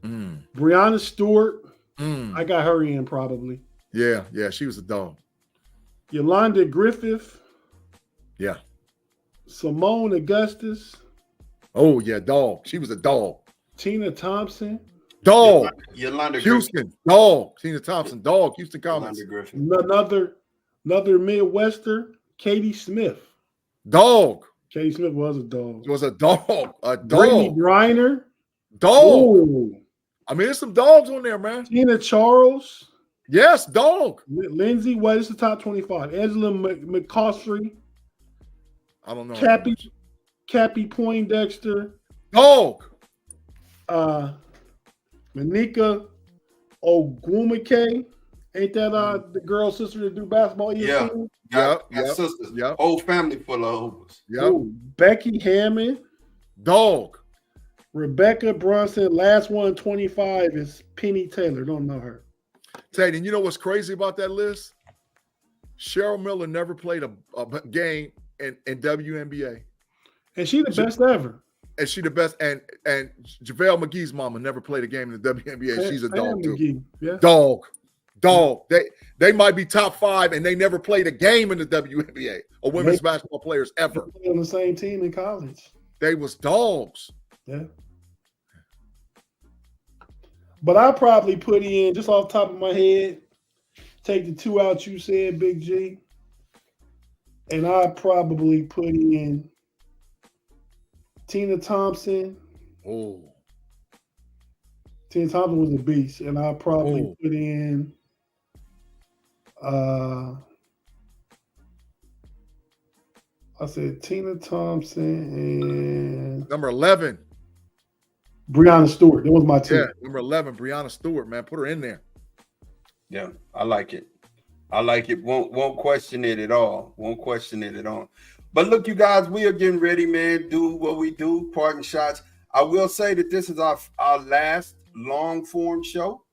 C: Brianna Stewart. I got her in probably.
B: Yeah, she was a dog.
C: Yolanda Griffith.
B: Yeah.
C: Simone Augustus.
B: Oh yeah, dog. She was a dog.
C: Tina Thompson.
B: Dog.
A: Yolanda
B: Houston.
A: Griffith.
B: Dog. Tina Thompson. Dog. Houston Comets.
C: Another Midwester. Katie Smith.
B: Dog.
C: Katie Smith was a dog.
B: Was a dog. A dog.
C: Brittany Griner.
B: Dog. Ooh. I mean, there's some dogs on there, man.
C: Tina Charles.
B: Yes, dog.
C: Lindsay, what is the top 25? Angela McCausry.
B: I don't know.
C: Cappy Poindexter.
B: Dog.
C: Manika Ogwumike. Ain't that the girl sister that do basketball?
A: Yeah. Sisters.
B: Yep.
A: Whole family full of hoopers.
B: Yep.
C: Becky Hammond.
B: Dog.
C: Rebecca Brunson. Last one, 25, is Penny Taylor. Don't know her.
B: Tate, and you know what's crazy about that list? Cheryl Miller never played a game in WNBA.
C: And she the best ever.
B: And she the best. And JaVale McGee's mama never played a game in the WNBA. She's a dog too.
C: Yeah.
B: Dog. They might be top 5 and they never played a game in the WNBA or women's basketball players ever.
C: They played on the same team in college.
B: They was dogs.
C: Yeah. But I probably put in, just off the top of my head, take the 2 out you said, Big G. And I probably put in Tina Thompson.
B: Oh.
C: Tina Thompson was a beast. And I probably put in I said Tina Thompson and
B: number 11.
C: Brianna Stewart. That was my team.
B: Yeah, number 11, Brianna Stewart, man. Put her in there.
A: Yeah, I like it. Won't question it at all. But look, you guys, we are getting ready, man. Do what we do, parting shots. I will say that this is our last long form show.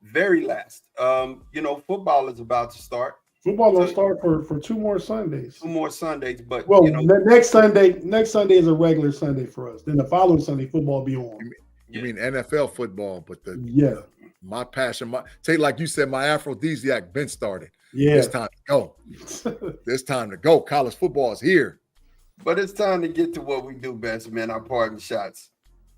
A: Very last. Football is about to start.
C: Football will start for 2 more Sundays.
A: 2 more Sundays, but
C: next Sunday is a regular Sunday for us. Then the following Sunday, football will be on.
B: You mean NFL football, but my passion, like you said, my aphrodisiac been started.
C: Yeah.
B: It's time to go. It's time to go. College football is here.
A: But it's time to get to what we do best, man, our parting shots.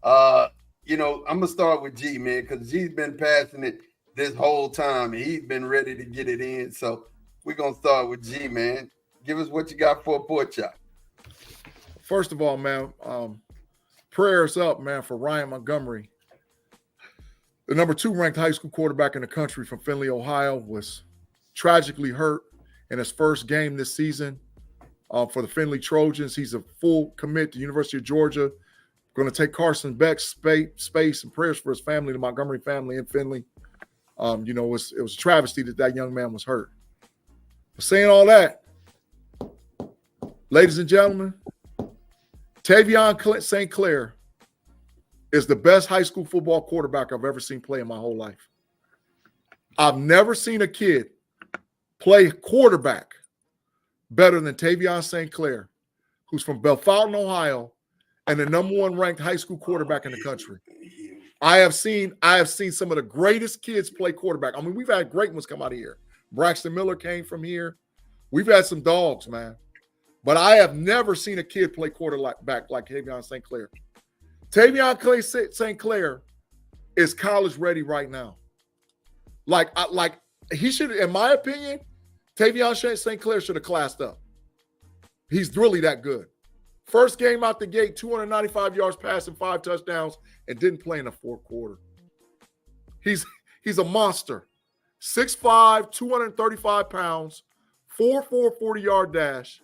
A: I'm going to start with G, man, because G's been passionate this whole time, and he's been ready to get it in. So we're gonna start with G, man. Give us what you got for a pork chop.
B: First of all, man, prayers up, man, for Ryan Montgomery. The number 2 ranked high school quarterback in the country from Findlay, Ohio, was tragically hurt in his first game this season for the Findlay Trojans. He's a full commit to University of Georgia. Going to take Carson Beck's space, and prayers for his family, the Montgomery family in Findlay. It was a travesty that young man was hurt. But saying all that, ladies and gentlemen, Tavion St. Clair is the best high school football quarterback I've ever seen play in my whole life. I've never seen a kid play quarterback better than Tavion St. Clair, who's from Bellefontaine, Ohio, and the number 1 ranked high school quarterback in the country. I have seen some of the greatest kids play quarterback. I mean, we've had great ones come out of here. Braxton Miller came from here. We've had some dogs, man. But I have never seen a kid play quarterback like Tavion St. Clair. Tavion St. Clair is college ready right now. Like he should, in my opinion, Tavion St. Clair should have classed up. He's really that good. First game out the gate, 295 yards passing, 5 touchdowns, and didn't play in the fourth quarter. He's a monster. 6'5", 235 pounds, 4.4 40-yard dash.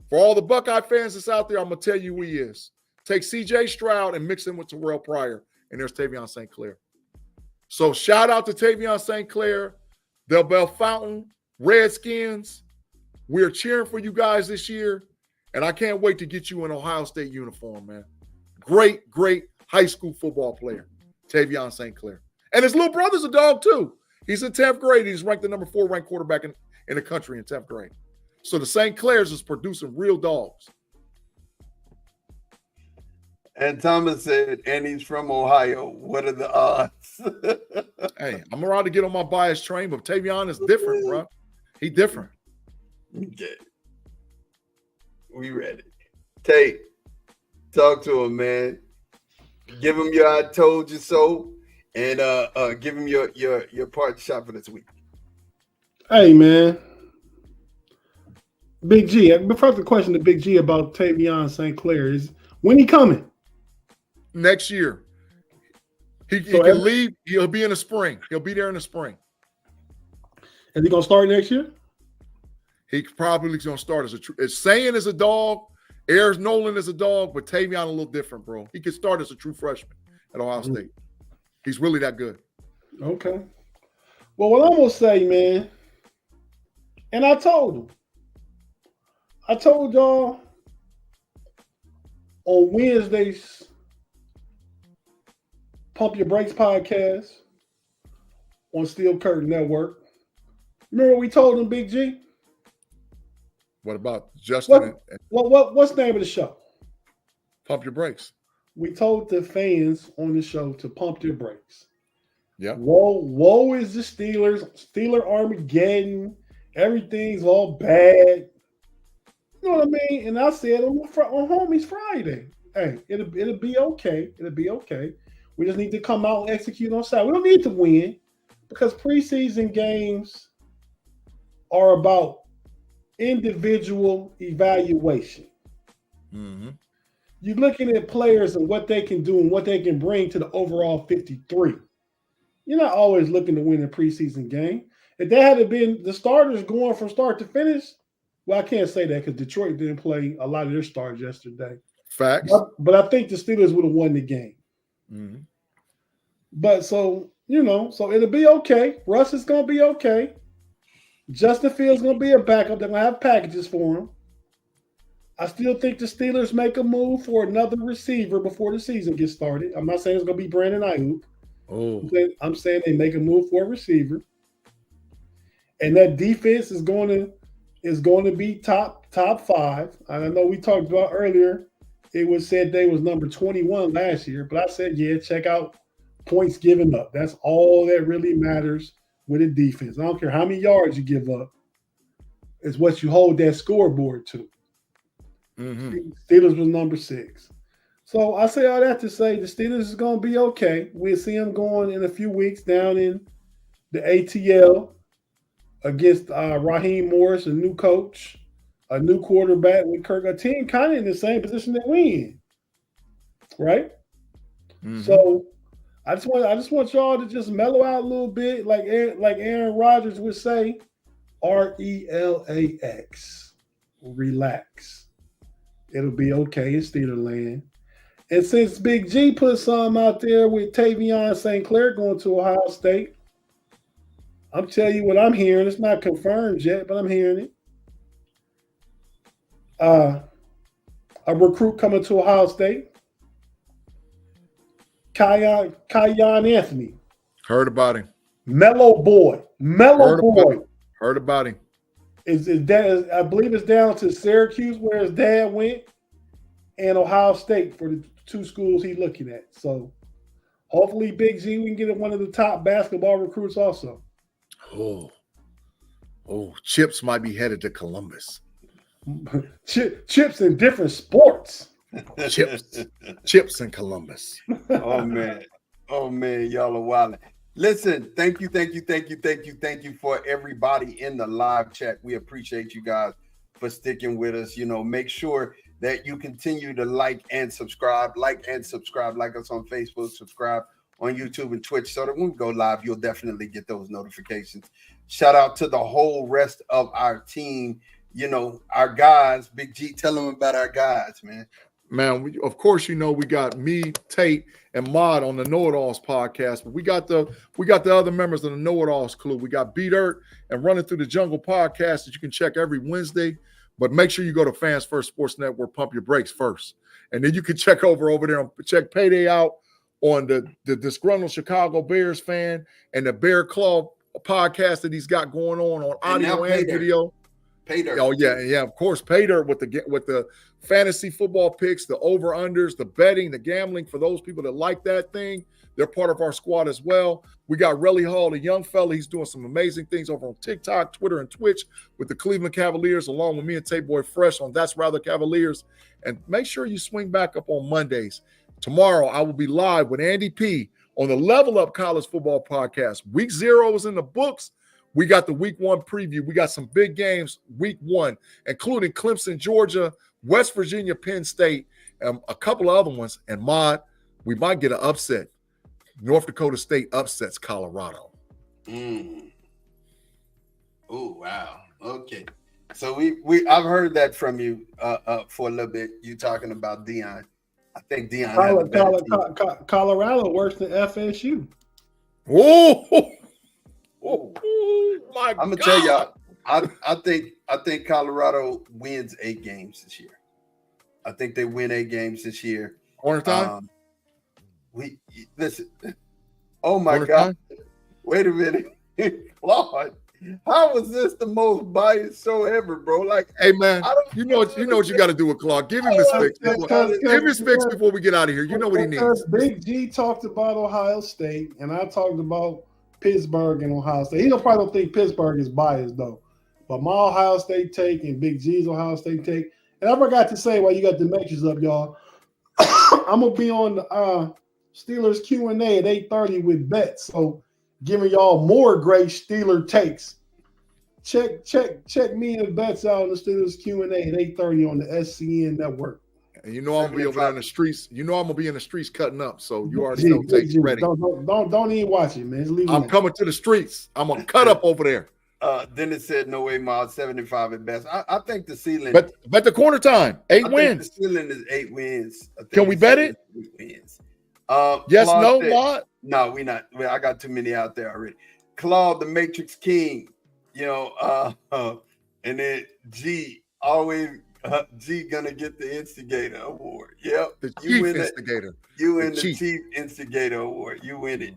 B: For all the Buckeye fans that's out there, I'm going to tell you who he is. Take C.J. Stroud and mix him with Terrell Pryor, and there's Tavion St. Clair. So shout out to Tavion St. Clair, the Bellefontaine Redskins. We're cheering for you guys this year, and I can't wait to get you an Ohio State uniform, man. Great, great high school football player, Tavion St. Clair. And his little brother's a dog, too. He's in 10th grade. He's ranked the number 4 ranked quarterback in the country in 10th grade. So the St. Clairs is producing real dogs.
A: And Thomas said, and he's from Ohio. What are the odds?
B: Hey, I'm allowed to get on my bias train, but Tavion is different, bro. He different.
A: Okay. We ready. Tate, talk to him, man. Give him your I told you so, and give him your part shot for this week.
C: Hey, man. Big G. First, the question to Big G about Tavion St. Clair is, when he coming?
B: Next year. He can leave. He'll be in the spring. He'll be there in the spring.
C: Is he going to start next year?
B: He probably is going to start as Sayin is a dog. Ayers Nolan is a dog, but Tavion a little different, bro. He could start as a true freshman at Ohio State. He's really that good.
C: Okay. Well, what I'm going to say, man, and I told y'all on Wednesday's Pump Your Brakes podcast on Steel Curtain Network. Remember what we told him, Big G?
B: What about Justin?
C: What's the name of the show?
B: Pump Your Brakes.
C: We told the fans on the show to pump their brakes.
B: Yeah.
C: Woe is the Steelers. Steeler Armageddon. Everything's all bad. You know what I mean? And I said on Homies Friday, hey, it'll be okay. It'll be okay. We just need to come out and execute on Saturday. We don't need to win because preseason games are about individual evaluation.
B: Mm-hmm.
C: You're looking at players and what they can do and what they can bring to the overall 53. You're not always looking to win a preseason game. If that had been the starters going from start to finish, well, I can't say that because Detroit didn't play a lot of their stars yesterday.
B: Facts.
C: But I think the Steelers would have won the game.
B: Mm-hmm.
C: But so it'll be okay. Russ is going to be okay. Justin Fields going to be a backup. They're going to have packages for him. I still think the Steelers make a move for another receiver before the season gets started. I'm not saying it's going to be Brandon Ayuk.
B: Oh,
C: I'm saying they make a move for a receiver. And that defense is going to be top 5. I know we talked about earlier. It was said they was number 21 last year, but I said, yeah, check out points given up. That's all that really matters with a defense. I don't care how many yards you give up. It's what you hold that scoreboard to.
B: mm-hmm.
C: Steelers was number 6. So I say all that to say the Steelers is going to be okay. We'll see them going in a few weeks down in the ATL against Raheem Morris, a new coach, a new quarterback with Kirk, a team kind of in the same position that we in, right?
B: Mhm.
C: So I just want y'all to just mellow out a little bit, like Aaron Rodgers would say, RELAX, relax. It'll be okay in Steelerland. And since Big G put some out there with Tavion St. Clair going to Ohio State, I'm telling you what I'm hearing. It's not confirmed yet, but I'm hearing it. A recruit coming to Ohio State. Kyan Anthony.
B: Heard about him.
C: Mellow boy.
B: Heard about him.
C: Is dad? I believe it's down to Syracuse where his dad went, and Ohio State for the two schools he's looking at. So hopefully, Big G, we can get one of the top basketball recruits also.
B: Chips might be headed to Columbus.
C: Chips in different sports.
B: Chips in Columbus.
A: Oh man, y'all are wilding. Listen, thank you for everybody in the live chat. We appreciate you guys for sticking with us. Make sure that you continue to like and subscribe. Like us on Facebook, subscribe on YouTube and Twitch, so that when we go live, you'll definitely get those notifications. Shout out to the whole rest of our team. Our guys. Big G, tell them about our guys, man.
B: Man, of course, we got me, Tate, and Mod on the KnoItAllz podcast, but we got the other members of the KnoItAllz crew. We got B Dirt and Running Through the Jungle podcast that you can check every Wednesday. But make sure you go to Fans First Sports Network, pump your brakes first, and then you can check over there and check Payday out on the Disgruntled Chicago Bears fan and the Bear Club podcast that he's got going on audio and video.
A: Paydirt.
B: Oh yeah, of course. Paydirt with the fantasy football picks, the over-unders, the betting, the gambling. For those people that like that thing, they're part of our squad as well. We got Relly Hall, the young fella. He's doing some amazing things over on TikTok, Twitter, and Twitch with the Cleveland Cavaliers, along with me and Tate Boy Fresh on That's Rather Cavaliers. And make sure you swing back up on Mondays. Tomorrow, I will be live with Andy P on the Level Up College Football Podcast. Week 0 is in the books. We got the week 1 preview. We got some big games week 1, including Clemson, Georgia, West Virginia, Penn State, and a couple of other ones. And Mod, we might get an upset. North Dakota State upsets Colorado.
A: Oh, wow. Okay. So I've heard that from you for a little bit. You talking about Deion. I think Deion has a better team.
C: Colorado worse than FSU.
B: Oh my God.
A: I'm gonna tell y'all, I think Colorado wins 8 games this year. I think they win 8 games this year.
B: Corner time?
A: Listen. Oh my God. Wait a minute. Lord, how was this the most biased show ever, bro? Like,
B: hey man, you know what you got to do with Claude. Give him his fix. Give him his fix before we get out of here. You know what he needs.
C: Big G talked about Ohio State, and I talked about Pittsburgh and Ohio State. He probably don't think Pittsburgh is biased though, but my Ohio State take and Big G's Ohio State take. And I forgot to say while you got the matches up, y'all, I'm gonna be on Steelers Q&A at 8:30 with bets. So giving y'all more great Steeler takes. Check me and bets out on the Steelers Q&A at 8:30 on the SCN network.
B: And I'm gonna be over there in the streets. I'm gonna be in the streets cutting up. So you already know takes ready.
C: Don't even watch it, man.
B: I'm coming to the streets. I'm gonna cut up over there.
A: Then it said no way, Mod 75 at best. I think the ceiling.
B: But the corner time 8 wins.
A: The ceiling is 8 wins.
B: Can we bet it?
A: 8 wins.
B: Yes,
A: Claude
B: no, Mod.
A: No, we not. I got too many out there already. Claude, the Matrix King. And then G always. G gonna get the Instigator Award. Yep.
B: The Chief Instigator.
A: You win the Chief Instigator Award. You win it.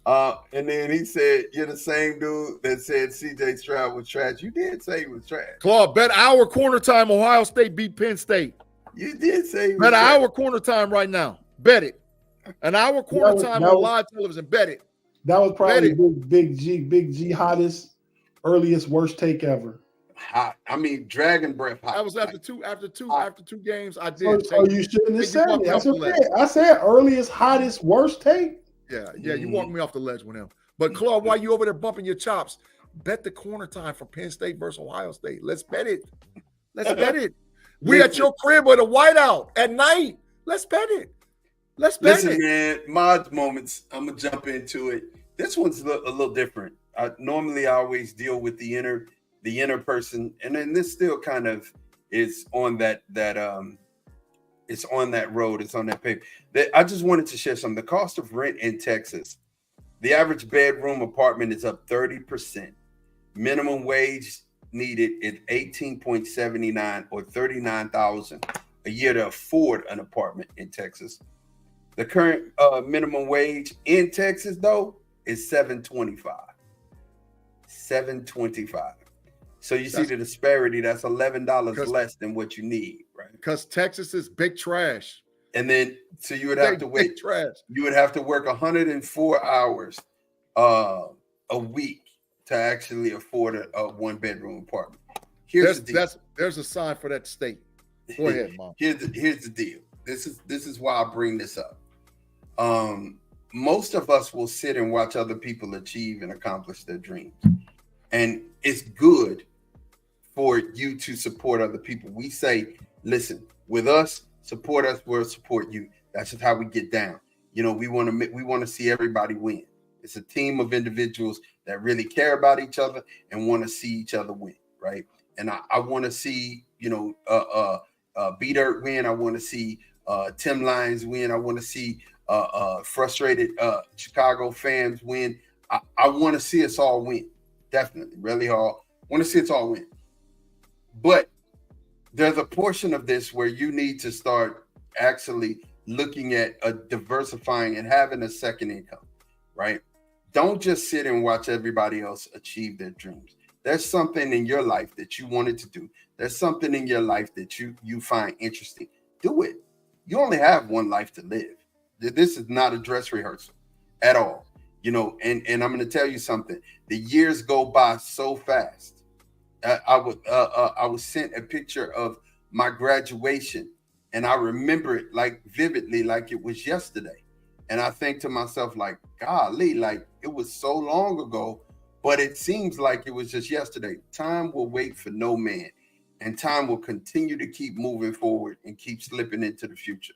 A: And then he said, you're the same dude that said CJ Stroud was trash. You did say he was trash.
B: Claude, bet our corner time Ohio State beat Penn State.
A: You did say he was
B: bet
A: trash.
B: our corner time right now. Bet it. An hour corner time on live television. Bet it.
C: That was probably Big G hottest, earliest, worst take ever.
A: Hot. I mean, dragon breath hot.
B: That was after two games. I did.
C: So you shouldn't have said it. I said earliest, hottest, worst take.
B: Yeah. You walked me off the ledge with him. But Claude, why you over there bumping your chops? Bet the corner time for Penn State versus Ohio State. Let's bet it. Let's bet it. We at your crib with a whiteout at night. Let's bet it. Let's bet it.
A: Listen, man, mod moments. I'm gonna jump into it. This one's a little different. Normally I always deal with the inner person, and then this still kind of is on that it's on that road. It's on that paper. I just wanted to share something. The cost of rent in Texas, the average bedroom apartment is up 30%. Minimum wage needed is $18.79 or $39,000 a year to afford an apartment in Texas. The current minimum wage in Texas, though, is $7.25. $7.25. So you see the disparity. That's $11 less than what you need, right?
B: Because Texas is big trash.
A: And then, so you would have to wait.
B: Trash.
A: You would have to work 104 hours a week to actually afford a one-bedroom apartment.
B: There's a sign for that state. Go ahead, Mom.
A: Here's the deal. This is why I bring this up. Most of us will sit and watch other people achieve and accomplish their dreams. And it's good for you to support other people. We say, listen, with us, support us, we'll support you. That's just how we get down. You know, we want to see everybody win. It's a team of individuals that really care about each other and want to see each other win, right? And I want to see, B-Dirt win. I want to see Tim Lyons win. I want to see frustrated Chicago fans win. I want to see us all win. Definitely, really hard. Want to see us all win. But there's a portion of this where you need to start actually looking at diversifying and having a second income, right? Don't just sit and watch everybody else achieve their dreams. There's something in your life that you wanted to do. There's something in your life that you find interesting. Do it. You only have one life to live. This is not a dress rehearsal at all. You know, and I'm going to tell you something. The years go by so fast. I was sent a picture of my graduation, and I remember it like vividly, like it was yesterday. And I think to myself, like, golly, like it was so long ago, but it seems like it was just yesterday. Time will wait for no man, and time will continue to keep moving forward and keep slipping into the future,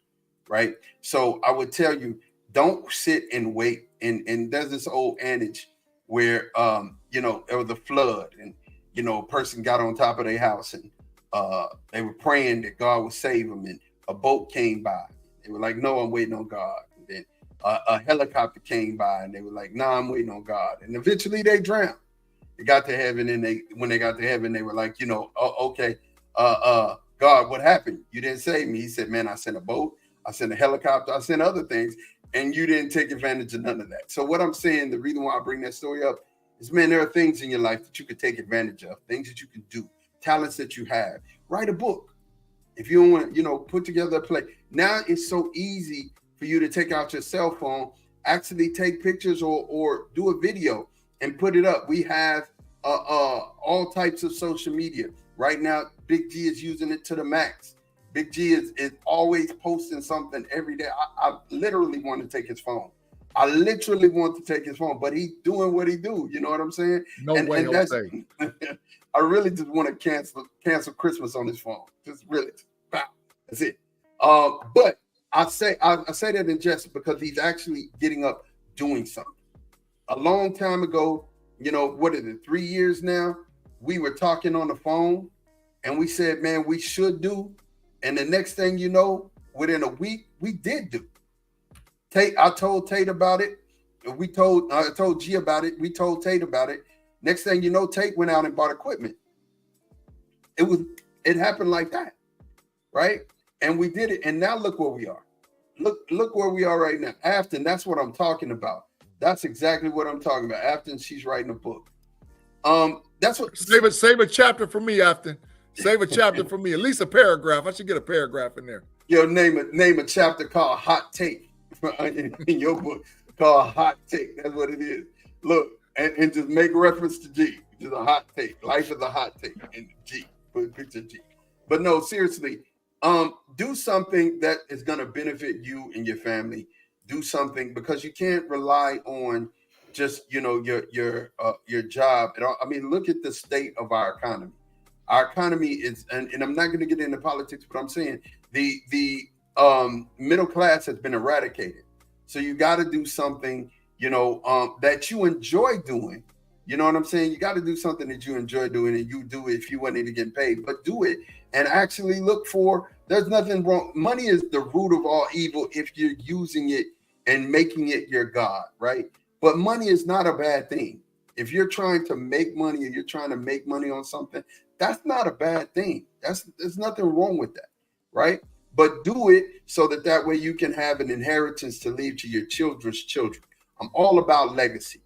A: right? So I would tell you, don't sit and wait. And there's this old adage where, there was a flood, and, a person got on top of their house, and they were praying that God would save them, and a boat came by. They were like, no, I'm waiting on God. And then a helicopter came by, and they were like, no, I'm waiting on God. And eventually they drowned. They got to heaven, and when they got to heaven, they were like, okay, God, what happened? You didn't save me. He said, man, I sent a boat, I sent a helicopter, I sent other things, and you didn't take advantage of none of that. So what I'm saying, the reason why I bring that story up is, man, there are things in your life that you could take advantage of, things that you can do, talents that you have. Write a book. If you don't want, put together a play. Now it's so easy for you to take out your cell phone, actually take pictures or do a video and put it up. We have all types of social media. Right now, Big G is using it to the max. Big G is always posting something every day. I literally want to take his phone. I literally want to take his phone, but he's doing what he do. You know what I'm saying? I really just want to cancel Christmas on his phone. Just really, that's it. But I say that in jest because he's actually getting up, doing something. A long time ago, what is it? 3 years now. We were talking on the phone, and we said, man, we should do. And the next thing you know, within a week, we did do. I told Tate about it. I told G about it. We told Tate about it. Next thing you know, Tate went out and bought equipment. It happened like that, right? And we did it. And now look where we are. Look where we are right now. Afton, that's what I'm talking about. That's exactly what I'm talking about. Afton, she's writing a book. That's what.
B: Save a chapter for me, Afton. Save a chapter for me. At least a paragraph. I should get a paragraph in there.
A: Yo, name a chapter called Hot Take in your book called Hot Take. That's what it is. Look, and just make reference to G. Just a hot take. Life is a hot take. And G. Put a picture of G. But no, seriously, do something that is going to benefit you and your family. Do something, because you can't rely on just your job. I mean, look at the state of our economy. Our economy is, and I'm not going to get into politics, but I'm saying the middle class has been eradicated. So you got to do something, that you enjoy doing. You know what I'm saying? You got to do something that you enjoy doing, and you do it if you want to get paid, but do it and actually look for. There's nothing wrong. Money is the root of all evil if you're using it and making it your God, right? But money is not a bad thing. If you're trying to make money, or you're trying to make money on something, that's not a bad thing. There's nothing wrong with that, right? But do it so that way you can have an inheritance to leave to your children's children. I'm all about legacy.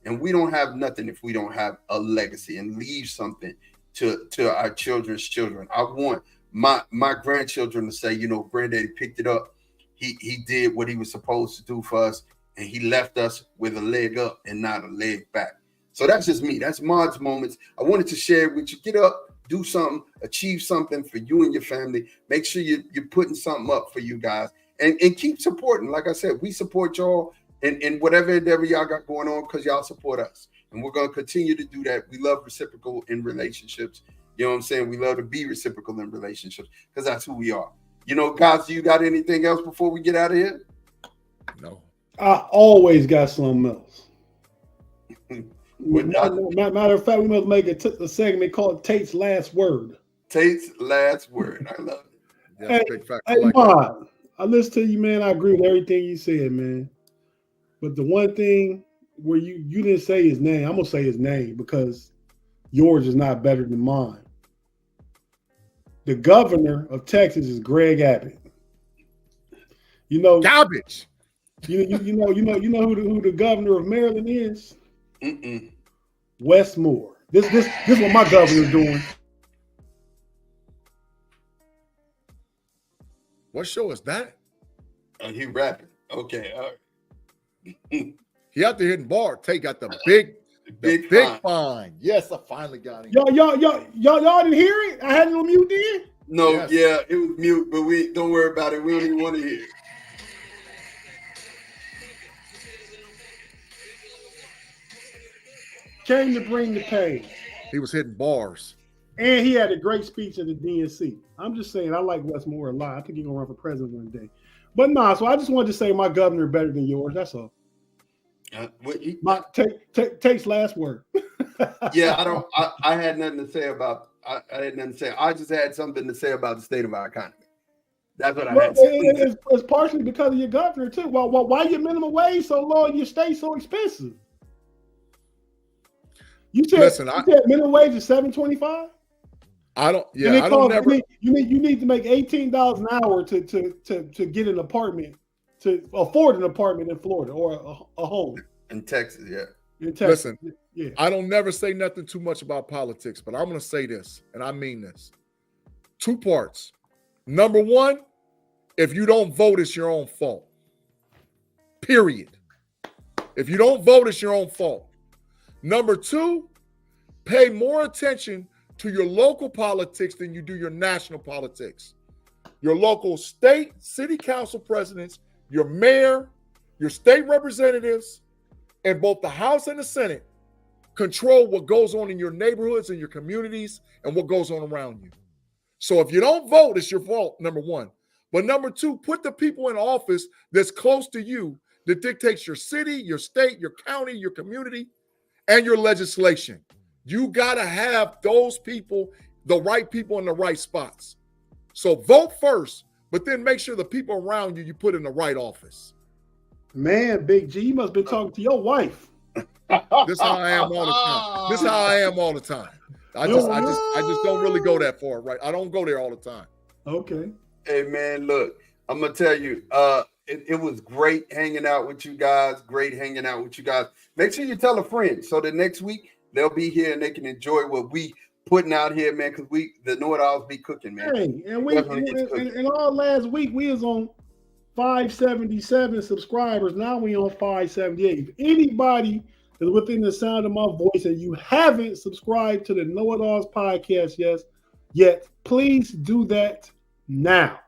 A: And we don't have nothing if we don't have a legacy and leave something to our children's children. I want my grandchildren to say, granddaddy picked it up. He did what he was supposed to do for us, and he left us with a leg up and not a leg back. So that's just me. That's Mod's moments. I wanted to share it with you. Get up, do something, achieve something for you and your family. Make sure you're putting something up for you guys, and keep supporting. Like I said, we support y'all in whatever endeavor y'all got going on, because y'all support us. And we're going to continue to do that. We love reciprocal in relationships. You know what I'm saying? We love to be reciprocal in relationships because that's who we are. Guys, do you got anything else before we get out of here?
B: No.
C: I always got something else.
A: Matter
C: of fact, we must make a segment called Tate's Last Word.
A: Tate's Last Word. I love it.
B: That's big fact.
C: Hey, Mod, I listened to you, man. I agree with everything you said, man. But the one thing where you didn't say his name, I'm going to say his name because yours is not better than mine. The governor of Texas is Greg Abbott.
B: Garbage.
C: You know who the governor of Maryland is?
A: Mm-mm.
C: Wes Moore. This what my governor's doing.
B: What show is that?
A: He rapping. Okay, all right.
B: He out there hitting bar. Tate got the big fine. Yes, I finally got him.
C: Y'all didn't hear it? I had it on mute then?
A: No,
B: yes.
A: Yeah, it was mute, but we don't worry about it. We don't even want to hear it.
C: Came to bring the pain.
B: He was hitting bars.
C: And he had a great speech at the DNC. I'm just saying, I like Wes Moore a lot. I think he's going to run for president one day. But so I just wanted to say my governor better than yours. That's all. Tate's last word.
A: Yeah, I had nothing to say about. I had nothing to say. I just had something to say about the state of our economy. That's what I had to say.
C: It's partially because of your governor too. Why your minimum wage so low and your state so expensive? You said minimum wage is $7.25.
B: I don't. Yeah, I don't never.
C: You need to make $18 an hour to get an apartment, to afford an apartment in Florida or a home
A: in Texas. Yeah.
C: In Texas.
B: Listen,
C: yeah.
B: I don't never say nothing too much about politics, but I'm going to say this, and I mean this. 2 parts. Number one, if you don't vote, it's your own fault. Period. If you don't vote, it's your own fault. Number 2, pay more attention to your local politics than you do your national politics. Your local state, city council presidents, your mayor, your state representatives, and both the House and the Senate control what goes on in your neighborhoods and your communities and what goes on around you. So if you don't vote, it's your fault, number 1. But number 2, put the people in office that's close to you that dictates your city, your state, your county, your community, and your legislation. You got to have those people, the right people in the right spots. So vote first, but then make sure the people around you put in the right office.
C: Man, Big G, you must have been talking to your wife.
B: This is how I am all the time. I just don't really go that far, right? I don't go there all the time.
C: Okay.
A: Hey man, look, I'm gonna tell you, it was great hanging out with you guys. Make sure you tell a friend so that next week they'll be here and they can enjoy what we putting out here, man. Because the KnoItAllz be cooking, man.
C: Hey, and all last week we was on 577 subscribers. Now we on 578. If anybody is within the sound of my voice and you haven't subscribed to the KnoItAllz podcast yet, please do that now.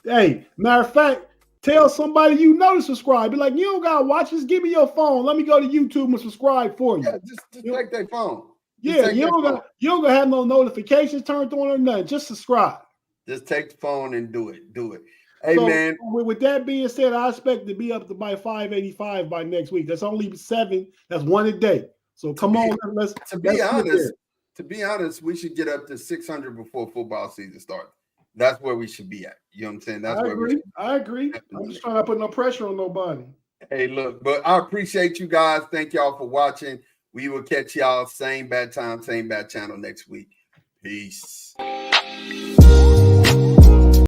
C: Hey, matter of fact, Tell somebody you know to subscribe. Be like, you don't gotta watch this. Give me your phone. Let me go to YouTube and subscribe for you.
A: Yeah, just take their phone.
C: Yeah, you don't gotta have no notifications turned on or nothing. Just subscribe.
A: Just take the phone and do it. Do it. Hey,
C: so,
A: man.
C: With that being said, I expect to be up to by 585 by next week. That's only 7. That's 1 a day. So come on, let's
A: be honest, we should get up to 600 before football season starts. That's where we should be at. You know what I'm saying? That's where we should be.
C: I agree. I'm just trying to put no pressure on nobody.
A: Hey, look, but I appreciate you guys. Thank y'all for watching. We will catch y'all same bad time, same bad channel next week. Peace.